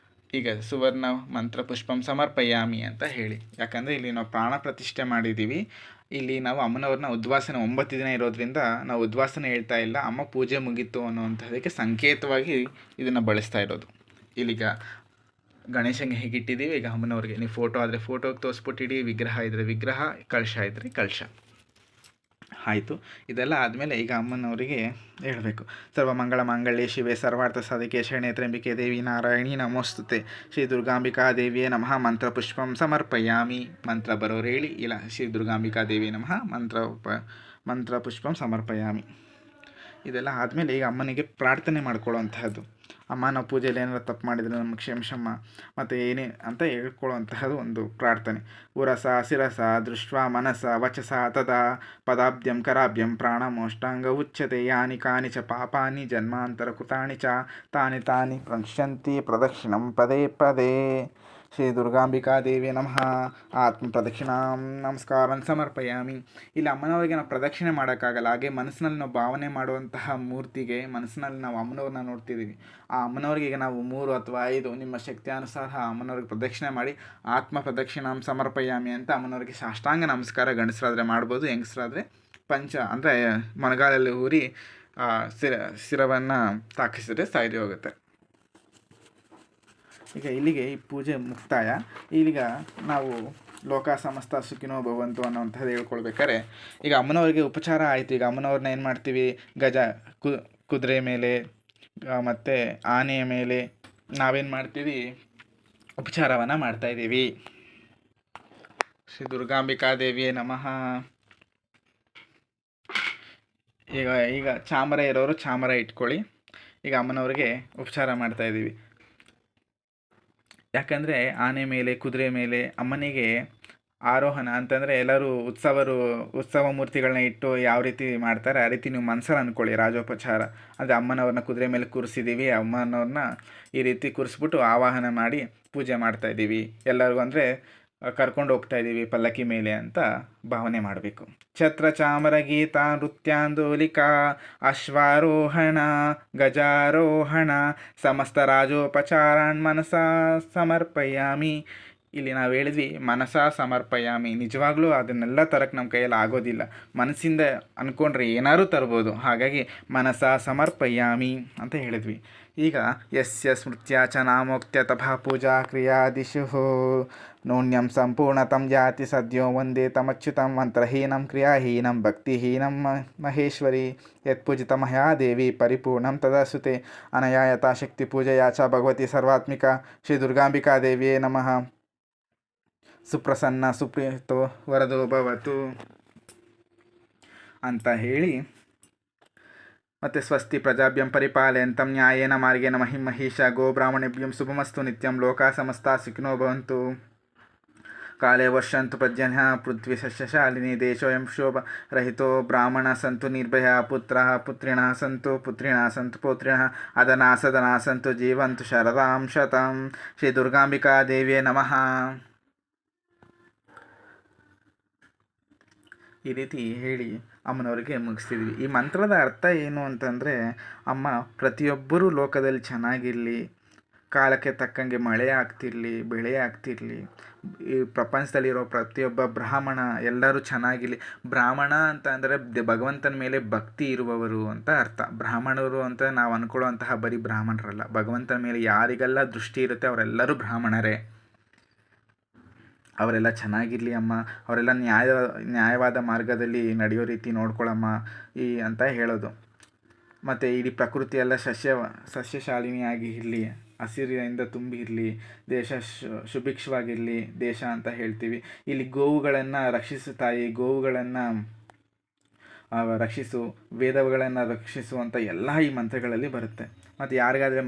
ಈಗ ಸುವರ್ಣ ಮಂತ್ರಪುಷ್ಪಂ ಸಮರ್ಪಯಾಮಿ ಅಂತ ಹೇಳಿ. ಯಾಕಂದರೆ ಇಲ್ಲಿ ನಾವು ಪ್ರಾಣ ಪ್ರತಿಷ್ಠೆ ಮಾಡಿದ್ದೀವಿ. ಇಲ್ಲಿ ನಾವು ಅಮ್ಮನವ್ರನ್ನ ಉದ್ವಾಸನೆ 9 ದಿನ ಇರೋದ್ರಿಂದ ನಾವು ಉದ್ವಾಸನೆ ಹೇಳ್ತಾ ಇಲ್ಲ, ಅಮ್ಮ ಪೂಜೆ ಮುಗೀತು ಅನ್ನೋವಂಥದ್ದಕ್ಕೆ ಸಂಕೇತವಾಗಿ ಇದನ್ನು ಬಳಸ್ತಾ ಇರೋದು. ಇಲ್ಲಿಗ ಗಣೇಶಂಗೆ ಹೇಗಿಟ್ಟಿದ್ದೀವಿ, ಈಗ ಅಮ್ಮನವ್ರಿಗೆ ನೀವು ಫೋಟೋ ಆದರೆ ಫೋಟೋಗೆ ತೋರಿಸ್ಬಿಟ್ಟಿಡಿ, ವಿಗ್ರಹ ಇದ್ದರೆ ವಿಗ್ರಹ, ಕಳಶ ಇದ್ದರೆ ಕಳಶ ಆಯಿತು. ಇದೆಲ್ಲ ಆದಮೇಲೆ ಈಗ ಅಮ್ಮನವರಿಗೆ ಹೇಳಬೇಕು. ಸರ್ವಮಂಗಳ ಮಾಂಗಲ್ಯೆ ಶಿವೆ ಸರ್ವಾರ್ಥ ಸಾಧಿಕೆ ಶರಣ್ಯೆ ತ್ರ್ಯಂಬಿಕೆ ದೇವಿ ನಾರಾಯಣಿ ನಮೋಸ್ತುತೆ ಶ್ರೀ ದುರ್ಗಾಂಬಿಕಾ ದೇವಿಯೇ ನಮಃ ಮಂತ್ರಪುಷ್ಪಂ ಸಮರ್ಪಯಾಮಿ. ಮಂತ್ರ ಬರೋರು ಹೇಳಿ, ಇಲ್ಲ ಶ್ರೀ ದುರ್ಗಾಂಬಿಕಾ ದೇವಿ ನಮಃ ಮಂತ್ರಪುಷ್ಪಂ ಸಮರ್ಪಯಾಮಿ. ಇದೆಲ್ಲ ಆದಮೇಲೆ ಈಗ ಅಮ್ಮನಿಗೆ ಪ್ರಾರ್ಥನೆ ಮಾಡ್ಕೊಳ್ಳೋವಂತಹದ್ದು. ಅಮ್ಮ ನಾವು ಪೂಜೆಯಲ್ಲಿ ಏನಾರು ತಪ್ಪು ಮಾಡಿದರೆ ನಮಗೆ ಕ್ಷಮಿಸಮ್ಮ ಮತ್ತು ಏನೇ ಅಂತ ಹೇಳ್ಕೊಳ್ಳುವಂತಹದ್ದು ಒಂದು ಪ್ರಾರ್ಥನೆ. ಉರಸ ಶಿರಸ ದೃಷ್ಟ ಮನಸ ವಚಸ ತದಾ ಪದಾಬ್ದ್ಯಂ ಕರಾಬ್ದ್ಯಂ ಪ್ರಾಣಮೋಷ್ಟಾಂಗ ಉಚ್ಯತೆ ಯಾನಿ ಕಾನಿ ಚ ಪಾಪಾನಿ ಜನ್ಮಾಂತರ ಕೃತಾನಿ ಚ ತಾನಿ ತಾನಿ ಪ್ರಕ್ಷಂತಿ ಪ್ರದಕ್ಷಿಣಂ ಪದೇ ಪದೇ. ಶ್ರೀ ದುರ್ಗಾಂಬಿಕಾ ದೇವಿ ನಮಃ ಆತ್ಮ ಪ್ರದಕ್ಷಿಣಾಂ ನಮಸ್ಕಾರಂ ಸಮರ್ಪಯಾಮಿ. ಇಲ್ಲಿ ಅಮ್ಮನವರಿಗೆ ನಾವು ಪ್ರದಕ್ಷಿಣೆ ಮಾಡೋಕ್ಕಾಗಲ್ಲ, ಹಾಗೆ ಮನಸ್ಸಿನಲ್ಲಿ ನಾವು ಭಾವನೆ ಮಾಡುವಂತಹ ಮೂರ್ತಿಗೆ ಮನಸ್ಸಿನಲ್ಲಿ ನಾವು ಅಮ್ಮನವ್ರನ್ನ ನೋಡ್ತಿದ್ದೀವಿ. ಆ ಅಮ್ಮನವ್ರಿಗೆ ಈಗ ನಾವು 3 ಅಥವಾ 5 ನಿಮ್ಮ ಶಕ್ತಿಯಾನುಸಾರ ಅಮ್ಮನವ್ರಿಗೆ ಪ್ರದಕ್ಷಿಣೆ ಮಾಡಿ ಆತ್ಮ ಪ್ರದಕ್ಷಿಣಾಂ ಸಮರ್ಪಯಾಮಿ ಅಂತ ಅಮ್ಮನವ್ರಿಗೆ ಸಾಷ್ಟಾಂಗ ನಮಸ್ಕಾರ ಗಂಡಸರಾದರೆ ಮಾಡ್ಬೋದು, ಹೆಂಗಸರಾದರೆ ಪಂಚ ಅಂದರೆ ಮೊಣಗಾಲಲ್ಲಿ ಊರಿ ಶಿರವನ್ನು ತಾಕಿಸಿದ್ರೆ ಸಾಯ್ದು ಹೋಗುತ್ತೆ. ಈಗ ಇಲ್ಲಿಗೆ ಈ ಪೂಜೆ ಮುಕ್ತಾಯ. ಈಗ ನಾವು ಲೋಕ ಸಮಸ್ತ ಸುಖಿನೋ ಭವಂತು ಅನ್ನೋವಂಥದ್ದು ಹೇಳ್ಕೊಳ್ಬೇಕಾರೆ ಈಗ ಅಮ್ಮನವ್ರಿಗೆ ಉಪಚಾರ ಆಯಿತು. ಈಗ ಅಮ್ಮನವ್ರನ್ನ ಏನು ಮಾಡ್ತೀವಿ, ಕುದುರೆ ಮೇಲೆ ಮತ್ತು ಆನೆಯ ಮೇಲೆ ನಾವೇನು ಮಾಡ್ತೀವಿ, ಉಪಚಾರವನ್ನು ಮಾಡ್ತಾಯಿದ್ದೀವಿ. ಶ್ರೀ ದುರ್ಗಾಂಬಿಕಾ ದೇವಿಯೇ ನಮಃ. ಈಗ ಚಾಮರ ಇರೋರು ಚಾಮರ ಇಟ್ಕೊಳ್ಳಿ. ಈಗ ಅಮ್ಮನವ್ರಿಗೆ ಉಪಚಾರ ಮಾಡ್ತಾಯಿದ್ದೀವಿ. ಯಾಕಂದರೆ ಆನೆ ಮೇಲೆ ಕುದುರೆ ಮೇಲೆ ಅಮ್ಮನಿಗೆ ಆರೋಹಣ ಅಂತಂದರೆ ಎಲ್ಲರೂ ಉತ್ಸವ ಮೂರ್ತಿಗಳನ್ನ ಇಟ್ಟು ಯಾವ ರೀತಿ ಮಾಡ್ತಾರೆ ಆ ರೀತಿ ನೀವು ಮನಸ್ಸಲ್ಲಿ ಅಂದ್ಕೊಳ್ಳಿ. ರಾಜೋಪಚಾರ ಅಂದರೆ ಅಮ್ಮನವ್ರನ್ನ ಕುದುರೆ ಮೇಲೆ ಕೂರಿಸಿದ್ದೀವಿ, ಅಮ್ಮನವ್ರನ್ನ ಈ ರೀತಿ ಕೂರಿಸ್ಬಿಟ್ಟು ಆವಾಹನ ಮಾಡಿ ಪೂಜೆ ಮಾಡ್ತಾಯಿದ್ದೀವಿ. ಎಲ್ಲರಿಗೂ ಅಂದರೆ ಕರ್ಕೊಂಡು ಹೋಗ್ತಾಯಿದ್ದೀವಿ ಪಲ್ಲಕ್ಕಿ ಮೇಲೆ ಅಂತ ಭಾವನೆ ಮಾಡಬೇಕು. ಛತ್ರ ಚಾಮರ ಗೀತಾ ನೃತ್ಯಾಂದೋಲಿಕಾ ಅಶ್ವಾರೋಹಣ ಗಜಾರೋಹಣ ಸಮಸ್ತ ರಾಜೋಪಚಾರಾನ್ ಮನಸಾ ಸಮರ್ಪಯಾಮಿ. ಇಲ್ಲಿ ನಾವು ಹೇಳಿದ್ವಿ ಮನಸಾ ಸಮರ್ಪಯಾಮಿ. ನಿಜವಾಗ್ಲೂ ಅದನ್ನೆಲ್ಲ ತರಕ್ಕೆ ನಮ್ಮ ಕೈಯಲ್ಲಿ ಆಗೋದಿಲ್ಲ, ಮನಸ್ಸಿಂದ ಅಂದ್ಕೊಂಡ್ರೆ ಏನಾದರೂ ತರ್ಬೋದು. ಹಾಗಾಗಿ ಮನಸಾ ಸಮರ್ಪಯಾಮಿ ಅಂತ ಹೇಳಿದ್ವಿ. ಈಗ ಯಸ್ಯ ಸ್ಮೃತ್ಯ ಚ ನಾಮೋಕ್ತ್ಯ ತಥಾ ಪೂಜಾ ಕ್ರಿಯಾದಿಶು ನೂನ್ಯಂ ಸಂಪೂರ್ಣತಂ ಜಾತಿ ಸದ್ಯೋ ವಂದೇ ತಮಚ್ಯುತಂ ಮಂತ್ರಹೀನಂ ಕ್ರಿಯಾಹೀನಂ ಭಕ್ತಿಹೀನಂ ಮಹೇಶ್ವರಿ ಯತ್ಪೂಜಿತ ಮಹಾ ದೇವಿ ಪರಿಪೂರ್ಣಂ ತದಾಸುತೆ ಅನಯಾ ಯಥಾಶಕ್ತಿ ಪೂಜೆಯಾ ಚ ಭಗವತಿ ಸರ್ವಾತ್ಮಿಕಾ ಶ್ರೀ ದುರ್ಗಾಂಬಿಕಾ ದೇವಿಯೇ ನಮಃ. ಸುಪ್ರಸನ್ನ ಸುಪ್ರೀತೋ ವರದೋ ಭವತು ಅಂತ ಹೇಳಿ ಮತ್ತು ಸ್ವಸ್ತಿ ಪ್ರಜಾಭ್ಯಂ ಪರಿಪಾಲಯಂತಂ ನ್ಯಾಯೇನ ಮಾರ್ಗೇಣ ಮಹಿಂ ಮಹಿಷ ಗೋಬ್ರಾಹ್ಮಣೇಭ್ಯಂ ಶುಭಮಸ್ತು ನಿತ್ಯಂ ಲೋಕಾ ಸಮಸ್ತಾ ಸುಖಿನೋ ಭವಂತು. ಕಾಲೇ ವರ್ಷಂತು ಪರ್ಜನ್ಯ ಪೃಥ್ವಿ ಸಸ್ಯಶಾಲಿನಿ ದೇಶೋಯಂ ಶೋಭರಹಿತೋ ಬ್ರಾಹ್ಮಣ ಸಂತು ನಿರ್ಭಯ ಪುತ್ರಃ ಪುತ್ರಿಣಃ ಸಂತು ಪುತ್ರಿಣಃ ಸಂತು ಪೌತ್ರಿಣಃ ಅದನಾ ಸದನಾ ಸಂತು ಜೀವಂತು ಶರದಾಂ ಶತಂ. ಶ್ರೀ ದುರ್ಗಾಂಬಿಕಾ ದೇವಿಯೇ ನಮಃ. ಈ ರೀತಿ ಹೇಳಿ ಅಮ್ಮನವರಿಗೆ ಮುಗಿಸ್ತಿದ್ವಿ. ಈ ಮಂತ್ರದ ಅರ್ಥ ಏನು ಅಂತಂದರೆ, ಅಮ್ಮ ಪ್ರತಿಯೊಬ್ಬರೂ ಲೋಕದಲ್ಲಿ ಚೆನ್ನಾಗಿರಲಿ, ಕಾಲಕ್ಕೆ ತಕ್ಕಂಗೆ ಮಳೆ ಆಗ್ತಿರಲಿ, ಬೆಳೆ ಆಗ್ತಿರಲಿ, ಈ ಪ್ರಪಂಚದಲ್ಲಿರೋ ಪ್ರತಿಯೊಬ್ಬ ಬ್ರಾಹ್ಮಣ ಎಲ್ಲರೂ ಚೆನ್ನಾಗಿರಲಿ. ಬ್ರಾಹ್ಮಣ ಅಂತ ಅಂದರೆ ಭಗವಂತನ ಮೇಲೆ ಭಕ್ತಿ ಇರುವವರು ಅಂತ ಅರ್ಥ. ಬ್ರಾಹ್ಮಣರು ಅಂತ ನಾವು ಅಂದ್ಕೊಳ್ಳುವಂತಹ ಬರೀ ಬ್ರಾಹ್ಮಣರಲ್ಲ, ಭಗವಂತನ ಮೇಲೆ ಯಾರಿಗೆಲ್ಲ ದೃಷ್ಟಿ ಇರುತ್ತೆ ಅವರೆಲ್ಲರೂ ಬ್ರಾಹ್ಮಣರೇ. ಅವರೆಲ್ಲ ಚೆನ್ನಾಗಿರಲಿ ಅಮ್ಮ, ಅವರೆಲ್ಲ ನ್ಯಾಯವಾದ ಮಾರ್ಗದಲ್ಲಿ ನಡೆಯೋ ರೀತಿ ನೋಡ್ಕೊಳ್ಳಮ್ಮ ಅಂತ ಹೇಳೋದು. ಮತ್ತು ಇಡೀ ಪ್ರಕೃತಿಯೆಲ್ಲ ಸಸ್ಯಶಾಲಿನಿಯಾಗಿ ಇರಲಿ, ಹಸಿರಿನಿಂದ ತುಂಬಿ ಇರಲಿ, ದೇಶ ಸುಭಿಕ್ಷವಾಗಿರಲಿ ದೇಶ ಅಂತ ಹೇಳ್ತೀವಿ. ಇಲ್ಲಿ ಗೋವುಗಳನ್ನು ರಕ್ಷಿಸು ತಾಯಿ, ಗೋವುಗಳನ್ನು ರಕ್ಷಿಸು, ವೇದಗಳನ್ನು ರಕ್ಷಿಸು ಅಂತ ಎಲ್ಲ ಈ ಮಂತ್ರಗಳಲ್ಲಿ ಬರುತ್ತೆ. ಮತ್ತು ಯಾರಿಗಾದರೆ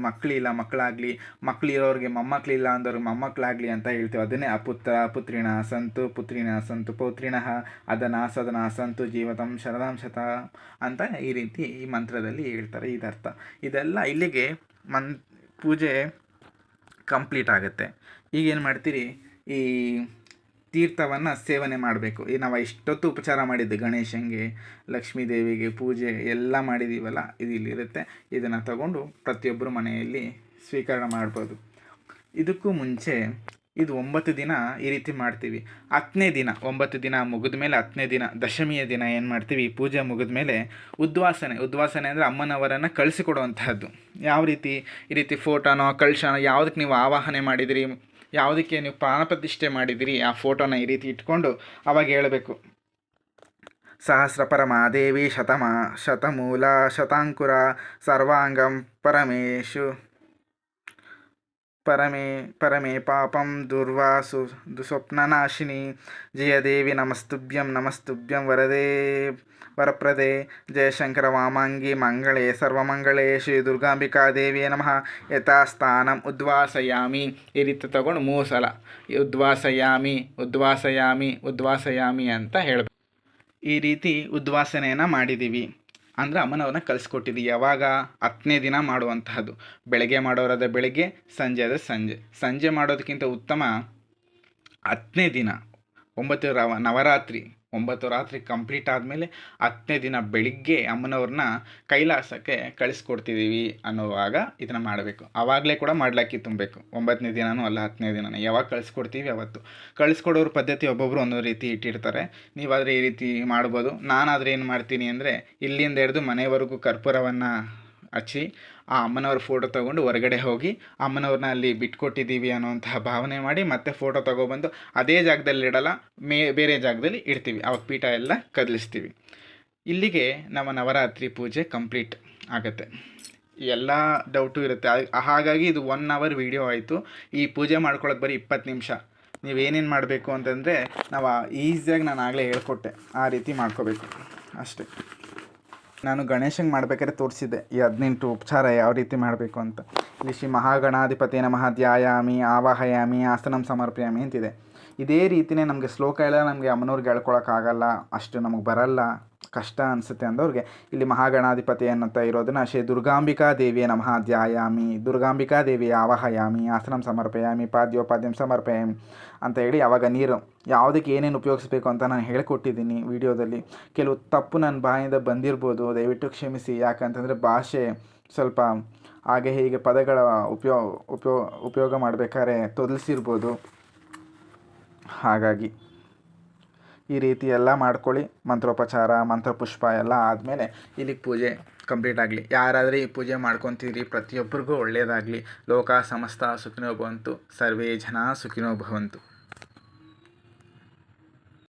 ಮಕ್ಕಳಿರೋರಿಗೆ ಮೊಮ್ಮಕ್ಕಳಿಲ್ಲ ಅಂದವ್ರಿಗೆ ಮೊಮ್ಮಕ್ಕಳಾಗಲಿ ಅಂತ ಹೇಳ್ತೀವಿ. ಅದನ್ನೇ ಅಪುತ್ರ ಪುತ್ರಿಣ ಸಂತು ಪೌತ್ರಿಣಃ ಅದನಾ ಸದನಾ ಸಂತು ಜೀವತಂ ಶರದಾಂ ಶತ ಅಂತ ಈ ರೀತಿ ಈ ಮಂತ್ರದಲ್ಲಿ ಹೇಳ್ತಾರೆ. ಇದರ್ಥ ಇದೆಲ್ಲ ಇಲ್ಲಿಗೆ ಪೂಜೆ ಕಂಪ್ಲೀಟ್ ಆಗುತ್ತೆ. ಈಗೇನು ಮಾಡ್ತೀರಿ, ಈ ತೀರ್ಥವನ್ನು ಸೇವನೆ ಮಾಡಬೇಕು. ಈ ನಾವು ಇಷ್ಟೊತ್ತು ಉಪಚಾರ ಮಾಡಿದ್ದು ಗಣೇಶನಿಗೆ, ಲಕ್ಷ್ಮೀ ದೇವಿಗೆ ಪೂಜೆ ಎಲ್ಲ ಮಾಡಿದ್ದೀವಲ್ಲ, ಇದು ಇಲ್ಲಿರುತ್ತೆ. ಇದನ್ನು ತಗೊಂಡು ಪ್ರತಿಯೊಬ್ಬರು ಮನೆಯಲ್ಲಿ ಸ್ವೀಕರಣೆ ಮಾಡ್ಬೋದು. ಇದಕ್ಕೂ ಮುಂಚೆ ಇದು 9 ದಿನ ಈ ರೀತಿ ಮಾಡ್ತೀವಿ. 10ನೇ ದಿನ 9 ದಿನ ಮುಗಿದ ಮೇಲೆ 10ನೇ ದಿನ ದಶಮಿಯ ದಿನ ಏನು ಮಾಡ್ತೀವಿ, ಪೂಜೆ ಮುಗಿದ ಮೇಲೆ ಉದ್ವಾಸನೆ ಅಂದರೆ ಅಮ್ಮನವರನ್ನು ಕಳಿಸಿಕೊಡುವಂತಹದ್ದು. ಯಾವ ರೀತಿ, ಈ ರೀತಿ ಫೋಟೋನೋ ಕಳಶನೋ ಯಾವುದಕ್ಕೆ ನೀವು ಆವಾಹನೆ ಮಾಡಿದಿರಿ, ಯಾವುದಕ್ಕೆ ನೀವು ಪ್ರಾಣಪ್ರತಿಷ್ಠೆ ಮಾಡಿದಿರಿ, ಆ ಫೋಟೋನ ಈ ರೀತಿ ಇಟ್ಕೊಂಡು ಅವಾಗ ಹೇಳಬೇಕು, ಸಹಸ್ರ ಪರಮಾದೇವಿ ಶತಮೂಲ ಶತಾಂಕುರ ಸರ್ವಾಂಗಂ ಪರಮೇ ಪಾಪಂ ದುರ್ವಾಸು ದುಸ್ವಪ್ನನಾಶಿನಿ ಜಯದೇವಿ ನಮಸ್ತುಭ್ಯಂ ವರಪ್ರದೆ ಜಯಶಂಕರ ವಾಮಾಂಗಿ ಮಂಗಳೇ ಸರ್ವಮಂಗಳೇ ಶ್ರೀ ದುರ್ಗಾಂಬಿಕಾದೇವಿಯೇ ನಮಃ ಯಥಾಸ್ಥಾನಂ ಉದ್ವಾಸಯಾಮಿ. ಈ ರೀತಿ ತಗೊಂಡು 3 ಸಲ ಉದ್ವಾಸಯಾಮಿ ಅಂತ ಹೇಳಬೇಕು. ಈ ರೀತಿ ಉದ್ವಾಸನೆಯನ್ನು ಮಾಡಿದ್ದೀವಿ ಅಂದರೆ ಅಮ್ಮನವ್ರನ್ನ ಕಳಿಸ್ಕೊಟ್ಟಿದ್ದೀವಿ. ಯಾವಾಗ 10ನೇ ದಿನ ಮಾಡುವಂತಹದ್ದು. ಬೆಳಗ್ಗೆ ಮಾಡೋರಾದ ಬೆಳಗ್ಗೆ, ಸಂಜೆ ಆದರೆ ಸಂಜೆ ಮಾಡೋದಕ್ಕಿಂತ ಉತ್ತಮ 10ನೇ ದಿನ 9 ರಾತ್ರಿ ಕಂಪ್ಲೀಟ್ ಆದಮೇಲೆ 10ನೇ ದಿನ ಬೆಳಿಗ್ಗೆ ಅಮ್ಮನವ್ರನ್ನ ಕೈಲಾಸಕ್ಕೆ ಕಳಿಸ್ಕೊಡ್ತಿದ್ದೀವಿ ಅನ್ನೋವಾಗ ಇದನ್ನು ಮಾಡಬೇಕು. ಆವಾಗಲೇ ಕೂಡ ಮಾಡ್ಲಾಕಿ ತುಂಬಬೇಕು. 9ನೇ ದಿನನೂ ಅಲ್ಲ, 10ನೇ ದಿನನೇ ಯಾವಾಗ ಕಳಿಸ್ಕೊಡ್ತೀವಿ ಅವತ್ತು. ಕಳಿಸ್ಕೊಡೋರ ಪದ್ಧತಿ ಒಬ್ಬೊಬ್ಬರು ಒಂದೊಂದು ರೀತಿ ಇಟ್ಟಿರ್ತಾರೆ. ನೀವಾದರೆ ಈ ರೀತಿ ಮಾಡ್ಬೋದು. ನಾನಾದರೆ ಏನು ಮಾಡ್ತೀನಿ ಅಂದರೆ, ಇಲ್ಲಿಂದ ಹಿಡಿದು ಮನೆಯವರೆಗೂ ಕರ್ಪೂರವನ್ನು ಹಚ್ಚಿ ಆ ಅಮ್ಮನವ್ರ ಫೋಟೋ ತೊಗೊಂಡು ಹೊರಗಡೆ ಹೋಗಿ ಅಮ್ಮನವ್ರನ್ನ ಅಲ್ಲಿ ಬಿಟ್ಕೊಟ್ಟಿದ್ದೀವಿ ಅನ್ನೋಂತಹ ಭಾವನೆ ಮಾಡಿ ಮತ್ತೆ ಫೋಟೋ ತೊಗೊಬಂದು ಅದೇ ಜಾಗದಲ್ಲಿ ಇಡಲ್ಲ, ಬೇರೆ ಜಾಗದಲ್ಲಿ ಇಡ್ತೀವಿ. ಅವಾಗ ಪೀಠ ಎಲ್ಲ ಕದಲಿಸ್ತೀವಿ. ಇಲ್ಲಿಗೆ ನಮ್ಮ ನವರಾತ್ರಿ ಪೂಜೆ ಕಂಪ್ಲೀಟ್ ಆಗುತ್ತೆ. ಎಲ್ಲ ಡೌಟು ಇರುತ್ತೆ. ಹಾಗಾಗಿ ಇದು 1 ಅವರ್ ವೀಡಿಯೋ ಆಯಿತು. ಈ ಪೂಜೆ ಮಾಡ್ಕೊಳ್ಳೋಕೆ ಬರೀ 20 ನಿಮಿಷ. ನೀವೇನೇನು ಮಾಡಬೇಕು ಅಂತಂದರೆ, ನಾವು ಈಸಿಯಾಗಿ ನಾನು ಆಗಲೇ ಹೇಳ್ಕೊಟ್ಟೆ, ಆ ರೀತಿ ಮಾಡ್ಕೋಬೇಕು ಅಷ್ಟೇ. ನಾನು ಗಣೇಶಂಗೆ ಮಾಡ್ಬೇಕಾದ್ರೆ ತೋರಿಸಿದ್ದೆ ಈ 18 ಉಪಚಾರ ಯಾವ ರೀತಿ ಮಾಡಬೇಕು ಅಂತ. ಇಲ್ಲಿ ಶ್ರೀ ಮಹಾಗಣಾಧಿಪತಿ ನಮಃ ಧ್ಯಾಯಾಮಿ ಆವಾಹಯಾಮಿ ಆಸನಂ ಸಮರ್ಪಯಾಮಿ ಅಂತಿದೆ. ಇದೇ ರೀತಿಯೇ ನಮಗೆ ಶ್ಲೋಕ ಎಲ್ಲ ನಮಗೆ ಅಮ್ಮನವ್ರಿಗೆ ಹೇಳ್ಕೊಳಕ್ಕಾಗಲ್ಲ, ಅಷ್ಟು ನಮಗೆ ಬರಲ್ಲ, ಕಷ್ಟ ಅನಿಸುತ್ತೆ ಅಂದವ್ರಿಗೆ ಇಲ್ಲಿ ಮಹಾಗಣಾಧಿಪತಿ ಅನ್ನುತ್ತ ಇರೋದನ್ನು ಶ್ರೀ ದುರ್ಗಾಂಬಿಕಾ ದೇವಿಯ ನಮಃ ಧ್ಯಾಯಾಮಿ, ದುರ್ಗಾಂಬಿಕಾ ದೇವಿಯ ಆವಾಹಯಾಮಿ ಆಸನಂ ಸಮರ್ಪಯಾಮಿ ಪಾದ್ಯೋಪಾದ್ಯಂ ಸಮರ್ಪಯಾಮಿ ಅಂತ ಹೇಳಿ ಆವಾಗ ನೀರು ಯಾವುದಕ್ಕೆ ಏನೇನು ಉಪಯೋಗಿಸ್ಬೇಕು ಅಂತ ನಾನು ಹೇಳ್ಕೊಟ್ಟಿದ್ದೀನಿ ವಿಡಿಯೋದಲ್ಲಿ. ಕೆಲವು ತಪ್ಪು ನನ್ನ ಬಾಯಿಂದ ಬಂದಿರ್ಬೋದು, ದಯವಿಟ್ಟು ಕ್ಷಮಿಸಿ. ಯಾಕಂತಂದರೆ ಭಾಷೆ ಸ್ವಲ್ಪ ಹಾಗೆ ಹೀಗೆ ಪದಗಳ ಉಪಯೋಗ ಮಾಡಬೇಕಾದ್ರೆ ತೊದಲಿಸಿರ್ಬೋದು. ಹಾಗಾಗಿ ಈ ರೀತಿ ಎಲ್ಲ ಮಾಡ್ಕೊಳ್ಳಿ. ಮಂತ್ರೋಪಚಾರ ಮಂತ್ರಪುಷ್ಪ ಎಲ್ಲ ಆದಮೇಲೆ ಇಲ್ಲಿಗೆ ಪೂಜೆ ಕಂಪ್ಲೀಟ್ ಆಗಲಿ. ಯಾರಾದರೆ ಈ ಪೂಜೆ ಮಾಡ್ಕೊತೀರಿ ಪ್ರತಿಯೊಬ್ಬರಿಗೂ ಒಳ್ಳೆಯದಾಗಲಿ. ಲೋಕ ಸಮಸ್ತ ಸುಖಿನೋ ಭವಂತು, ಸರ್ವೇ ಜನ ಸುಖಿನೋ ಭವಂತು.